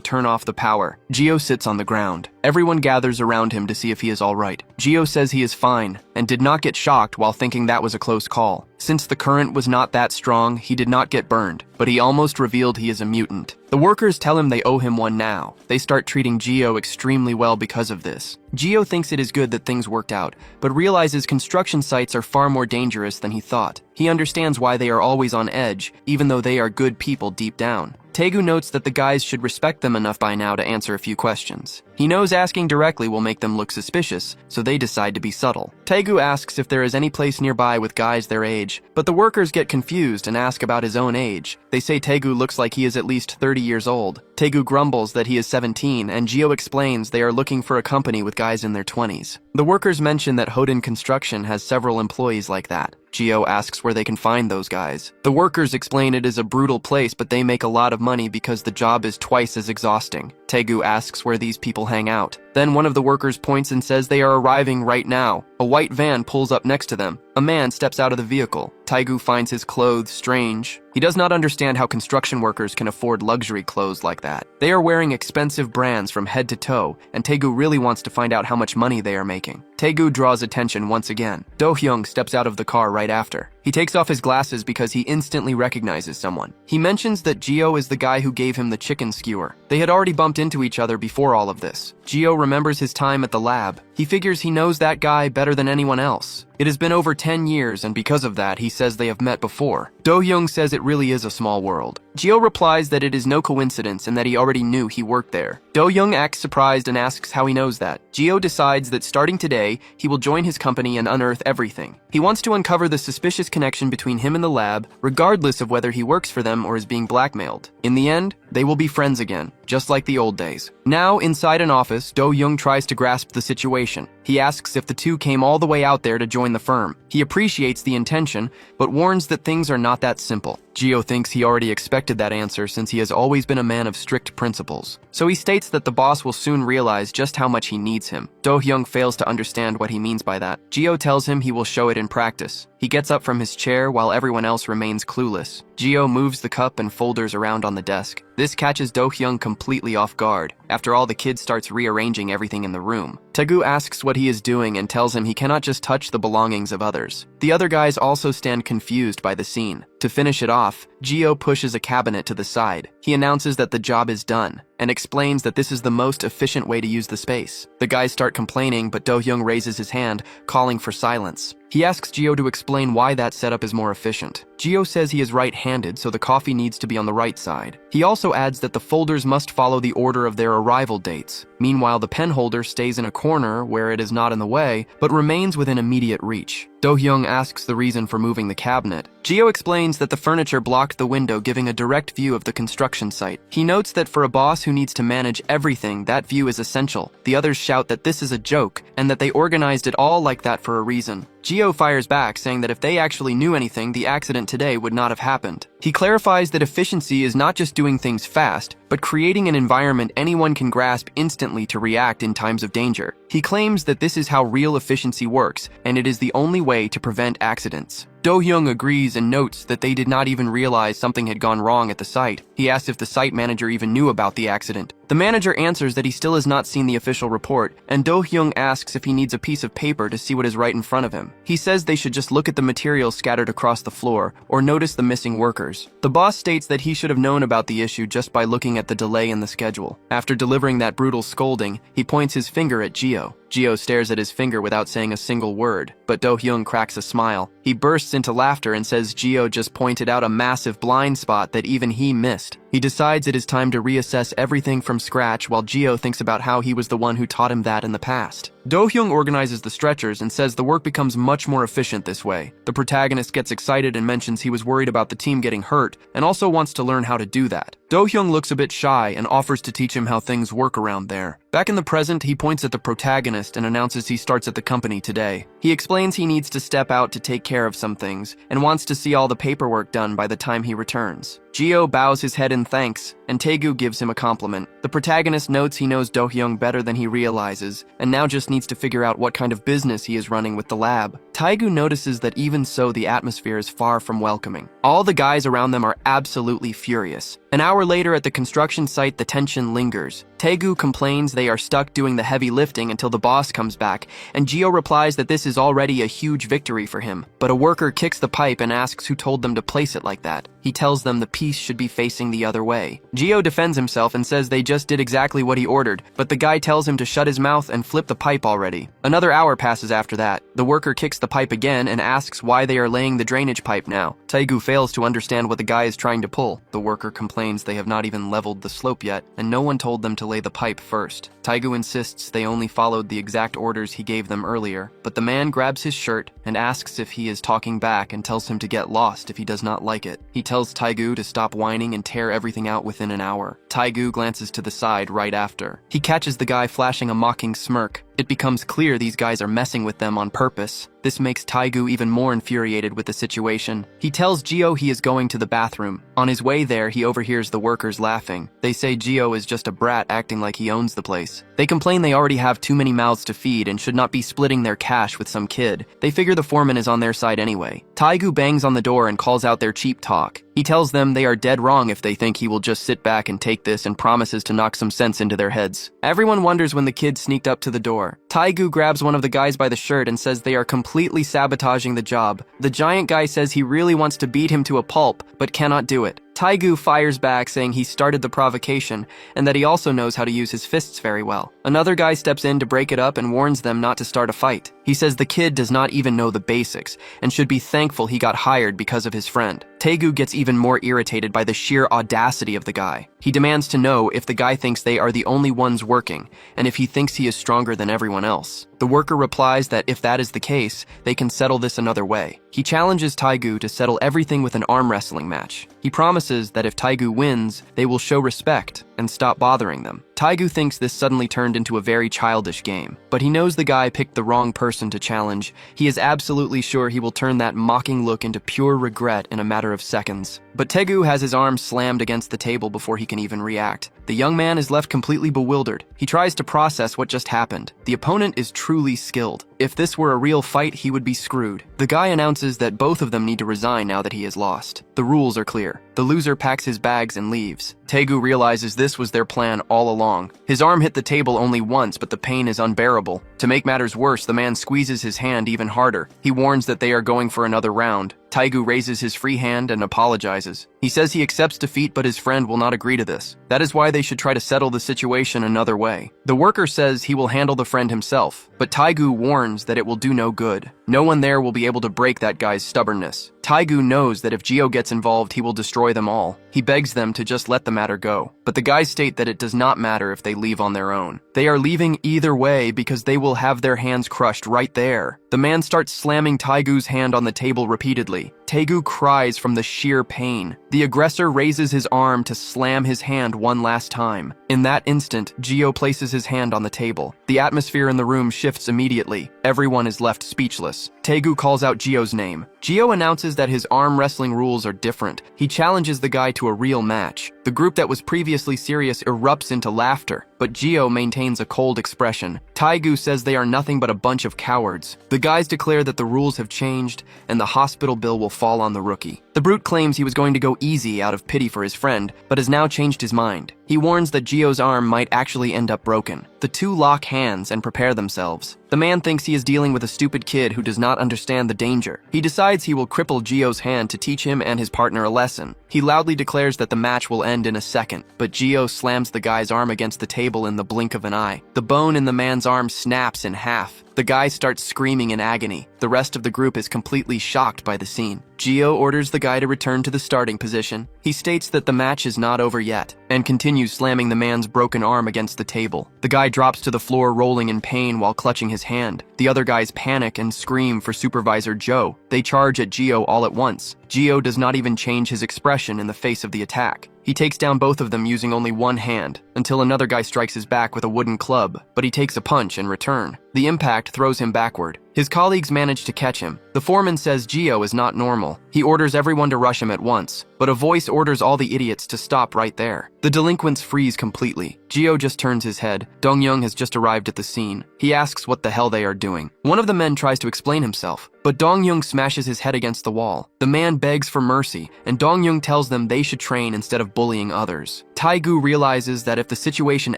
Speaker 1: turn off the power. Jio sits on the ground. Everyone gathers around him to see if he is all right. Jio says he is fine and did not get shocked while thinking that was a close call. Since the current was not that strong, he did not get burned, but he almost revealed he is a mutant. The workers tell him they owe him one now. They start treating Jio extremely well because of this. Jio thinks it is good that things worked out, but realizes construction sites are far more dangerous than he thought. He understands why they are always on edge, even though they are good people deep down. Taegu notes that the guys should respect them enough by now to answer a few questions. He knows asking directly will make them look suspicious, so they decide to be subtle. Taegu asks if there is any place nearby with guys their age, but the workers get confused and ask about his own age. They say Taegu looks like he is at least 30 years old. Taegu grumbles that he is 17, and Jio explains they are looking for a company with guys in their 20s. The workers mention that Hoden Construction has several employees like that. Jio asks where they can find those guys. The workers explain it is a brutal place, but they make a lot of money because the job is twice as exhausting. Taegu asks where these people hang out. Then one of the workers points and says they are arriving right now. A white van pulls up next to them. A man steps out of the vehicle. Taegu finds his clothes strange. He does not understand how construction workers can afford luxury clothes like that. They are wearing expensive brands from head to toe, and Taegu really wants to find out how much money they are making. Taegu draws attention once again. Do-hyung steps out of the car right after. He takes off his glasses because he instantly recognizes someone. He mentions that Gio is the guy who gave him the chicken skewer. They had already bumped into each other before all of this. Gio remembers his time at the lab. He figures he knows that guy better than anyone else. It has been over 10 years, and because of that, he says they have met before. Do-hyung says it really is a small world. Gio replies that it is no coincidence and that he already knew he worked there. Do-hyung acts surprised and asks how he knows that. Gio decides that starting today, he will join his company and unearth everything. He wants to uncover the suspicious connection between him and the lab, regardless of whether he works for them or is being blackmailed. In the end, they will be friends again, just like the old days. Now, inside an office, Do-hyung tries to grasp the situation. He asks if the two came all the way out there to join the firm. He appreciates the intention, but warns that things are not that simple. Gio thinks he already expected that answer since he has always been a man of strict principles. So he states that the boss will soon realize just how much he needs him. Do-hyung fails to understand what he means by that. Gio tells him he will show it in practice. He gets up from his chair while everyone else remains clueless. Gio moves the cup and folders around on the desk. This catches Do-hyung completely off guard. After all, the kid starts rearranging everything in the room. Taegu asks what he is doing and tells him he cannot just touch the belongings of others. The other guys also stand confused by the scene. To finish it off, Gio pushes a cabinet to the side. He announces that the job is done and explains that this is the most efficient way to use the space. The guys start complaining, but Do-hyung raises his hand, calling for silence. He asks Gio to explain why that setup is more efficient. Gio says he is right-handed, so the coffee needs to be on the right side. He also adds that the folders must follow the order of their arrival dates. Meanwhile, the pen holder stays in a corner where it is not in the way, but remains within immediate reach. Do-hyung asks the reason for moving the cabinet. Gio explains that the furniture blocked the window, giving a direct view of the construction site. He notes that for a boss who needs to manage everything, that view is essential. The others shout that this is a joke, and that they organized it all like that for a reason. Gio fires back, saying that if they actually knew anything, the accident today would not have happened. He clarifies that efficiency is not just doing things fast, but creating an environment anyone can grasp instantly to react in times of danger. He claims that this is how real efficiency works, and it is the only way to prevent accidents. Do-hyung agrees and notes that they did not even realize something had gone wrong at the site. He asks if the site manager even knew about the accident. The manager answers that he still has not seen the official report, and Do-hyung asks if he needs a piece of paper to see what is right in front of him. He says they should just look at the materials scattered across the floor, or notice the missing workers. The boss states that he should have known about the issue just by looking at the delay in the schedule. After delivering that brutal scolding, he points his finger at Gio. Gio stares at his finger without saying a single word, but Do-hyung cracks a smile. He bursts into laughter and says Gio just pointed out a massive blind spot that even he missed. He decides it is time to reassess everything from scratch while Gio thinks about how he was the one who taught him that in the past. Do-hyung organizes the stretchers and says the work becomes much more efficient this way. The protagonist gets excited and mentions he was worried about the team getting hurt and also wants to learn how to do that. Do-hyung looks a bit shy and offers to teach him how things work around there. Back in the present, he points at the protagonist and announces he starts at the company today. He explains he needs to step out to take care of some things and wants to see all the paperwork done by the time he returns. Gio bows his head in thanks, and Taegu gives him a compliment. The protagonist notes he knows Do-hyung better than he realizes, and now just needs to figure out what kind of business he is running with the lab. Taegu notices that even so, the atmosphere is far from welcoming. All the guys around them are absolutely furious. An hour later at the construction site, the tension lingers. Taegu complains they are stuck doing the heavy lifting until the boss comes back, and Gio replies that this is already a huge victory for him. But a worker kicks the pipe and asks who told them to place it like that. He tells them the piece should be facing the other way. Gio defends himself and says they just did exactly what he ordered, but the guy tells him to shut his mouth and flip the pipe already. Another hour passes after that. The worker kicks the pipe again and asks why they are laying the drainage pipe now. Taegu fails to understand what the guy is trying to pull. The worker complains they have not even leveled the slope yet, and no one told them to lay the pipe first. Taegu insists they only followed the exact orders he gave them earlier, but the man grabs his shirt and asks if he is talking back and tells him to get lost if he does not like it. He tells Taegu to stop whining and tear everything out within an hour. Taegu glances to the side right after. He catches the guy flashing a mocking smirk. It becomes clear these guys are messing with them on purpose. This makes Taegu even more infuriated with the situation. He tells Gio he is going to the bathroom. On his way there, he overhears the workers laughing. They say Gio is just a brat acting like he owns the place. They complain they already have too many mouths to feed and should not be splitting their cash with some kid. They figure the foreman is on their side anyway. Taegu bangs on the door and calls out their cheap talk. He tells them they are dead wrong if they think he will just sit back and take this, and promises to knock some sense into their heads. Everyone wonders when the kid sneaked up to the door. Taegu grabs one of the guys by the shirt and says they are completely sabotaging the job. The giant guy says he really wants to beat him to a pulp, but cannot do it. Taegu fires back, saying he started the provocation and that he also knows how to use his fists very well. Another guy steps in to break it up and warns them not to start a fight. He says the kid does not even know the basics and should be thankful he got hired because of his friend. Taegu gets even more irritated by the sheer audacity of the guy. He demands to know if the guy thinks they are the only ones working and if he thinks he is stronger than everyone else. The worker replies that if that is the case, they can settle this another way. He challenges Taegu to settle everything with an arm wrestling match. He promises that if Taegu wins, they will show respect and stop bothering them. Taegu thinks this suddenly turned into a very childish game, but he knows the guy picked the wrong person to challenge. He is absolutely sure he will turn that mocking look into pure regret in a matter of seconds. But Taegu has his arm slammed against the table before he can even react. The young man is left completely bewildered. He tries to process what just happened. The opponent is truly skilled. If this were a real fight, he would be screwed. The guy announces that both of them need to resign now that he has lost. The rules are clear. The loser packs his bags and leaves. Taegu realizes this was their plan all along. His arm hit the table only once, but the pain is unbearable. To make matters worse, the man squeezes his hand even harder. He warns that they are going for another round. Taegu raises his free hand and apologizes. He says he accepts defeat, but his friend will not agree to this. That is why they should try to settle the situation another way. The worker says he will handle the friend himself, but Taegu warns that it will do no good. No one there will be able to break that guy's stubbornness. Taegu knows that if Gio gets involved, he will destroy them all. He begs them to just let the matter go. But the guys state that it does not matter if they leave on their own. They are leaving either way because they will have their hands crushed right there. The man starts slamming Taegu's hand on the table repeatedly. Taegu cries from the sheer pain. The aggressor raises his arm to slam his hand one last time. In that instant, Gio places his hand on the table. The atmosphere in the room shifts immediately. Everyone is left speechless. Taegu calls out Gio's name. Gio announces that his arm wrestling rules are different. He challenges the guy to a real match. The group that was previously serious erupts into laughter, but Gio maintains a cold expression. Taegu says they are nothing but a bunch of cowards. The guys declare that the rules have changed and the hospital bill will fall on the rookie. The brute claims he was going to go easy out of pity for his friend, but has now changed his mind. He warns that Gio's arm might actually end up broken. The two lock hands and prepare themselves. The man thinks he is dealing with a stupid kid who does not understand the danger. He decides he will cripple Gio's hand to teach him and his partner a lesson. He loudly declares that the match will end in a second, but Gio slams the guy's arm against the table in the blink of an eye. The bone in the man's arm snaps in half. The guy starts screaming in agony. The rest of the group is completely shocked by the scene. Gio orders the guy to return to the starting position. He states that the match is not over yet, and continues slamming the man's broken arm against the table. The guy drops to the floor rolling in pain while clutching his hand. The other guys panic and scream for Supervisor Joe. They charge at Gio all at once. Gio does not even change his expression in the face of the attack. He takes down both of them using only one hand, until another guy strikes his back with a wooden club, but he takes a punch in return. The impact throws him backward. His colleagues manage to catch him. The foreman says Gio is not normal. He orders everyone to rush him at once, but a voice orders all the idiots to stop right there. The delinquents freeze completely. Gio just turns his head. Dong-young has just arrived at the scene. He asks what the hell they are doing. One of the men tries to explain himself, but Dong-young smashes his head against the wall. The man begs for mercy, and Dong-young tells them they should train instead of bullying others. Taegu realizes that if the situation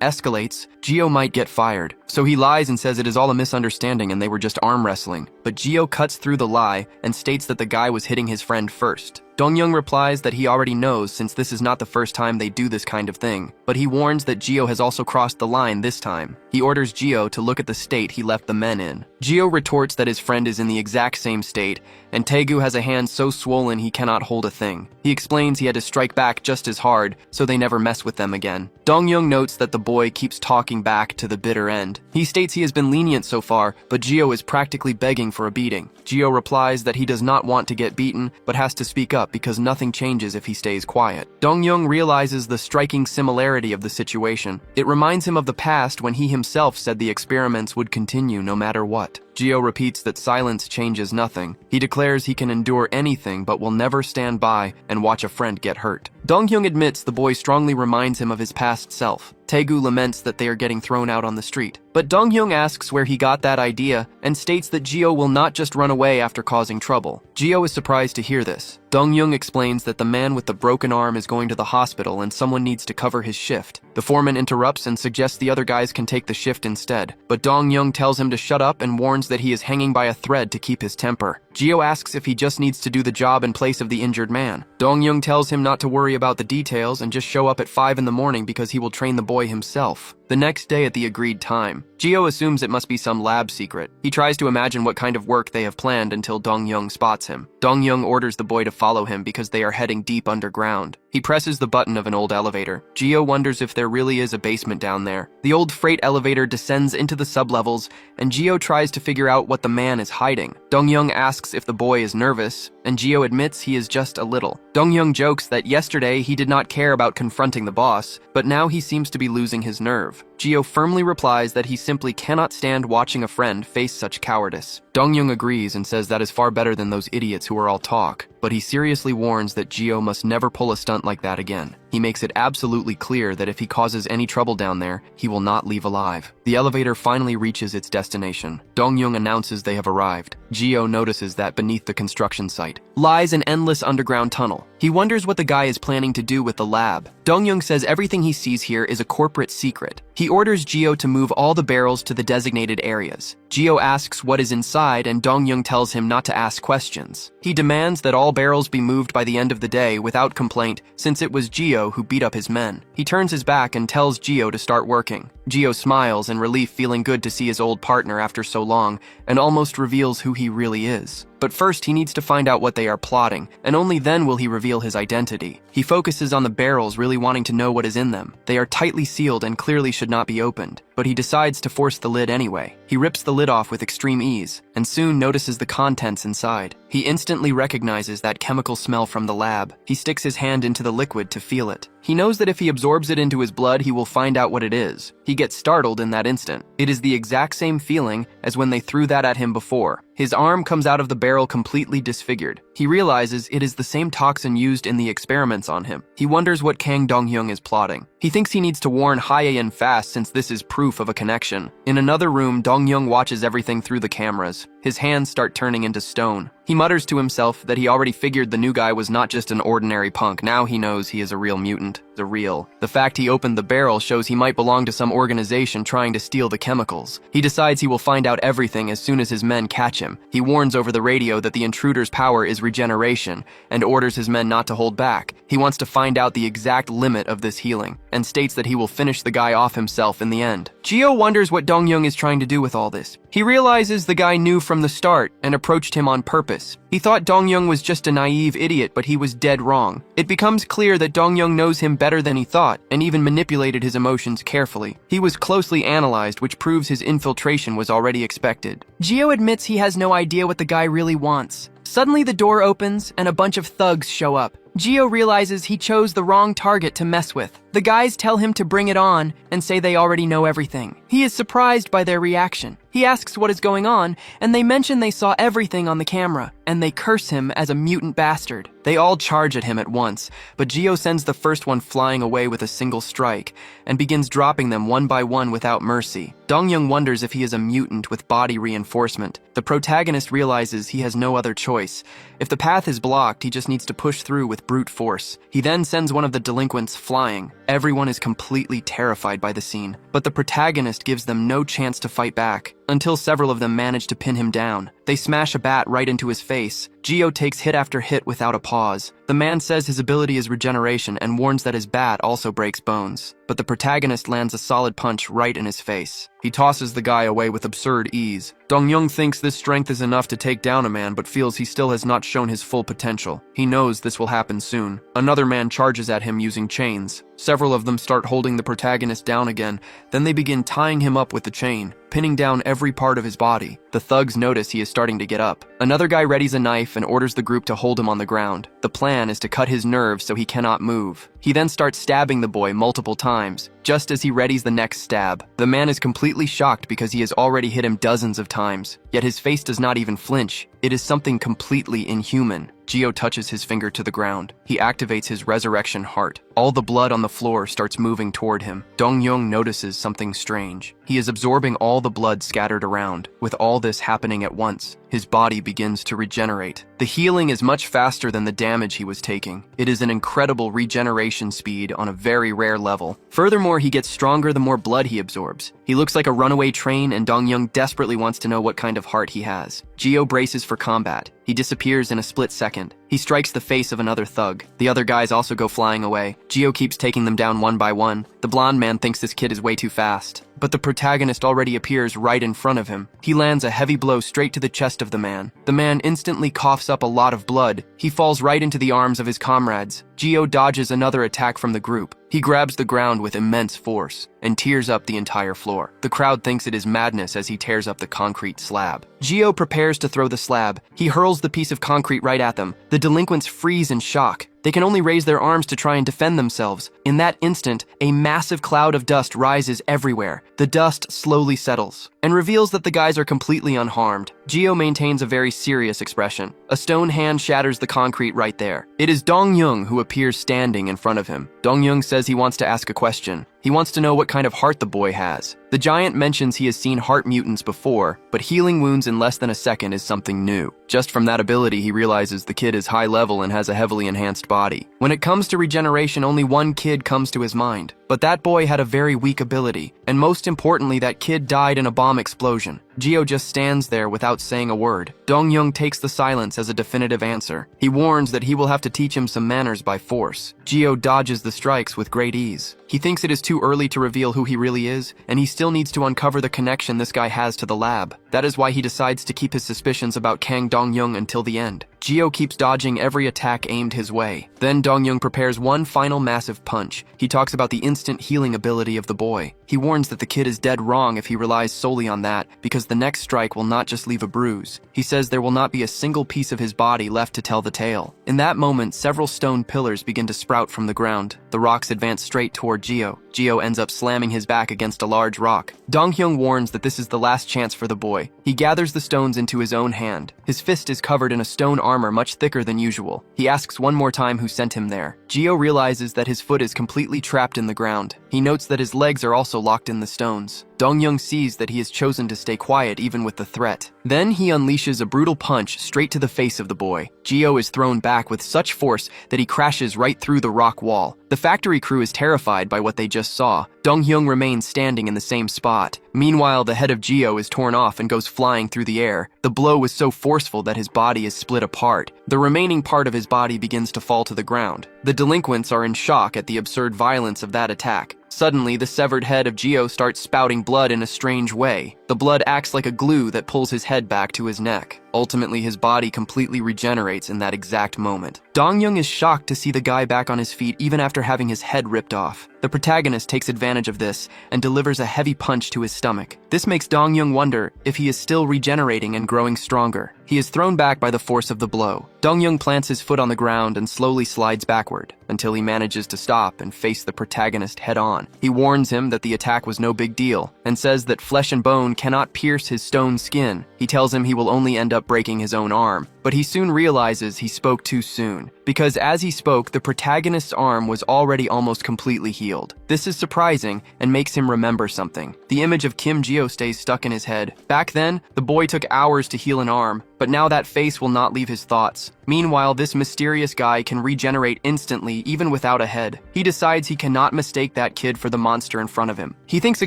Speaker 1: escalates, Gio might get fired. So he lies and says it is all a misunderstanding and they were just arm wrestling. But Gio cuts through the lie and states that the guy was hitting his friend first. Dong-young replies that he already knows since this is not the first time they do this kind of thing, but he warns that Gio has also crossed the line this time. He orders Gio to look at the state he left the men in. Gio retorts that his friend is in the exact same state, and Taegu has a hand so swollen he cannot hold a thing. He explains he had to strike back just as hard, so they never mess with them again. Dong-young notes that the boy keeps talking back to the bitter end. He states he has been lenient so far, but Gio is practically begging for a beating. Gio replies that he does not want to get beaten, but has to speak up because nothing changes if he stays quiet. Dong-young realizes the striking similarity of the situation. It reminds him of the past when he himself said the experiments would continue no matter what. Gio repeats that silence changes nothing. He declares he can endure anything but will never stand by and watch a friend get hurt. Dong-hyung admits the boy strongly reminds him of his past self. Taegu laments that they are getting thrown out on the street. But Dong-hyung asks where he got that idea and states that Gio will not just run away after causing trouble. Gio is surprised to hear this. Dong-hyung explains that the man with the broken arm is going to the hospital and someone needs to cover his shift. The foreman interrupts and suggests the other guys can take the shift instead. But Dong-hyung tells him to shut up and warns that he is hanging by a thread to keep his temper. Gio asks if he just needs to do the job in place of the injured man. Dong-hyung tells him not to worry about the details and just show up at 5 in the morning because he will train the boy himself. The next day at the agreed time, Gio assumes it must be some lab secret. He tries to imagine what kind of work they have planned until Dong-hyung spots him. Dong-hyung orders the boy to follow him because they are heading deep underground. He presses the button of an old elevator. Gio wonders if there really is a basement down there. The old freight elevator descends into the sublevels, and Gio tries to figure out what the man is hiding. Dong-hyung asks if the boy is nervous, and Gio admits he is just a little. Dong-hyung jokes that yesterday he did not care about confronting the boss, but now he seems to be losing his nerve. Gio firmly replies that he simply cannot stand watching a friend face such cowardice. Dong-hyung agrees and says that is far better than those idiots who are all talk, but he seriously warns that Gio must never pull a stunt like that again. He makes it absolutely clear that if he causes any trouble down there, he will not leave alive. The elevator finally reaches its destination. Dong-hyung announces they have arrived. Gio notices that beneath the construction site lies an endless underground tunnel. He wonders what the guy is planning to do with the lab. Dong-hyung says everything he sees here is a corporate secret. He orders Gio to move all the barrels to the designated areas. Gio asks what is inside, and Dong-hyung tells him not to ask questions. He demands that all barrels be moved by the end of the day without complaint, since it was Gio who beat up his men. He turns his back and tells Gio to start working. Gio smiles in relief, feeling good to see his old partner after so long, and almost reveals who he really is. But first, he needs to find out what they are plotting, and only then will he reveal his identity. He focuses on the barrels, really wanting to know what is in them. They are tightly sealed and clearly should not be opened, but he decides to force the lid anyway. He rips the lid off with extreme ease, and soon notices the contents inside. He instantly recognizes that chemical smell from the lab. He sticks his hand into the liquid to feel it. He knows that if he absorbs it into his blood, he will find out what it is. He gets startled in that instant. It is the exact same feeling as when they threw that at him before. His arm comes out of the barrel completely disfigured. He realizes it is the same toxin used in the experiments on him. He wonders what Kang Dong-hyung is plotting. He thinks he needs to warn Hae-in fast since this is proof of a connection. In another room, Dong-hyung watches everything through the cameras. His hands start turning into stone. He mutters to himself that he already figured the new guy was not just an ordinary punk. Now he knows he is a real mutant. The fact he opened the barrel shows he might belong to some organization trying to steal the chemicals. He decides he will find out everything as soon as his men catch him. He warns over the radio that the intruder's power is regeneration and orders his men not to hold back. He wants to find out the exact limit of this healing and states that he will finish the guy off himself in the end. Gio wonders what Dong-hyung is trying to do with all this. He realizes the guy knew from the start and approached him on purpose. He thought Dong-hyung was just a naive idiot, but he was dead wrong. It becomes clear that Dong-hyung knows him better than he thought and even manipulated his emotions carefully. He was closely analyzed, which proves his infiltration was already expected. Gio admits he has no idea what the guy really wants. Suddenly the door opens and a bunch of thugs show up. Gio realizes he chose the wrong target to mess with. The guys tell him to bring it on and say they already know everything. He is surprised by their reaction. He asks what is going on, and they mention they saw everything on the camera, and they curse him as a mutant bastard. They all charge at him at once, but Gio sends the first one flying away with a single strike, and begins dropping them one by one without mercy. Dong-hyung wonders if he is a mutant with body reinforcement. The protagonist realizes he has no other choice. If the path is blocked, he just needs to push through with brute force. He then sends one of the delinquents flying. Everyone is completely terrified by the scene, but the protagonist gives them no chance to fight back, until several of them manage to pin him down. They smash a bat right into his face. Gio takes hit after hit without a pause. The man says his ability is regeneration and warns that his bat also breaks bones, but the protagonist lands a solid punch right in his face. He tosses the guy away with absurd ease. Dong-hyung thinks this strength is enough to take down a man, but feels he still has not shown his full potential. He knows this will happen soon. Another man charges at him using chains. Several of them start holding the protagonist down again, then they begin tying him up with the chain, pinning down every part of his body. The thugs notice he is starting to get up. Another guy readies a knife and orders the group to hold him on the ground. The plan is to cut his nerves so he cannot move. He then starts stabbing the boy multiple times. Just as he readies the next stab, the man is completely shocked because he has already hit him dozens of times, yet his face does not even flinch. It is something completely inhuman. Gio touches his finger to the ground. He activates his resurrection heart. All the blood on the floor starts moving toward him. Dong-young notices something strange. He is absorbing all the blood scattered around. With all this happening at once, his body begins to regenerate. The healing is much faster than the damage he was taking. It is an incredible regeneration speed on a very rare level. Furthermore, he gets stronger the more blood he absorbs. He looks like a runaway train, and Dong-young desperately wants to know what kind of heart he has. Gio braces for combat. He disappears in a split second. He strikes the face of another thug. The other guys also go flying away. Gio keeps taking them down one by one. The blonde man thinks this kid is way too fast, but the protagonist already appears right in front of him. He lands a heavy blow straight to the chest of the man. The man instantly coughs up a lot of blood. He falls right into the arms of his comrades. Gio dodges another attack from the group. He grabs the ground with immense force and tears up the entire floor. The crowd thinks it is madness as he tears up the concrete slab. Gio prepares to throw the slab. He hurls the piece of concrete right at them. The delinquents freeze in shock. They can only raise their arms to try and defend themselves. In that instant, a massive cloud of dust rises everywhere. The dust slowly settles and reveals that the guys are completely unharmed. Gio maintains a very serious expression. A stone hand shatters the concrete right there. It is Dong-young who appears standing in front of him. Dong-young says he wants to ask a question. He wants to know what kind of heart the boy has. The giant mentions he has seen heart mutants before, but healing wounds in less than a second is something new. Just from that ability, he realizes the kid is high level and has a heavily enhanced body. When it comes to regeneration, only one kid comes to his mind. But that boy had a very weak ability, and most importantly, that kid died in a bomb explosion. Gio just stands there without saying a word. Dong-young takes the silence as a definitive answer. He warns that he will have to teach him some manners by force. Gio dodges the strikes with great ease. He thinks it is too early to reveal who he really is, and he still needs to uncover the connection this guy has to the lab. That is why he decides to keep his suspicions about Kang Dong-young until the end. Gio keeps dodging every attack aimed his way. Then Dong-young prepares one final massive punch. He talks about the instant healing ability of the boy. He warns that the kid is dead wrong if he relies solely on that, because the next strike will not just leave a bruise. He says there will not be a single piece of his body left to tell the tale. In that moment, several stone pillars begin to sprout from the ground. The rocks advance straight toward Gio. Gio ends up slamming his back against a large rock. Dong-hyung warns that this is the last chance for the boy. He gathers the stones into his own hand. His fist is covered in a stone armor much thicker than usual. He asks one more time who sent him there. Gio realizes that his foot is completely trapped in the ground. He notes that his legs are also locked in the stones. Dong-young sees that he has chosen to stay quiet even with the threat. Then he unleashes a brutal punch straight to the face of the boy. Gio is thrown back with such force that he crashes right through the rock wall. The factory crew is terrified by what they just saw. Dong-hyung remains standing in the same spot. Meanwhile, the head of Gio is torn off and goes flying through the air. The blow was so forceful that his body is split apart. The remaining part of his body begins to fall to the ground. The delinquents are in shock at the absurd violence of that attack. Suddenly, the severed head of Gio starts spouting blood in a strange way. The blood acts like a glue that pulls his head back to his neck. Ultimately, his body completely regenerates in that exact moment. Dong-young is shocked to see the guy back on his feet even after having his head ripped off. The protagonist takes advantage of this and delivers a heavy punch to his stomach. This makes Dong-young wonder if he is still regenerating and growing stronger. He is thrown back by the force of the blow. Dong-young plants his foot on the ground and slowly slides backward until he manages to stop and face the protagonist head-on. He warns him that the attack was no big deal and says that flesh and bone cannot pierce his stone skin. He tells him he will only end up breaking his own arm, but he soon realizes he spoke too soon, because as he spoke, the protagonist's arm was already almost completely healed. This is surprising and makes him remember something. The image of Kim Gio stays stuck in his head. Back then, the boy took hours to heal an arm, but now that face will not leave his thoughts. Meanwhile, this mysterious guy can regenerate instantly even without a head. He decides he cannot mistake that kid for the monster in front of him. He thinks a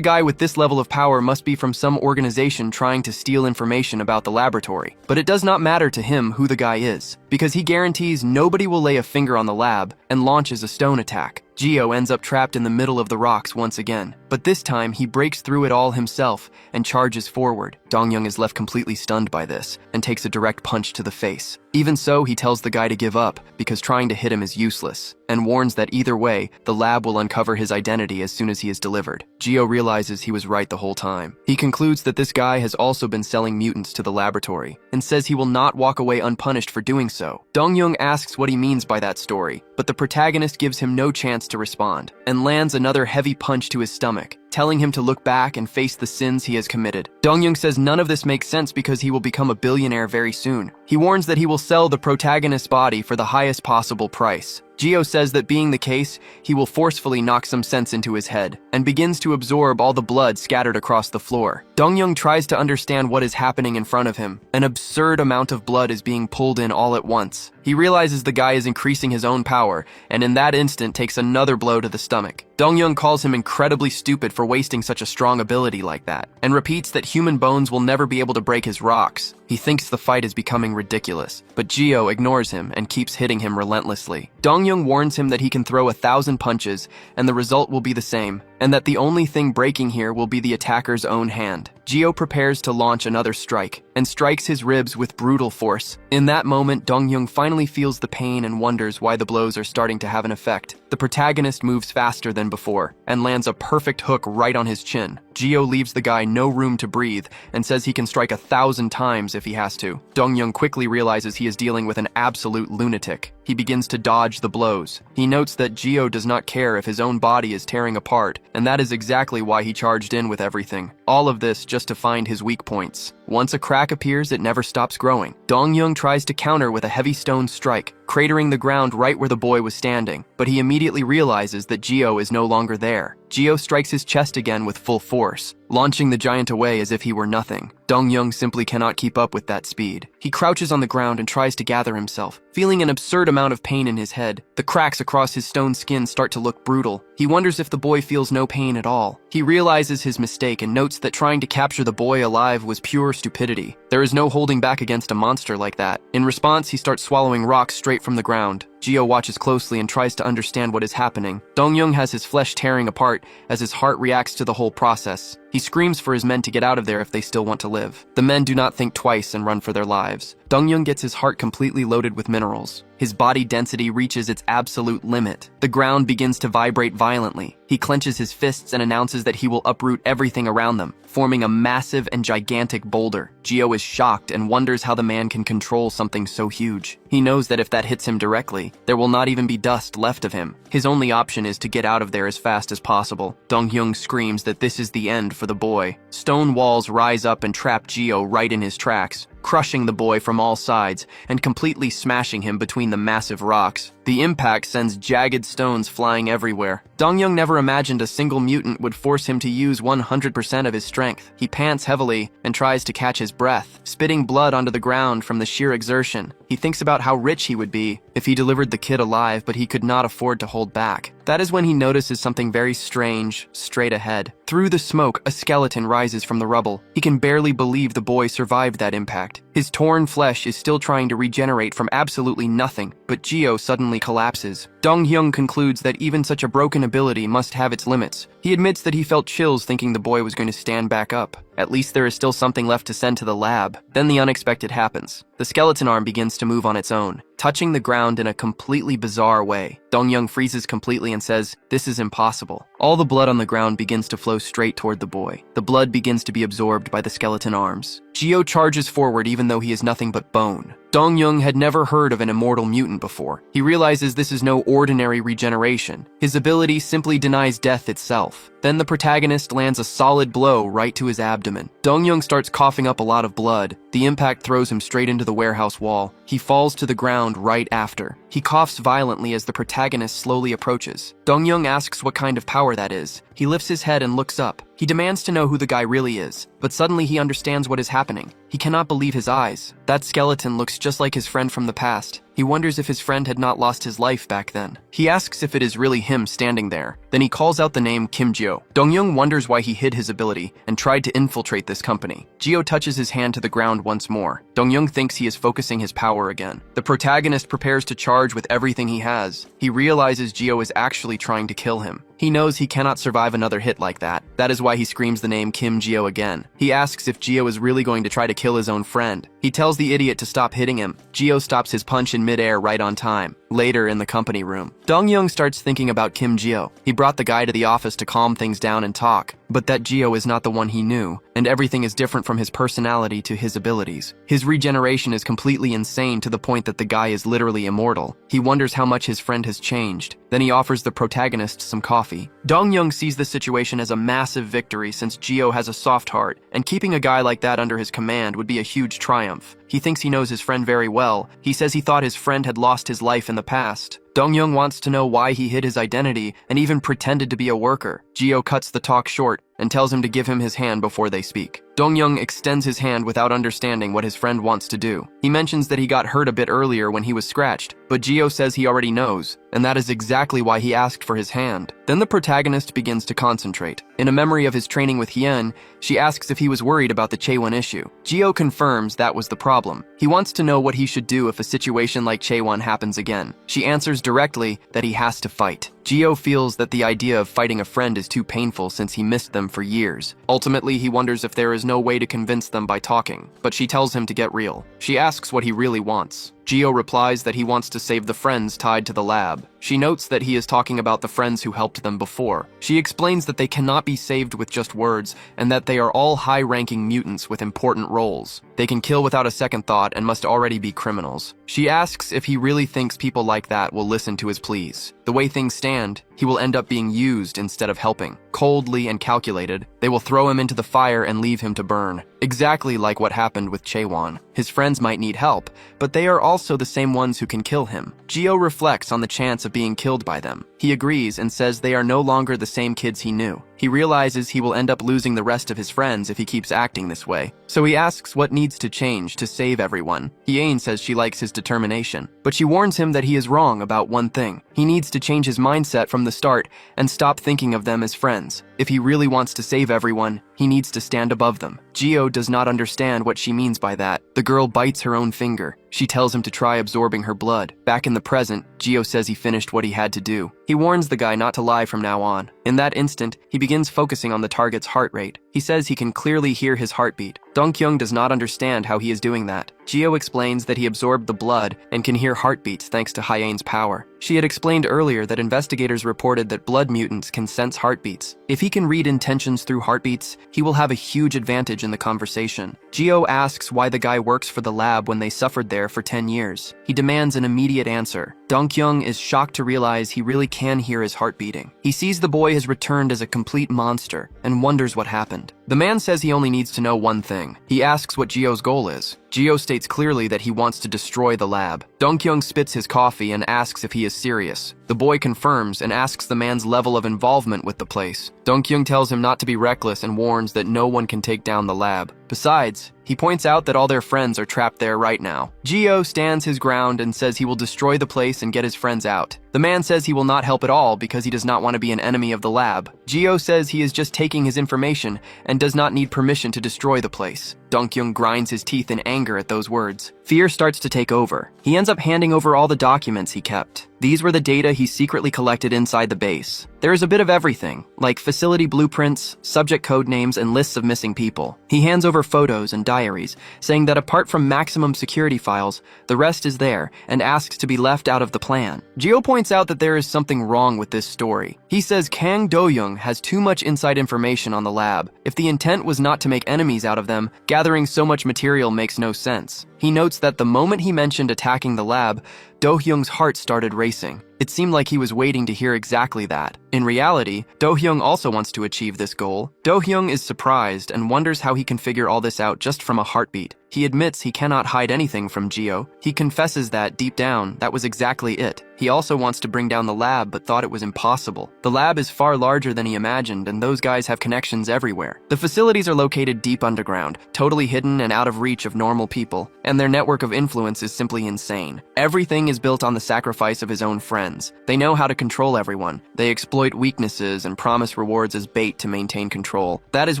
Speaker 1: guy with this level of power must be from some organization trying to steal information about the laboratory. But it does not matter to him who the guy is, because he guarantees nobody will lay a finger on the lab and launches a stone attack. Gio ends up trapped in the middle of the rocks once again, but this time he breaks through it all himself and charges forward. Dong-young is left completely stunned by this and takes a direct punch to the face. Even so, he tells the guy to give up because trying to hit him is useless, and warns that either way, the lab will uncover his identity as soon as he is delivered. Gio realizes he was right the whole time. He concludes that this guy has also been selling mutants to the laboratory, and says he will not walk away unpunished for doing so. Dong-young asks what he means by that story, but the protagonist gives him no chance to respond, and lands another heavy punch to his stomach, telling him to look back and face the sins he has committed. Dong-young says none of this makes sense because he will become a billionaire very soon. He warns that he will sell the protagonist's body for the highest possible price. Gio says that being the case, he will forcefully knock some sense into his head, and begins to absorb all the blood scattered across the floor. Dong-young tries to understand what is happening in front of him. An absurd amount of blood is being pulled in all at once. He realizes the guy is increasing his own power, and in that instant takes another blow to the stomach. Dong-young calls him incredibly stupid for wasting such a strong ability like that, and repeats that human bones will never be able to break his rocks. He thinks the fight is becoming ridiculous, but Gio ignores him and keeps hitting him relentlessly. Dong-young warns him that he can throw 1,000 punches, and the result will be the same, and that the only thing breaking here will be the attacker's own hand. Gio prepares to launch another strike, and strikes his ribs with brutal force. In that moment, Dong-young finally feels the pain and wonders why the blows are starting to have an effect. The protagonist moves faster than before, and lands a perfect hook right on his chin. Gio leaves the guy no room to breathe, and says he can strike 1,000 times if he has to. Dong-young quickly realizes he is dealing with an absolute lunatic. He begins to dodge the blows. He notes that Gio does not care if his own body is tearing apart, and that is exactly why he charged in with everything. All of this just to find his weak points. Once a crack appears, it never stops growing. Dong-young tries to counter with a heavy stone strike, cratering the ground right where the boy was standing, but he immediately realizes that Gio is no longer there. Gio strikes his chest again with full force, launching the giant away as if he were nothing. Dong-young simply cannot keep up with that speed. He crouches on the ground and tries to gather himself, feeling an absurd amount of pain in his head. The cracks across his stone skin start to look brutal. He wonders if the boy feels no pain at all. He realizes his mistake and notes that trying to capture the boy alive was pure stupidity. There is no holding back against a monster like that. In response, he starts swallowing rocks straight from the ground. Gio watches closely and tries to understand what is happening. Dong-young has his flesh tearing apart as his heart reacts to the whole process. He screams for his men to get out of there if they still want to live. The men do not think twice and run for their lives. Dong-young gets his heart completely loaded with minerals. His body density reaches its absolute limit. The ground begins to vibrate violently. He clenches his fists and announces that he will uproot everything around them, forming a massive and gigantic boulder. Gio is shocked and wonders how the man can control something so huge. He knows that if that hits him directly, there will not even be dust left of him. His only option is to get out of there as fast as possible. Dong-young screams that this is the end for the boy. Stone walls rise up and trap Gio right in his tracks, crushing the boy from all sides and completely smashing him between the massive rocks. The impact sends jagged stones flying everywhere. Dong-young never imagined a single mutant would force him to use 100% of his strength. He pants heavily and tries to catch his breath, spitting blood onto the ground from the sheer exertion. He thinks about how rich he would be if he delivered the kid alive, but he could not afford to hold back. That is when he notices something very strange straight ahead. Through the smoke, a skeleton rises from the rubble. He can barely believe the boy survived that impact. His torn flesh is still trying to regenerate from absolutely nothing, but Gio suddenly collapses. Dong-young concludes that even such a broken ability must have its limits. He admits that he felt chills thinking the boy was going to stand back up. At least there is still something left to send to the lab. Then the unexpected happens. The skeleton arm begins to move on its own, touching the ground in a completely bizarre way. Dong-young freezes completely and says, "This is impossible." All the blood on the ground begins to flow straight toward the boy. The blood begins to be absorbed by the skeleton arms. Gio charges forward even though he is nothing but bone. Dong-young had never heard of an immortal mutant before. He realizes this is no ordinary regeneration. His ability simply denies death itself. Then the protagonist lands a solid blow right to his abdomen. Dong-young starts coughing up a lot of blood. The impact throws him straight into the warehouse wall. He falls to the ground right after. He coughs violently as the protagonist slowly approaches. Dong-young asks what kind of power that is. He lifts his head and looks up. He demands to know who the guy really is, but suddenly he understands what is happening. He cannot believe his eyes. That skeleton looks just like his friend from the past. He wonders if his friend had not lost his life back then. He asks if it is really him standing there. Then he calls out the name Kim Gio. Dong-young wonders why he hid his ability and tried to infiltrate this company. Gio touches his hand to the ground once more. Dong-young thinks he is focusing his power again. The protagonist prepares to charge with everything he has. He realizes Gio is actually trying to kill him. He knows he cannot survive another hit like that. That is why he screams the name Kim Gio again. He asks if Gio is really going to try to kill his own friend. He tells the idiot to stop hitting him. Gio stops his punch in midair right on time. Later in the company room, Dong-young starts thinking about Kim Gio. He brought the guy to the office to calm things down and talk, but that Gio is not the one he knew, and everything is different from his personality to his abilities. His regeneration is completely insane to the point that the guy is literally immortal. He wonders how much his friend has changed. Then he offers the protagonist some coffee. Dong-young sees the situation as a massive victory since Gio has a soft heart, and keeping a guy like that under his command would be a huge triumph. He thinks he knows his friend very well. He says he thought his friend had lost his life in the past. Dong-young wants to know why he hid his identity and even pretended to be a worker. Gio cuts the talk short and tells him to give him his hand before they speak. Dong-young extends his hand without understanding what his friend wants to do. He mentions that he got hurt a bit earlier when he was scratched, but Gio says he already knows, and that is exactly why he asked for his hand. Then the protagonist begins to concentrate. In a memory of his training with Hien, she asks if he was worried about the Chaewon issue. Gio confirms that was the problem. He wants to know what he should do if a situation like Chaewon happens again. She answers directly that he has to fight. Gio feels that the idea of fighting a friend is too painful since he missed them for years. Ultimately, he wonders if there is no way to convince them by talking, but she tells him to get real. She asks what he really wants. Gio replies that he wants to save the friends tied to the lab. She notes that he is talking about the friends who helped them before. She explains that they cannot be saved with just words, and that they are all high-ranking mutants with important roles. They can kill without a second thought and must already be criminals. She asks if he really thinks people like that will listen to his pleas. The way things stand, he will end up being used instead of helping. Coldly and calculated, they will throw him into the fire and leave him to burn. Exactly like what happened with Chaewon. His friends might need help, but they are also the same ones who can kill him. Gio reflects on the chance of being killed by them. He agrees and says they are no longer the same kids he knew. He realizes he will end up losing the rest of his friends if he keeps acting this way. So he asks what needs to change to save everyone. Hien says she likes his determination, but she warns him that he is wrong about one thing. He needs to change his mindset from the start and stop thinking of them as friends. If he really wants to save everyone, he needs to stand above them. Gio does not understand what she means by that. The girl bites her own finger. She tells him to try absorbing her blood. Back in the present, Gio says he finished what he had to do. He warns the guy not to lie from now on. In that instant, he begins focusing on the target's heart rate. He says he can clearly hear his heartbeat. Dong-kyung does not understand how he is doing that. Gio explains that he absorbed the blood and can hear heartbeats thanks to Hyen's power. She had explained earlier that investigators reported that blood mutants can sense heartbeats. If he can read intentions through heartbeats, he will have a huge advantage in the conversation. Gio asks why the guy works for the lab when they suffered there for 10 years. He demands an immediate answer. Dong-kyung is shocked to realize he really can hear his heart beating. He sees the boy has returned as a complete monster and wonders what happened. The man says he only needs to know one thing. He asks what Gio's goal is. Gio states clearly that he wants to destroy the lab. Dong-kyung spits his coffee and asks if he is serious. The boy confirms and asks the man's level of involvement with the place. Dong-kyung tells him not to be reckless and warns that no one can take down the lab. Besides, he points out that all their friends are trapped there right now. Gio stands his ground and says he will destroy the place and get his friends out. The man says he will not help at all because he does not want to be an enemy of the lab. Gio says he is just taking his information and does not need permission to destroy the place. Dong-kyung grinds his teeth in anger at those words. Fear starts to take over. He ends up handing over all the documents he kept. These were the data he secretly collected inside the base. There is a bit of everything, like facility blueprints, subject code names, and lists of missing people. He hands over photos and diaries, saying that apart from maximum security files, the rest is there, and asks to be left out of the plan. Gio points out that there is something wrong with this story. He says Kang Do-young has too much inside information on the lab. If the intent was not to make enemies out of them, gathering so much material makes no sense. He notes that the moment he mentioned attacking the lab, Do-hyung's heart started racing. It seemed like he was waiting to hear exactly that. In reality, Do-hyung also wants to achieve this goal. Do-hyung is surprised and wonders how he can figure all this out just from a heartbeat. He admits he cannot hide anything from Gio. He confesses that, deep down, that was exactly it. He also wants to bring down the lab but thought it was impossible. The lab is far larger than he imagined, and those guys have connections everywhere. The facilities are located deep underground, totally hidden and out of reach of normal people, and their network of influence is simply insane. Everything is built on the sacrifice of his own friends. They know how to control everyone. They exploit weaknesses and promise rewards as bait to maintain control. That is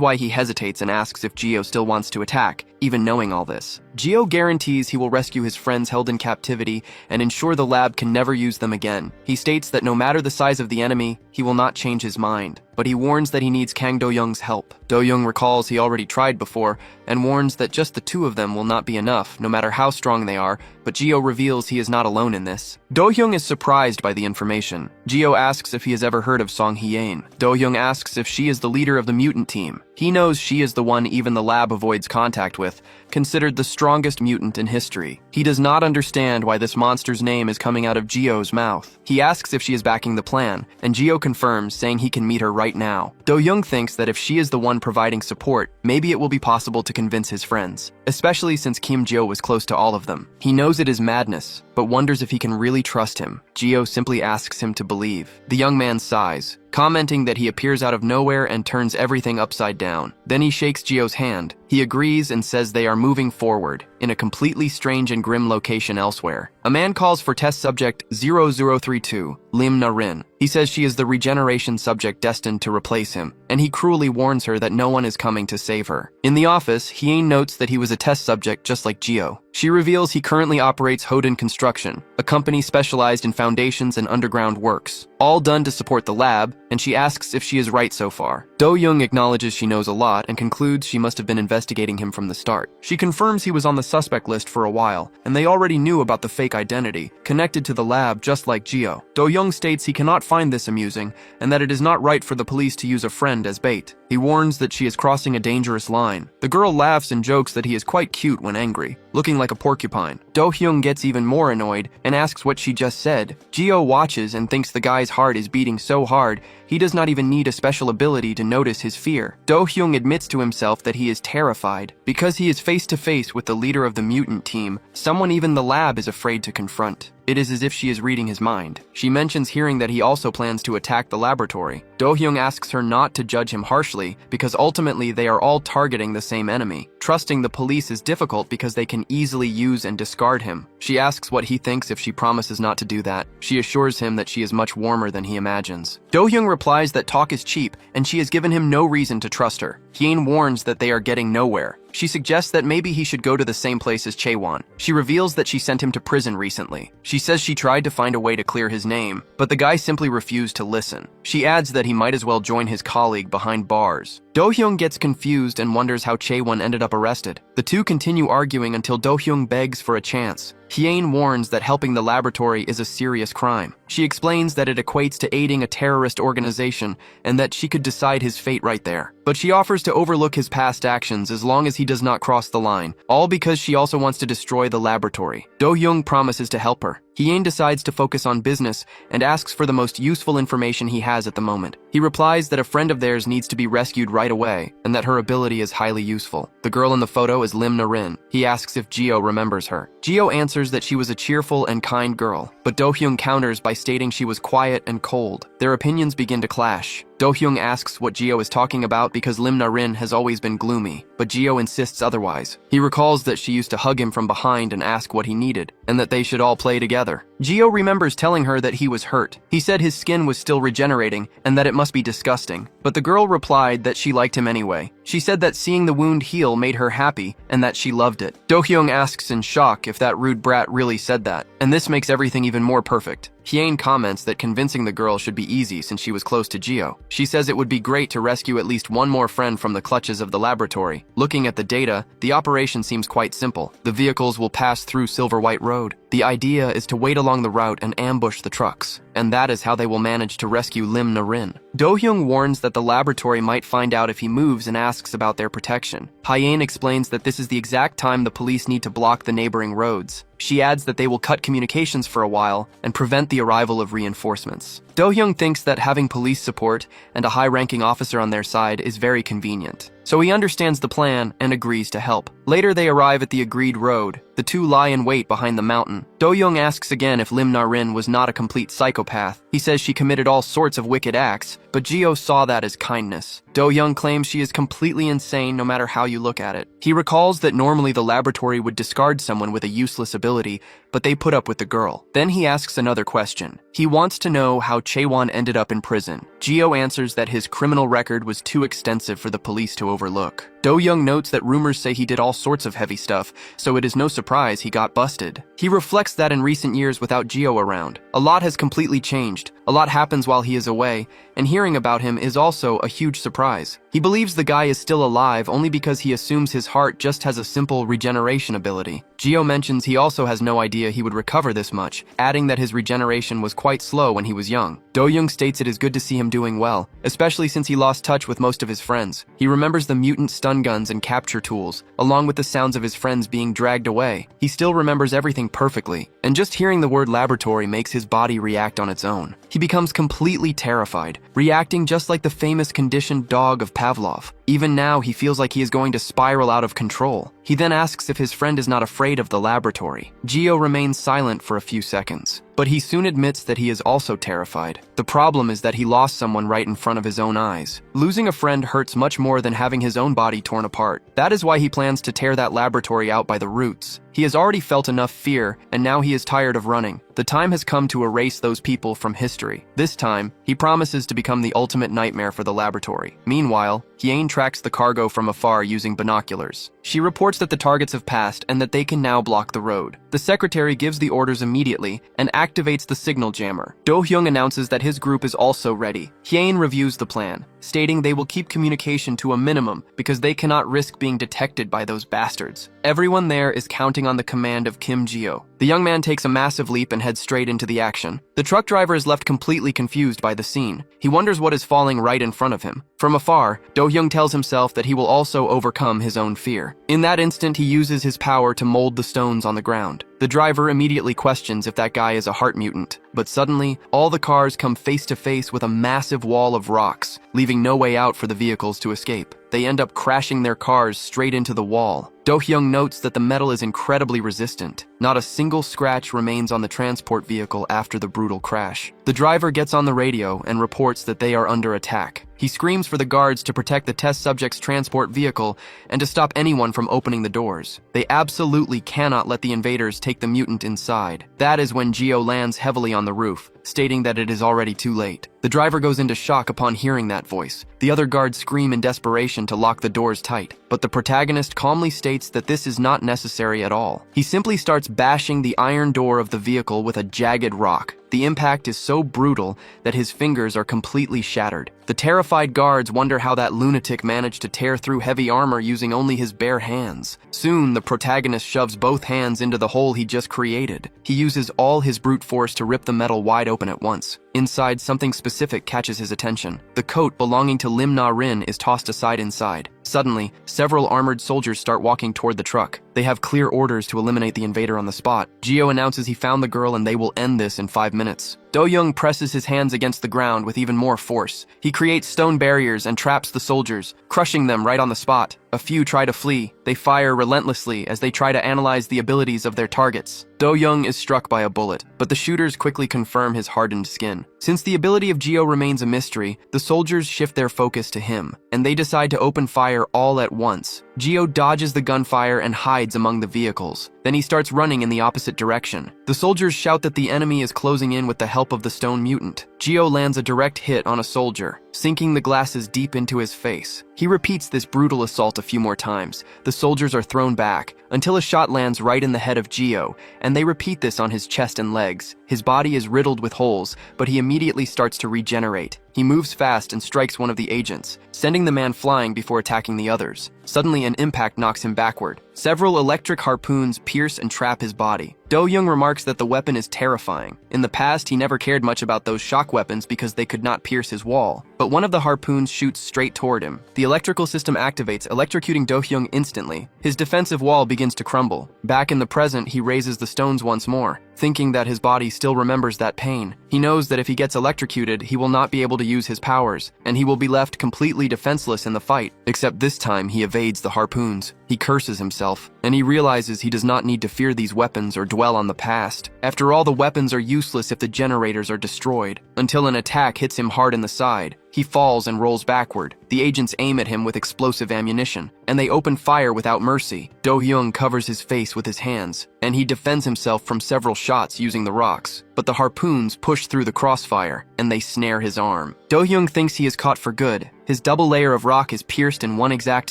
Speaker 1: why he hesitates and asks if Gio still wants to attack, even knowing all this. Geo guarantees he will rescue his friends held in captivity and ensure the lab can never use them again. He states that no matter the size of the enemy, he will not change his mind, but he warns that he needs Kang Do-young's help. Do-young recalls he already tried before and warns that just the two of them will not be enough, no matter how strong they are, but Geo reveals he is not alone in this. Do-young is surprised by the information. Geo asks if he has ever heard of Song Hye-in. Do-young asks if she is the leader of the mutant team. He knows she is the one even the lab avoids contact with, considered the strongest mutant in history. He does not understand why this monster's name is coming out of Geo's mouth. He asks if she is backing the plan, and Geo confirms, saying he can meet her right now. Do-young thinks that if she is the one providing support, maybe it will be possible to convince his friends, especially since Kim Jo was close to all of them. He knows it is madness, but wonders if he can really trust him. Geo simply asks him to believe. The young man sighs, commenting that he appears out of nowhere and turns everything upside down. Then he shakes Geo's hand. He agrees and says they are moving forward, in a completely strange and grim location elsewhere. A man calls for test subject 0032, Lim Na-rin. He says she is the regeneration subject destined to replace him, and he cruelly warns her that no one is coming to save her. In the office, Hye-in notes that he was a test subject just like Geo. She reveals he currently operates Hoden Construction, a company specialized in foundations and underground works, all done to support the lab, and she asks if she is right so far. Do-young acknowledges she knows a lot and concludes she must have been investigating him from the start. She confirms he was on the suspect list for a while, and they already knew about the fake identity, connected to the lab just like Geo. Do-young states he cannot find this amusing, and that it is not right for the police to use a friend as bait. He warns that she is crossing a dangerous line. The girl laughs and jokes that he is quite cute when angry, looking like a porcupine. Do-hyung gets even more annoyed and asks what she just said. Geo watches and thinks the guy's heart is beating so hard he does not even need a special ability to notice his fear. Do-hyung admits to himself that he is terrified because he is face to face with the leader of the mutant team, someone even the lab is afraid to confront. It is as if she is reading his mind. She mentions hearing that he also plans to attack the laboratory. Do-hyung asks her not to judge him harshly because ultimately they are all targeting the same enemy. Trusting the police is difficult because they can easily use and discard him. She asks what he thinks if she promises not to do that. She assures him that she is much warmer than he imagines. Do-hyung replies that talk is cheap and she has given him no reason to trust her. Hye-in warns that they are getting nowhere. She suggests that maybe he should go to the same place as Chaewon. She reveals that she sent him to prison recently. She says she tried to find a way to clear his name, but the guy simply refused to listen. She adds that he might as well join his colleague behind bars. Do-hyung gets confused and wonders how Chaewon ended up arrested. The two continue arguing until Do-hyung begs for a chance. Hye-in warns that helping the laboratory is a serious crime. She explains that it equates to aiding a terrorist organization and that she could decide his fate right there. But she offers to overlook his past actions as long as he does not cross the line, all because she also wants to destroy the laboratory. Do-hyung promises to help her. Hye-in decides to focus on business and asks for the most useful information he has at the moment. He replies that a friend of theirs needs to be rescued right away and that her ability is highly useful. The girl in the photo is Lim Na-rin. He asks if Geo remembers her. Geo answers that she was a cheerful and kind girl, but Do-hyung counters by stating she was quiet and cold. Their opinions begin to clash. Do-hyung asks what Geo is talking about because Lim Na-rin has always been gloomy, but Geo insists otherwise. He recalls that she used to hug him from behind and ask what he needed, and that they should all play together. Geo remembers telling her that he was hurt. He said his skin was still regenerating and that it must be disgusting, but the girl replied that she liked him anyway. She said that seeing the wound heal made her happy and that she loved it. Do-hyung asks in shock if that rude brat really said that, and this makes everything even more perfect. Hye-in comments that convincing the girl should be easy since she was close to Geo. She says it would be great to rescue at least one more friend from the clutches of the laboratory. Looking at the data, the operation seems quite simple. The vehicles will pass through Silver White Road. The idea is to wait along the route and ambush the trucks, and that is how they will manage to rescue Lim Na-rin. Do-hyung warns that the laboratory might find out if he moves and asks about their protection. Hye-in explains that this is the exact time the police need to block the neighboring roads. She adds that they will cut communications for a while and prevent the arrival of reinforcements. Do-hyung thinks that having police support and a high-ranking officer on their side is very convenient, so he understands the plan and agrees to help. Later they arrive at the agreed road. The two lie in wait behind the mountain. Do-hyung asks again if Lim Na-rin was not a complete psychopath sociopath. He says she committed all sorts of wicked acts, but Gio saw that as kindness. Do-young claims she is completely insane no matter how you look at it. He recalls that normally the laboratory would discard someone with a useless ability, but they put up with the girl. Then he asks another question. He wants to know how Chaewon ended up in prison. Gio answers that his criminal record was too extensive for the police to overlook. Do-young notes that rumors say he did all sorts of heavy stuff, so it is no surprise he got busted. He reflects that in recent years without Gio around, a lot has completely changed. A lot happens while he is away, and hearing about him is also a huge surprise. He believes the guy is still alive only because he assumes his heart just has a simple regeneration ability. Gio mentions he also has no idea he would recover this much, adding that his regeneration was quite slow when he was young. Do-young states it is good to see him doing well, especially since he lost touch with most of his friends. He remembers the mutant stun guns and capture tools, along with the sounds of his friends being dragged away. He still remembers everything perfectly, and just hearing the word laboratory makes his body react on its own. He becomes completely terrified, reacting just like the famous conditioned dog of Pavlov. Even now, he feels like he is going to spiral out of control. He then asks if his friend is not afraid of the laboratory. Gio remains silent for a few seconds, but he soon admits that he is also terrified. The problem is that he lost someone right in front of his own eyes. Losing a friend hurts much more than having his own body torn apart. That is why he plans to tear that laboratory out by the roots. He has already felt enough fear, and now he is tired of running. The time has come to erase those people from history. This time, he promises to become the ultimate nightmare for the laboratory. Meanwhile, Hien tracks the cargo from afar using binoculars. She reports that the targets have passed and that they can now block the road. The secretary gives the orders immediately and activates the signal jammer. Do-hyung announces that his group is also ready. Hien reviews the plan, stating they will keep communication to a minimum because they cannot risk being detected by those bastards. Everyone there is counting on the command of Kim Gio. The young man takes a massive leap and heads straight into the action. The truck driver is left completely confused by the scene. He wonders what is falling right in front of him. From afar, Do-hyung tells himself that he will also overcome his own fear. In that instant, he uses his power to mold the stones on the ground. The driver immediately questions if that guy is a heart mutant, but suddenly, all the cars come face to face with a massive wall of rocks, leaving no way out for the vehicles to escape. They end up crashing their cars straight into the wall. Do-hyung notes that the metal is incredibly resistant. Not a single scratch remains on the transport vehicle after the brutal crash. The driver gets on the radio and reports that they are under attack. He screams for the guards to protect the test subject's transport vehicle and to stop anyone from opening the doors. They absolutely cannot let the invaders take the mutant inside. That is when Gio lands heavily on the roof, stating that it is already too late. The driver goes into shock upon hearing that voice. The other guards scream in desperation to lock the doors tight, but the protagonist calmly states that this is not necessary at all. He simply starts bashing the iron door of the vehicle with a jagged rock. The impact is so brutal that his fingers are completely shattered. The terrified guards wonder how that lunatic managed to tear through heavy armor using only his bare hands. Soon, the protagonist shoves both hands into the hole he just created. He uses all his brute force to rip the metal wide open at once. Inside, something specific catches his attention. The coat belonging to Lim Na-rin is tossed aside inside. Suddenly, several armored soldiers start walking toward the truck. They have clear orders to eliminate the invader on the spot. Gio announces he found the girl and they will end this in 5 minutes. Do-hyung presses his hands against the ground with even more force. He creates stone barriers and traps the soldiers, crushing them right on the spot. A few try to flee. They fire relentlessly as they try to analyze the abilities of their targets. Do-hyung is struck by a bullet, but the shooters quickly confirm his hardened skin. Since the ability of Gio remains a mystery, the soldiers shift their focus to him, and they decide to open fire all at once. Gio dodges the gunfire and hides among the vehicles. Then he starts running in the opposite direction. The soldiers shout that the enemy is closing in with the help of the stone mutant. Gio lands a direct hit on a soldier, sinking the glasses deep into his face. He repeats this brutal assault a few more times. The soldiers are thrown back, until a shot lands right in the head of Gio, and they repeat this on his chest and legs. His body is riddled with holes, but he immediately starts to regenerate. He moves fast and strikes one of the agents, sending the man flying before attacking the others. Suddenly, an impact knocks him backward. Several electric harpoons pierce and trap his body. Do-hyung remarks that the weapon is terrifying. In the past, he never cared much about those shock weapons because they could not pierce his wall. But one of the harpoons shoots straight toward him. The electrical system activates, electrocuting Do-hyung instantly. His defensive wall begins to crumble. Back in the present, he raises the stones once more, thinking that his body still remembers that pain. He knows that if he gets electrocuted, he will not be able to use his powers, and he will be left completely defenseless in the fight. Except this time, he evades the harpoons. He curses himself, and he realizes he does not need to fear these weapons or dwell dwell on the past. After all, the weapons are useless if the generators are destroyed, until an attack hits him hard in the side. He falls and rolls backward. The agents aim at him with explosive ammunition, and they open fire without mercy. Do-hyung covers his face with his hands, and he defends himself from several shots using the rocks. But the harpoons push through the crossfire, and they snare his arm. Do-hyung thinks he is caught for good. His double layer of rock is pierced in one exact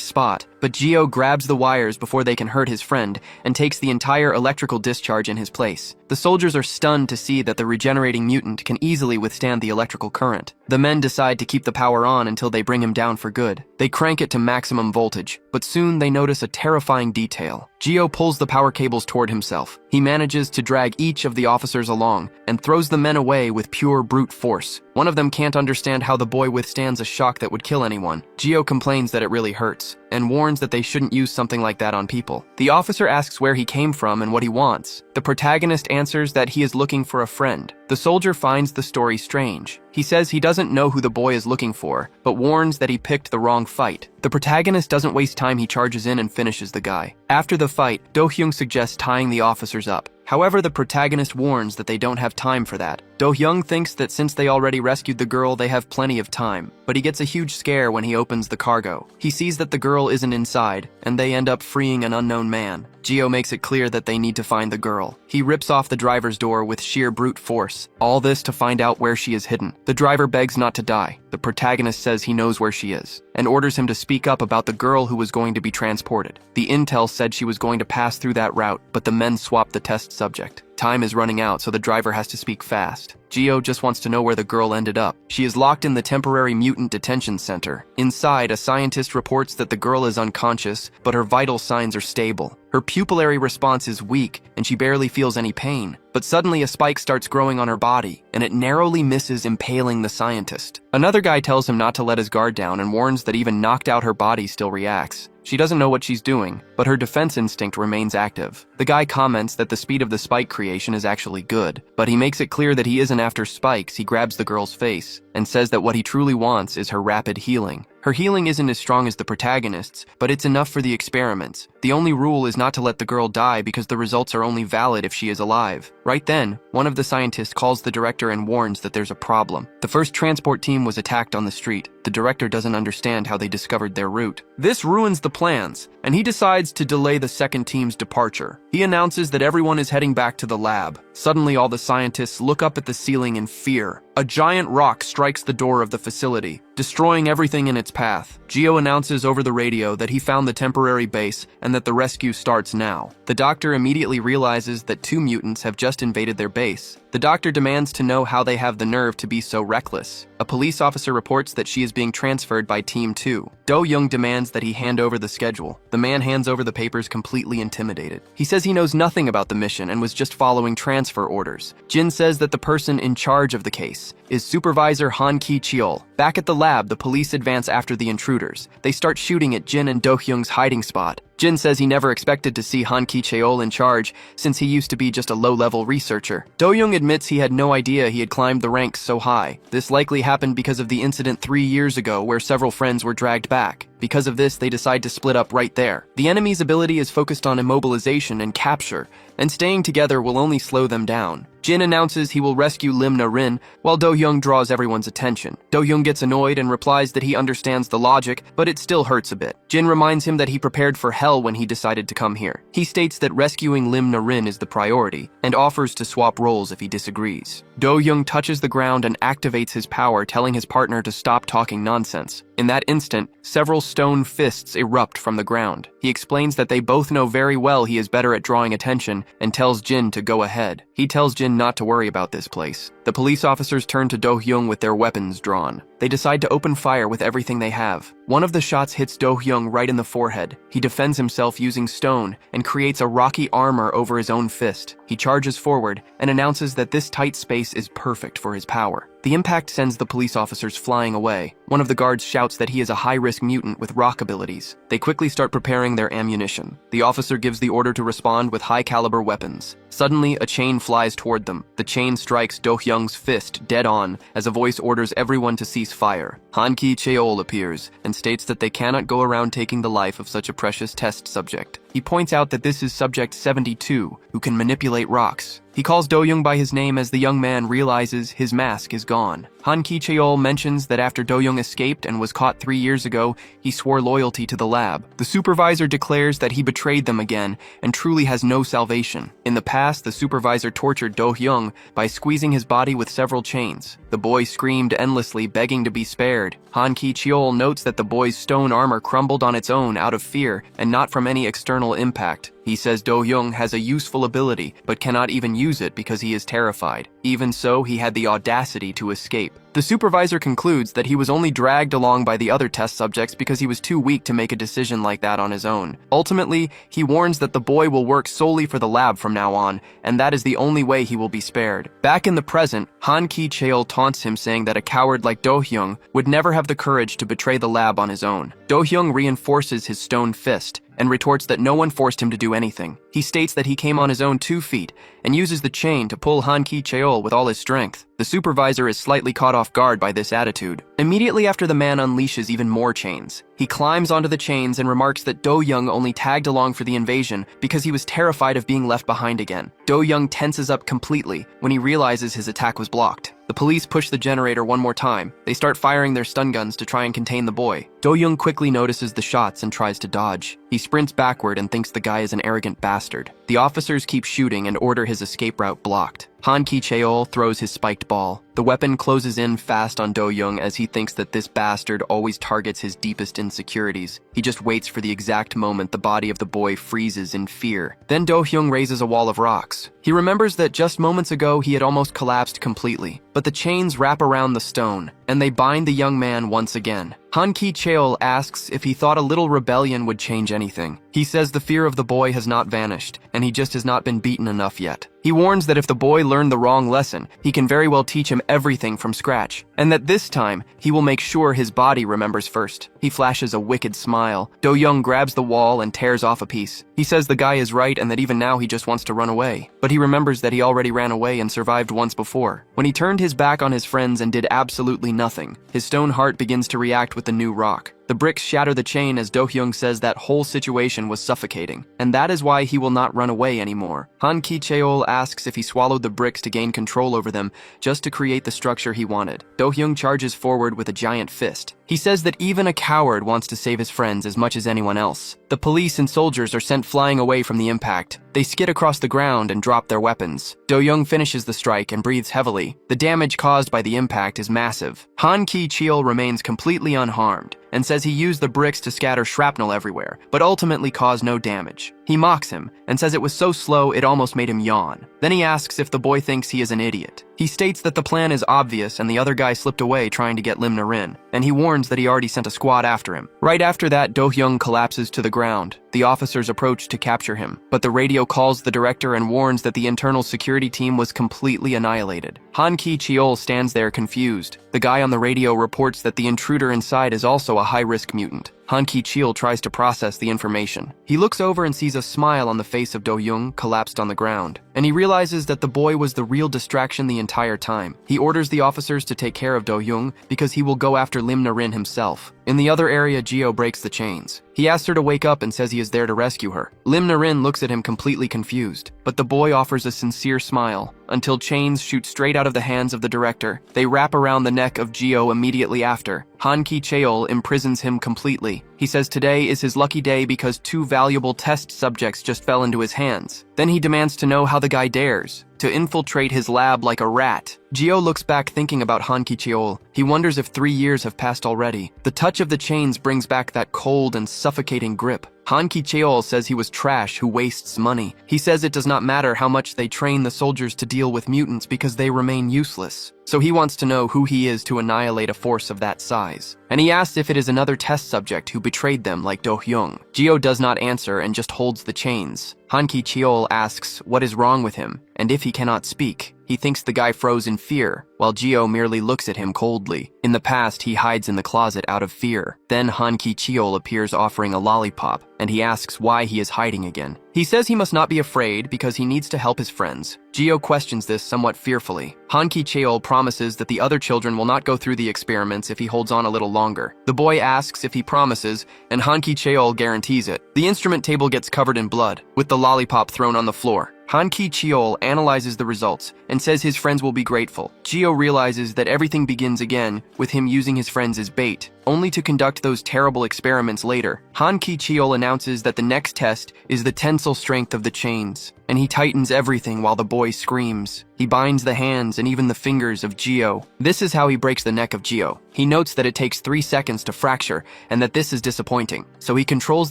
Speaker 1: spot, but Geo grabs the wires before they can hurt his friend and takes the entire electrical discharge in his place. The soldiers are stunned to see that the regenerating mutant can easily withstand the electrical current. The men decide to keep the power on until they bring him down for good. They crank it to maximum voltage, but soon they notice a terrifying detail. Geo pulls the power cables toward himself. He manages to drag each of the officers along and throws the men away with pure brute force. One of them can't understand how the boy withstands a shock that would kill anyone. Geo complains that it really hurts and warns that they shouldn't use something like that on people. The officer asks where he came from and what he wants. The protagonist answers that he is looking for a friend. The soldier finds the story strange. He says he doesn't know who the boy is looking for, but warns that he picked the wrong fight. The protagonist doesn't waste time. He charges in and finishes the guy. After the fight, Do-hyung suggests tying the officers up. However, the protagonist warns that they don't have time for that. Do-hyung thinks that since they already rescued the girl, they have plenty of time, but he gets a huge scare when he opens the cargo. He sees that the girl isn't inside, and they end up freeing an unknown man. Geo makes it clear that they need to find the girl. He rips off the driver's door with sheer brute force, all this to find out where she is hidden. The driver begs not to die. The protagonist says he knows where she is, and orders him to speak up about the girl who was going to be transported. The intel said she was going to pass through that route, but the men swapped the test subject. Time is running out, so the driver has to speak fast. Geo just wants to know where the girl ended up. She is locked in the temporary mutant detention center. Inside, a scientist reports that the girl is unconscious, but her vital signs are stable. Her pupillary response is weak, and she barely feels any pain. But suddenly a spike starts growing on her body, and it narrowly misses impaling the scientist. Another guy tells him not to let his guard down and warns that even knocked out her body still reacts. She doesn't know what she's doing, but her defense instinct remains active. The guy comments that the speed of the spike creation is actually good, but he makes it clear that he isn't after spikes. He grabs the girl's face and says that what he truly wants is her rapid healing. Her healing isn't as strong as the protagonist's, but it's enough for the experiments. The only rule is not to let the girl die because the results are only valid if she is alive. Right then, one of the scientists calls the director and warns that there's a problem. The first transport team was attacked on the street. The director doesn't understand how they discovered their route. This ruins the plans, and he decides to delay the second team's departure. He announces that everyone is heading back to the lab. Suddenly, all the scientists look up at the ceiling in fear. A giant rock strikes the door of the facility, destroying everything in its path. Geo announces over the radio that he found the temporary base and that the rescue starts now. The doctor immediately realizes that 2 mutants have just invaded their base. The doctor demands to know how they have the nerve to be so reckless. A police officer reports that she is being transferred by Team 2. Do-hyung demands that he hand over the schedule. The man hands over the papers completely intimidated. He says he knows nothing about the mission and was just following transfer orders. Jin says that the person in charge of the case is Supervisor Han Ki-cheol. Back at the lab, the police advance after the intruders. They start shooting at Jin and Do-hyung's hiding spot. Jin says he never expected to see Han Ki-cheol in charge since he used to be just a low-level researcher. Do-hyung admits he had no idea he had climbed the ranks so high. This likely happened because of the incident 3 years ago where several friends were dragged back. Because of this, they decide to split up right there. The enemy's ability is focused on immobilization and capture, and staying together will only slow them down. Jin announces he will rescue Lim Na-rin, while Do-hyung draws everyone's attention. Do-hyung gets annoyed and replies that he understands the logic, but it still hurts a bit. Jin reminds him that he prepared for hell when he decided to come here. He states that rescuing Lim Na-rin is the priority, and offers to swap roles if he disagrees. Do-hyung touches the ground and activates his power, telling his partner to stop talking nonsense. In that instant, several stone fists erupt from the ground. He explains that they both know very well he is better at drawing attention and tells Jin to go ahead. He tells Jin not to worry about this place. The police officers turn to Do-hyung with their weapons drawn. They decide to open fire with everything they have. One of the shots hits Do-hyung right in the forehead. He defends himself using stone and creates a rocky armor over his own fist. He charges forward and announces that this tight space is perfect for his power. The impact sends the police officers flying away. One of the guards shouts that he is a high-risk mutant with rock abilities. They quickly start preparing their ammunition. The officer gives the order to respond with high-caliber weapons. Suddenly, a chain flies toward them. The chain strikes Do-hyung's fist dead on as a voice orders everyone to cease fire. Han Ki-cheol appears and states that they cannot go around taking the life of such a precious test subject. He points out that this is Subject 72, who can manipulate rocks. He calls Do-young by his name as the young man realizes his mask is gone. Han Ki-cheol mentions that after Do-young escaped and was caught 3 years ago, he swore loyalty to the lab. The supervisor declares that he betrayed them again and truly has no salvation. In the past, the supervisor tortured Do-young by squeezing his body with several chains. The boy screamed endlessly, begging to be spared. Han Ki-cheol notes that the boy's stone armor crumbled on its own out of fear and not from any external impact. He says Do-young has a useful ability, but cannot even use it because he is terrified. Even so, he had the audacity to escape. The supervisor concludes that he was only dragged along by the other test subjects because he was too weak to make a decision like that on his own. Ultimately, he warns that the boy will work solely for the lab from now on, and that is the only way he will be spared. Back in the present, Han Ki-cheol taunts him, saying that a coward like Do-young would never have the courage to betray the lab on his own. Do-young reinforces his stone fist and retorts that no one forced him to do anything. He states that he came on his own 2 feet and uses the chain to pull Han Ki-cheol with all his strength. The supervisor is slightly caught off guard by this attitude. Immediately after, the man unleashes even more chains. He climbs onto the chains and remarks that Do-young only tagged along for the invasion because he was terrified of being left behind again. Do-young tenses up completely when he realizes his attack was blocked. The police push the generator one more time. They start firing their stun guns to try and contain the boy. Do-young quickly notices the shots and tries to dodge. He sprints backward and thinks the guy is an arrogant bastard. The officers keep shooting and order his escape route blocked. Han Ki-cheol throws his spiked ball. The weapon closes in fast on Do-young as he thinks that this bastard always targets his deepest insecurities. He just waits for the exact moment the body of the boy freezes in fear. Then Do-young raises a wall of rocks. He remembers that just moments ago he had almost collapsed completely, but the chains wrap around the stone, and they bind the young man once again. Han Ki-cheol asks if he thought a little rebellion would change anything. He says the fear of the boy has not vanished, and he just has not been beaten enough yet. He warns that if the boy learned the wrong lesson, he can very well teach him everything from scratch, and that this time, he will make sure his body remembers first. He flashes a wicked smile. Do-young grabs the wall and tears off a piece. He says the guy is right and that even now he just wants to run away. But he remembers that he already ran away and survived once before. When he turned his back on his friends and did absolutely nothing, his stone heart begins to react with the new rock. The bricks shatter the chain as Do-young says that whole situation was suffocating, and that is why he will not run away anymore. Han Ki-cheol asks if he swallowed the bricks to gain control over them, just to create the structure he wanted. Do-young charges forward with a giant fist. He says that even a coward wants to save his friends as much as anyone else. The police and soldiers are sent flying away from the impact. They skid across the ground and drop their weapons. Do-young finishes the strike and breathes heavily. The damage caused by the impact is massive. Han Ki-cheol remains completely unharmed and says he used the bricks to scatter shrapnel everywhere, but ultimately caused no damage. He mocks him and says it was so slow it almost made him yawn. Then he asks if the boy thinks he is an idiot. He states that the plan is obvious and the other guy slipped away trying to get Lim Na-rin, and he warns that he already sent a squad after him. Right after that, Do-young collapses to the ground. The officers approach to capture him, but the radio calls the director and warns that the internal security team was completely annihilated. Han Ki-cheol stands there confused. The guy on the radio reports that the intruder inside is also a high-risk mutant. Han Ki-cheol tries to process the information. He looks over and sees a smile on the face of Do-young collapsed on the ground, and he realizes that the boy was the real distraction the entire time. He orders the officers to take care of Do-young because he will go after Lim Na-rin himself. In the other area, Geo breaks the chains. He asks her to wake up and says he is there to rescue her. Lim Na-rin looks at him completely confused, but the boy offers a sincere smile until chains shoot straight out of the hands of the director. They wrap around the neck of Geo immediately after. Han Ki-cheol imprisons him completely. He says today is his lucky day because 2 valuable test subjects just fell into his hands. Then he demands to know how the guy dares to infiltrate his lab like a rat. Geo looks back thinking about Han Ki-cheol. He wonders if 3 years have passed already. The touch of the chains brings back that cold and suffocating grip. Han Ki-cheol says he was trash who wastes money. He says it does not matter how much they train the soldiers to deal with mutants because they remain useless. So he wants to know who he is to annihilate a force of that size. And he asks if it is another test subject who betrayed them like Do-young. Geo does not answer and just holds the chains. Han Ki-cheol asks what is wrong with him, and if he cannot speak, he thinks the guy froze in fear, while Gio merely looks at him coldly. In the past, he hides in the closet out of fear. Then Han Ki-cheol appears offering a lollipop, and he asks why he is hiding again. He says he must not be afraid because he needs to help his friends. Gio questions this somewhat fearfully. Han Ki-cheol promises that the other children will not go through the experiments if he holds on a little longer. The boy asks if he promises, and Han Ki-cheol guarantees it. The instrument table gets covered in blood, with the lollipop thrown on the floor. Han Ki-cheol analyzes the results and says his friends will be grateful. Gio realizes that everything begins again with him using his friends as bait, only to conduct those terrible experiments later. Han Ki-cheol announces that the next test is the tensile strength of the chains, and he tightens everything while the boy screams. He binds the hands and even the fingers of Gio. This is how he breaks the neck of Gio. He notes that it takes 3 seconds to fracture and that this is disappointing, so he controls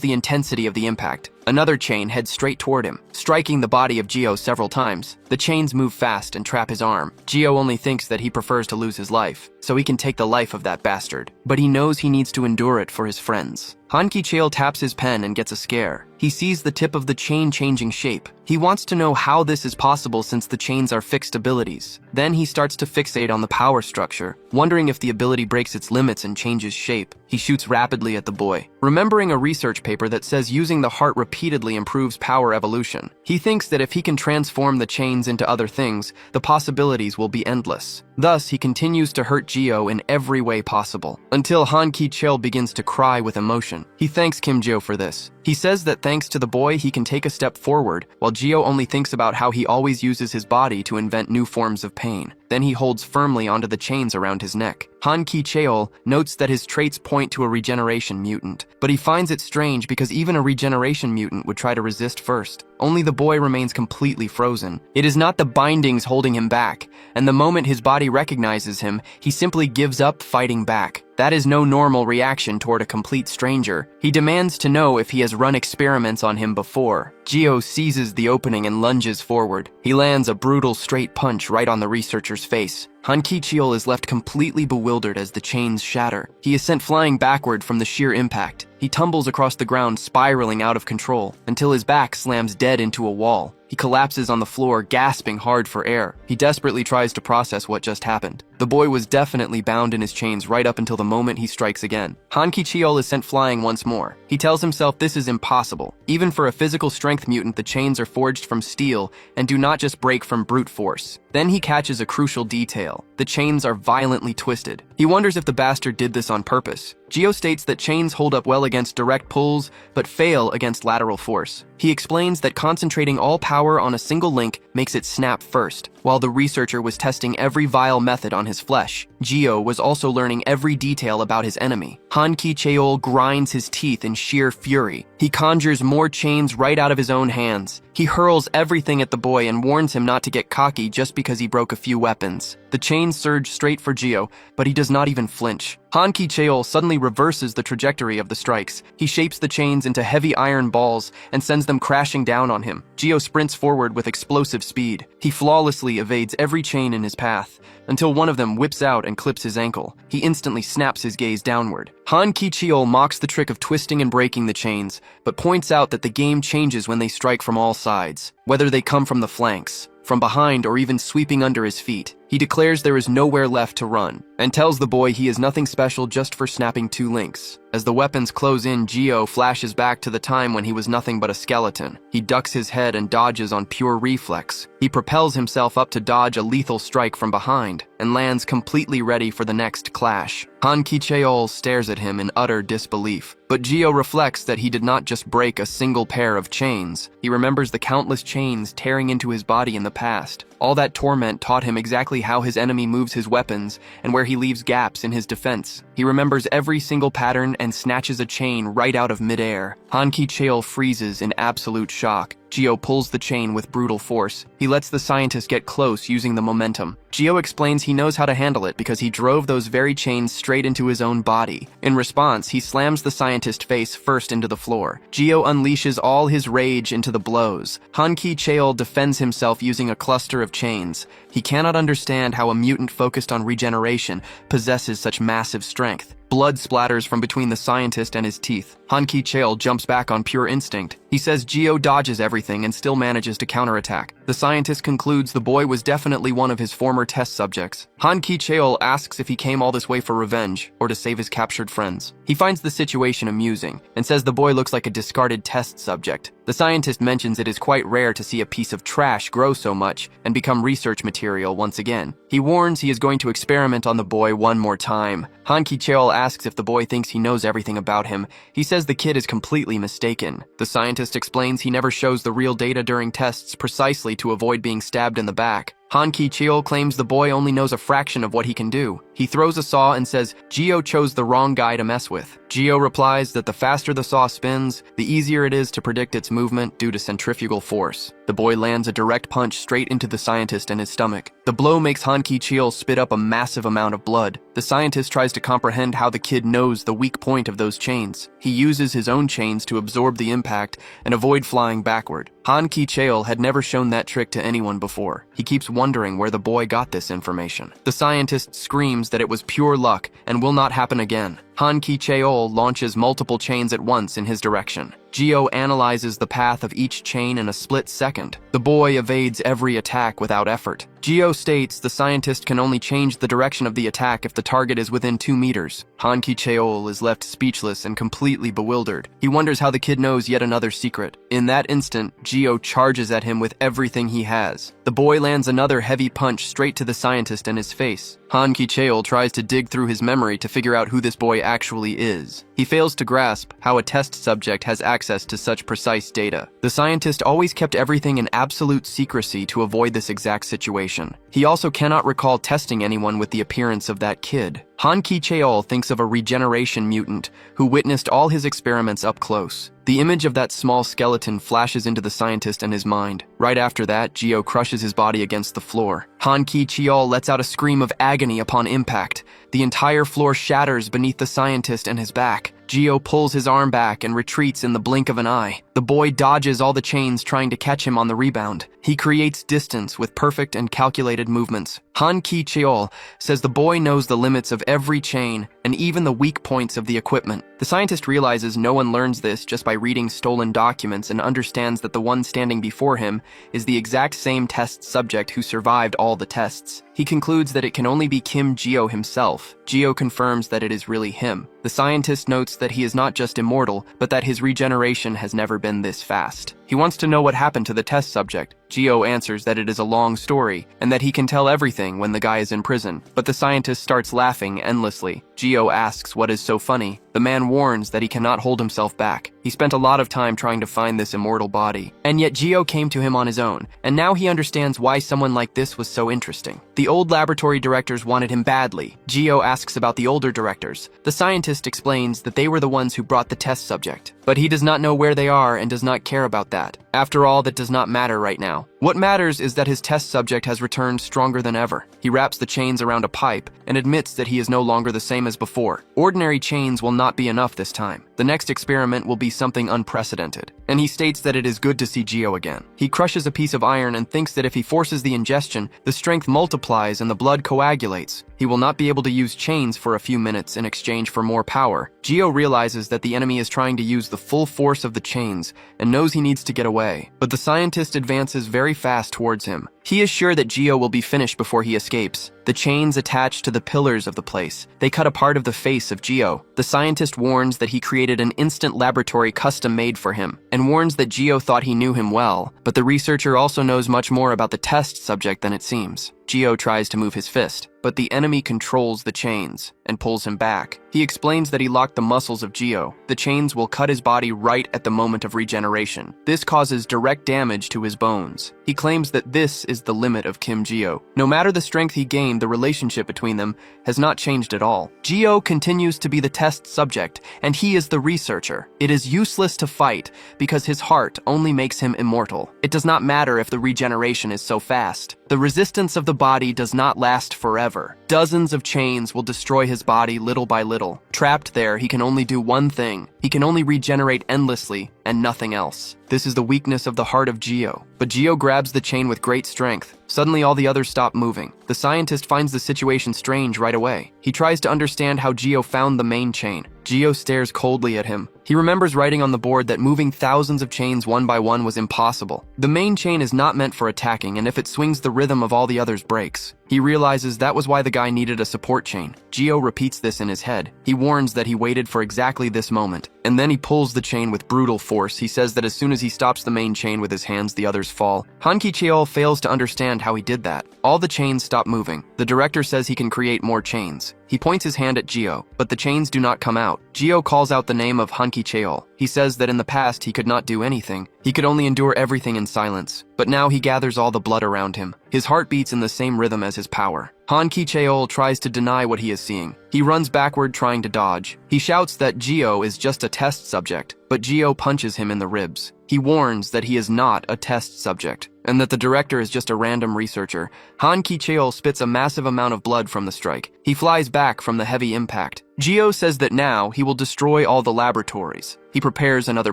Speaker 1: the intensity of the impact. Another chain heads straight toward him, striking the body of Gio several times. The chains move fast and trap his arm. Gio only thinks that he prefers to lose his life, so he can take the life of that bastard. But he knows he needs to endure it for his friends. Han Ki-cheol taps his pen and gets a scare. He sees the tip of the chain changing shape. He wants to know how this is possible since the chains are fixed abilities. Then he starts to fixate on the power structure, wondering if the ability breaks its limits and changes shape. He shoots rapidly at the boy, remembering a research paper that says using the heart repeatedly improves power evolution. He thinks that if he can transform the chains into other things, the possibilities will be endless. Thus, he continues to hurt Gio in every way possible, until Han Ki-cheol begins to cry with emotion. He thanks Kim Gio for this. He says that thanks to the boy, he can take a step forward, while Gio only thinks about how he always uses his body to invent new forms of pain. Then he holds firmly onto the chains around his neck. Han Ki-cheol notes that his traits point to a regeneration mutant, but he finds it strange because even a regeneration mutant would try to resist first. Only the boy remains completely frozen. It is not the bindings holding him back, and the moment his body recognizes him, he simply gives up fighting back. That is no normal reaction toward a complete stranger. He demands to know if he has run experiments on him before. Gio seizes the opening and lunges forward. He lands a brutal straight punch right on the researcher's face. Han Ki-cheol is left completely bewildered as the chains shatter. He is sent flying backward from the sheer impact. He tumbles across the ground, spiraling out of control, until his back slams dead into a wall. He collapses on the floor, gasping hard for air. He desperately tries to process what just happened. The boy was definitely bound in his chains right up until the moment he strikes again. Han Ki-cheol is sent flying once more. He tells himself this is impossible. Even for a physical strength mutant, the chains are forged from steel and do not just break from brute force. Then he catches a crucial detail. The chains are violently twisted. He wonders if the bastard did this on purpose. Gio states that chains hold up well against direct pulls, but fail against lateral force. He explains that concentrating all power on a single link makes it snap first. While the researcher was testing every vile method on his flesh, Gio was also learning every detail about his enemy. Han Ki-cheol grinds his teeth in sheer fury. He conjures more chains right out of his own hands. He hurls everything at the boy and warns him not to get cocky just because he broke a few weapons. The chains surge straight for Gio, but he does not even flinch. Han Ki-cheol suddenly reverses the trajectory of the strikes. He shapes the chains into heavy iron balls and sends them crashing down on him. Gio sprints forward with explosive speed. He flawlessly evades every chain in his path, until one of them whips out and clips his ankle. He instantly snaps his gaze downward. Han Ki-cheol mocks the trick of twisting and breaking the chains, but points out that the game changes when they strike from all sides, whether they come from the flanks, from behind, or even sweeping under his feet. He declares there is nowhere left to run, and tells the boy he is nothing special just for snapping 2 links. As the weapons close in, Gio flashes back to the time when he was nothing but a skeleton. He ducks his head and dodges on pure reflex. He propels himself up to dodge a lethal strike from behind, and lands completely ready for the next clash. Han Ki-cheol stares at him in utter disbelief. But Gio reflects that he did not just break a single pair of chains. He remembers the countless chains tearing into his body in the past. All that torment taught him exactly how his enemy moves his weapons and where he leaves gaps in his defense. He remembers every single pattern and snatches a chain right out of midair. Han Ki-cheol freezes in absolute shock. Gio pulls the chain with brutal force. He lets the scientist get close using the momentum. Gio explains he knows how to handle it because he drove those very chains straight into his own body. In response, he slams the scientist face first into the floor. Gio unleashes all his rage into the blows. Han Ki-cheol defends himself using a cluster of chains. He cannot understand how a mutant focused on regeneration possesses such massive strength. Blood splatters from between the scientist and his teeth. Han Ki-cheol jumps back on pure instinct. He says Gio dodges everything and still manages to counterattack. The The scientist concludes the boy was definitely one of his former test subjects. Han Ki-cheol asks if he came all this way for revenge or to save his captured friends. He finds the situation amusing and says the boy looks like a discarded test subject. The scientist mentions it is quite rare to see a piece of trash grow so much and become research material once again. He warns he is going to experiment on the boy one more time. Han Ki-cheol asks if the boy thinks he knows everything about him. He says the kid is completely mistaken. The scientist explains he never shows the real data during tests precisely to avoid being stabbed in the back. Han Ki-cheol claims the boy only knows a fraction of what he can do. He throws a saw and says Geo chose the wrong guy to mess with. Geo replies that the faster the saw spins, the easier it is to predict its movement due to centrifugal force. The boy lands a direct punch straight into the scientist in his stomach. The blow makes Han Ki-cheol spit up a massive amount of blood. The scientist tries to comprehend how the kid knows the weak point of those chains. He uses his own chains to absorb the impact and avoid flying backward. Han Ki-cheol had never shown that trick to anyone before. He keeps wondering where the boy got this information. The scientist screams that it was pure luck and will not happen again. Han Ki-cheol launches multiple chains at once in his direction. Geo analyzes the path of each chain in a split second. The boy evades every attack without effort. Geo states the scientist can only change the direction of the attack if the target is within 2 meters. Han Ki-cheol is left speechless and completely bewildered. He wonders how the kid knows yet another secret. In that instant, Geo charges at him with everything he has. The boy lands another heavy punch straight to the scientist in his face. Han Ki-cheol tries to dig through his memory to figure out who this boy actually is. He fails to grasp how a test subject has access to such precise data. The scientist always kept everything in absolute secrecy to avoid this exact situation. He also cannot recall testing anyone with the appearance of that kid. Han Ki-cheol thinks of a regeneration mutant who witnessed all his experiments up close. The image of that small skeleton flashes into the scientist and his mind. Right after that, Geo crushes his body against the floor. Han Ki-cheol lets out a scream of agony upon impact. The entire floor shatters beneath the scientist and his back. Geo pulls his arm back and retreats in the blink of an eye. The boy dodges all the chains trying to catch him on the rebound. He creates distance with perfect and calculated movements. Han Ki-cheol says the boy knows the limits of every chain and even the weak points of the equipment. The scientist realizes no one learns this just by reading stolen documents and understands that the one standing before him is the exact same test subject who survived all the tests. He concludes that it can only be Kim Geo himself. Geo confirms that it is really him. The scientist notes that he is not just immortal, but that his regeneration has never been this fast. He wants to know what happened to the test subject. Geo answers that it is a long story, and that he can tell everything when the guy is in prison. But the scientist starts laughing endlessly. Geo asks what is so funny. The man warns that he cannot hold himself back. He spent a lot of time trying to find this immortal body. And yet Geo came to him on his own, and now he understands why someone like this was so interesting. The old laboratory directors wanted him badly. Geo asks about the older directors. The scientist explains that they were the ones who brought the test subject. But he does not know where they are and does not care about that. After all, that does not matter right now. What matters is that his test subject has returned stronger than ever. He wraps the chains around a pipe and admits that he is no longer the same as before. Ordinary chains will not be enough this time. The next experiment will be something unprecedented. And he states that it is good to see Geo again. He crushes a piece of iron and thinks that if he forces the ingestion, the strength multiplies and the blood coagulates. He will not be able to use chains for a few minutes in exchange for more power. Geo realizes that the enemy is trying to use the full force of the chains and knows he needs to get away. But the scientist advances very fast towards him. He is sure that Geo will be finished before he escapes. The chains attach to the pillars of the place. They cut a part of the face of Geo. The scientist warns that he created an instant laboratory custom-made for him, and warns that Geo thought he knew him well, but the researcher also knows much more about the test subject than it seems. Geo tries to move his fist, but the enemy controls the chains and pulls him back. He explains that he locked the muscles of Geo. The chains will cut his body right at the moment of regeneration. This causes direct damage to his bones. He claims that this is the limit of Kim Geo. No matter the strength he gained, the relationship between them has not changed at all. Geo continues to be the test subject, and he is the researcher. It is useless to fight because his heart only makes him immortal. It does not matter if the regeneration is so fast. The resistance of the body does not last forever. Dozens of chains will destroy his body little by little. Trapped there, he can only do one thing. He can only regenerate endlessly and nothing else. This is the weakness of the heart of Geo. But Geo grabs the chain with great strength. Suddenly, all the others stop moving. The scientist finds the situation strange right away. He tries to understand how Geo found the main chain. Geo stares coldly at him. He remembers writing on the board that moving thousands of chains one by one was impossible. The main chain is not meant for attacking, and if it swings, the rhythm of all the others breaks. He realizes that was why the guy needed a support chain. Geo repeats this in his head. He warns that he waited for exactly this moment, and then he pulls the chain with brutal force. He says that as soon as he stops the main chain with his hands, the others fall. Hanki Cheol fails to understand how he did that. All the chains stop moving. The director says he can create more chains. He points his hand at Geo, but the chains do not come out. Geo calls out the name of Hanki Cheol. He says that in the past he could not do anything. He could only endure everything in silence. But now he gathers all the blood around him. His heart beats in the same rhythm as his power. Hanki Cheol tries to deny what he is seeing. He runs backward trying to dodge. He shouts that Geo is just a test subject, but Geo punches him in the ribs. He warns that he is not a test subject, and that the director is just a random researcher. Hanki Cheol spits a massive amount of blood from the strike. He flies back from the heavy impact. Geo says that now he will destroy all the laboratories. He prepares another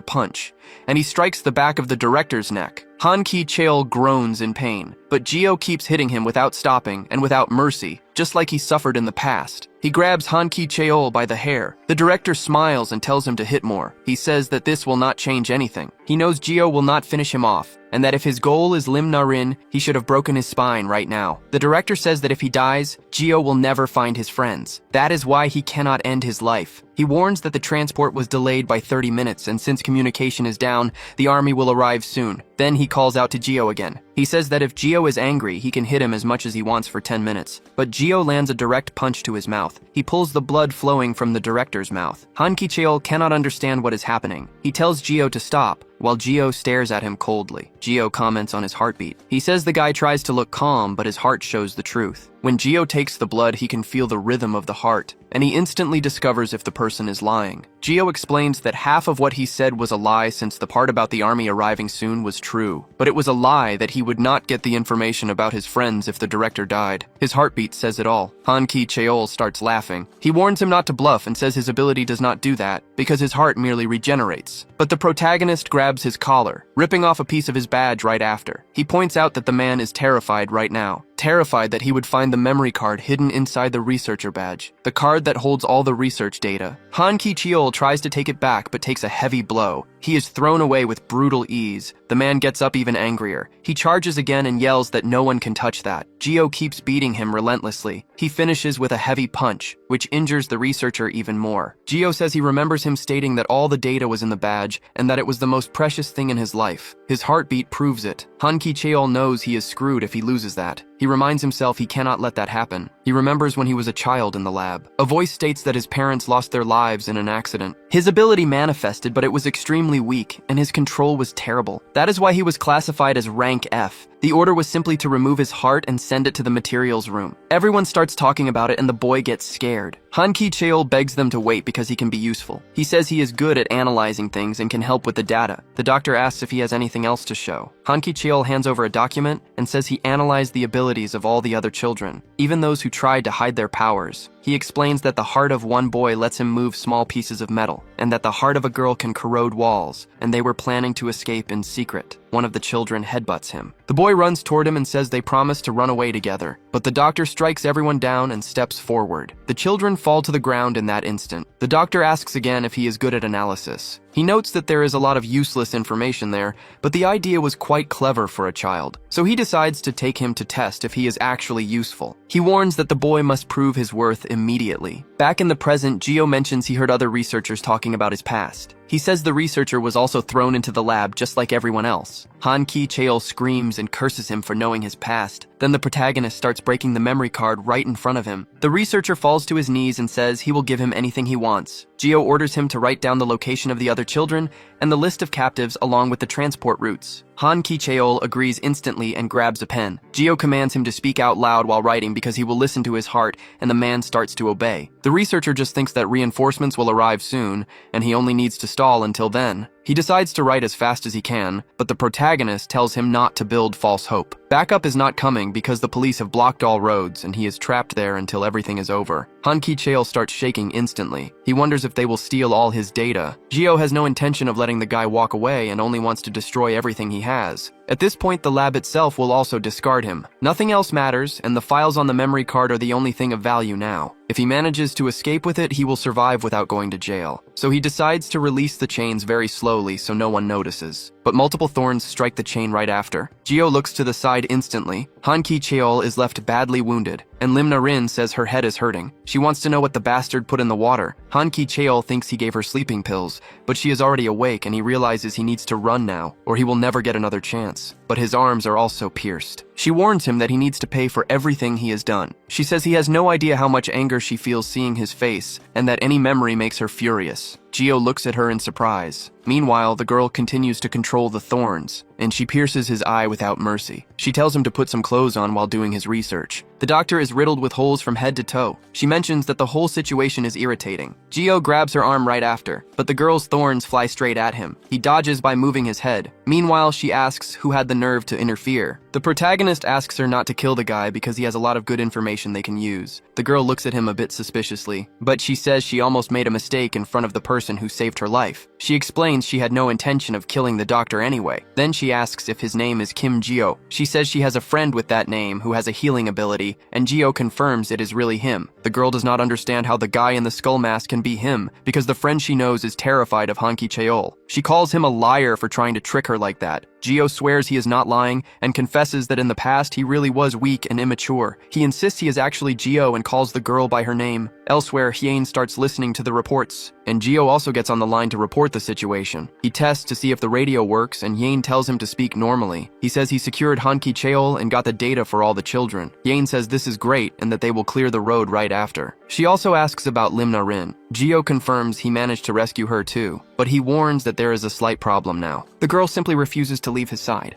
Speaker 1: punch, and he strikes the back of the director's neck. Hanki Cheol groans in pain, but Geo keeps hitting him without stopping and without mercy, just like he suffered in the past. He grabs Hanki Cheol by the hair. The director smiles and tells him to hit more. He says that this will not change anything. He knows Geo will not finish him off, and that if his goal is Lim Narin, he should have broken his spine right now. The director says that if he dies, Geo will never find his friends. That is why he cannot end his life. He warns that the transport was delayed by 30 minutes, and since communication is down, the army will arrive soon. Then he calls out to Geo again. He says that if Geo is angry, he can hit him as much as he wants for 10 minutes. But Geo lands a direct punch to his mouth. He pulls the blood flowing from the director's mouth. Hanki Cheol cannot understand what is happening. He tells Geo to stop, while Geo stares at him coldly. Geo comments on his heartbeat. He says the guy tries to look calm, but his heart shows the truth. When Geo takes the blood, he can feel the rhythm of the heart, and he instantly discovers if the person is lying. Geo explains that half of what he said was a lie, since the part about the army arriving soon was true. But it was a lie that he would not get the information about his friends if the director died. His heartbeat says it all. Hanki Cheol starts laughing. He warns him not to bluff and says his ability does not do that, because his heart merely regenerates. But the protagonist grabs his collar, ripping off a piece of his badge right after. He points out that the man is terrified right now. Terrified that he would find the memory card hidden inside the researcher badge, the card that holds all the research data. Hanki Cheol tries to take it back but takes a heavy blow. He is thrown away with brutal ease. The man gets up even angrier. He charges again and yells that no one can touch that. Geo keeps beating him relentlessly. He finishes with a heavy punch, which injures the researcher even more. Geo says he remembers him stating that all the data was in the badge and that it was the most precious thing in his life. His heartbeat proves it. Hanki Cheol knows he is screwed if he loses that. He reminds himself he cannot let that happen. He remembers when he was a child in the lab. A voice states that his parents lost their lives in an accident. His ability manifested, but it was extremely weak, and his control was terrible. That is why he was classified as rank F. The order was simply to remove his heart and send it to the materials room. Everyone starts talking about it and the boy gets scared. Hanki Cheol begs them to wait because he can be useful. He says he is good at analyzing things and can help with the data. The doctor asks if he has anything else to show. Hanki Cheol hands over a document and says he analyzed the abilities of all the other children, even those who tried to hide their powers. He explains that the heart of one boy lets him move small pieces of metal, and that the heart of a girl can corrode walls, and they were planning to escape in secret. One of the children headbutts him. The boy runs toward him and says they promise to run away together, but the doctor strikes everyone down and steps forward. The children fall to the ground in that instant. The doctor asks again if he is good at analysis. He notes that there is a lot of useless information there, but the idea was quite clever for a child, so he decides to take him to test if he is actually useful. He warns that the boy must prove his worth immediately. Back in the present, Geo mentions he heard other researchers talking about his past. He says the researcher was also thrown into the lab just like everyone else. Hanki Cheol screams and curses him for knowing his past. Then the protagonist starts breaking the memory card right in front of him. The researcher falls to his knees and says he will give him anything he wants. Geo orders him to write down the location of the other children and the list of captives along with the transport routes. Han Ki-cheol agrees instantly and grabs a pen. Geo commands him to speak out loud while writing because he will listen to his heart, and the man starts to obey. The researcher just thinks that reinforcements will arrive soon, and he only needs to stall until then. He decides to write as fast as he can, but the protagonist tells him not to build false hope. Backup is not coming because the police have blocked all roads and he is trapped there until everything is over. Han Ki-cheol starts shaking instantly. He wonders if they will steal all his data. Geo has no intention of letting the guy walk away and only wants to destroy everything he has. At this point, the lab itself will also discard him. Nothing else matters, and the files on the memory card are the only thing of value now. If he manages to escape with it, he will survive without going to jail. So he decides to release the chains very slowly so no one notices. But multiple thorns strike the chain right after. Geo looks to the side instantly. Han Ki-cheol is left badly wounded, and Lim Na-rin says her head is hurting. She wants to know what the bastard put in the water. Han Ki-cheol thinks he gave her sleeping pills, but she is already awake and he realizes he needs to run now, or he will never get another chance. But his arms are also pierced. She warns him that he needs to pay for everything he has done. She says he has no idea how much anger she feels seeing his face, and that any memory makes her furious. Geo looks at her in surprise. Meanwhile, the girl continues to control the thorns, and she pierces his eye without mercy. She tells him to put some clothes on while doing his research. The doctor is riddled with holes from head to toe. She mentions that the whole situation is irritating. Geo grabs her arm right after, but the girl's thorns fly straight at him. He dodges by moving his head. Meanwhile, she asks who had the nerve to interfere. The protagonist asks her not to kill the guy because he has a lot of good information they can use. The girl looks at him a bit suspiciously, but she says she almost made a mistake in front of the person who saved her life. She explains she had no intention of killing the doctor anyway. Then she asks if his name is Kim Geo. She says she has a friend with that name who has a healing ability, and Geo confirms it is really him. The girl does not understand how the guy in the skull mask can be him because the friend she knows is terrified of Han Ki-cheol. She calls him a liar for trying to trick her like that. Geo swears he is not lying and confesses that in the past he really was weak and immature. He insists he is actually Geo and calls the girl by her name. Elsewhere, Hyun starts listening to the reports, and Geo also gets on the line to report the situation. He tests to see if the radio works, and Hyun tells him to speak normally. He says he secured Han Ki-cheol and got the data for all the children. Hyun says this is great and that they will clear the road right after. She also asks about Lim Na-rin. Geo confirms he managed to rescue her too, but he warns that there is a slight problem now. The girl simply refuses to leave his side.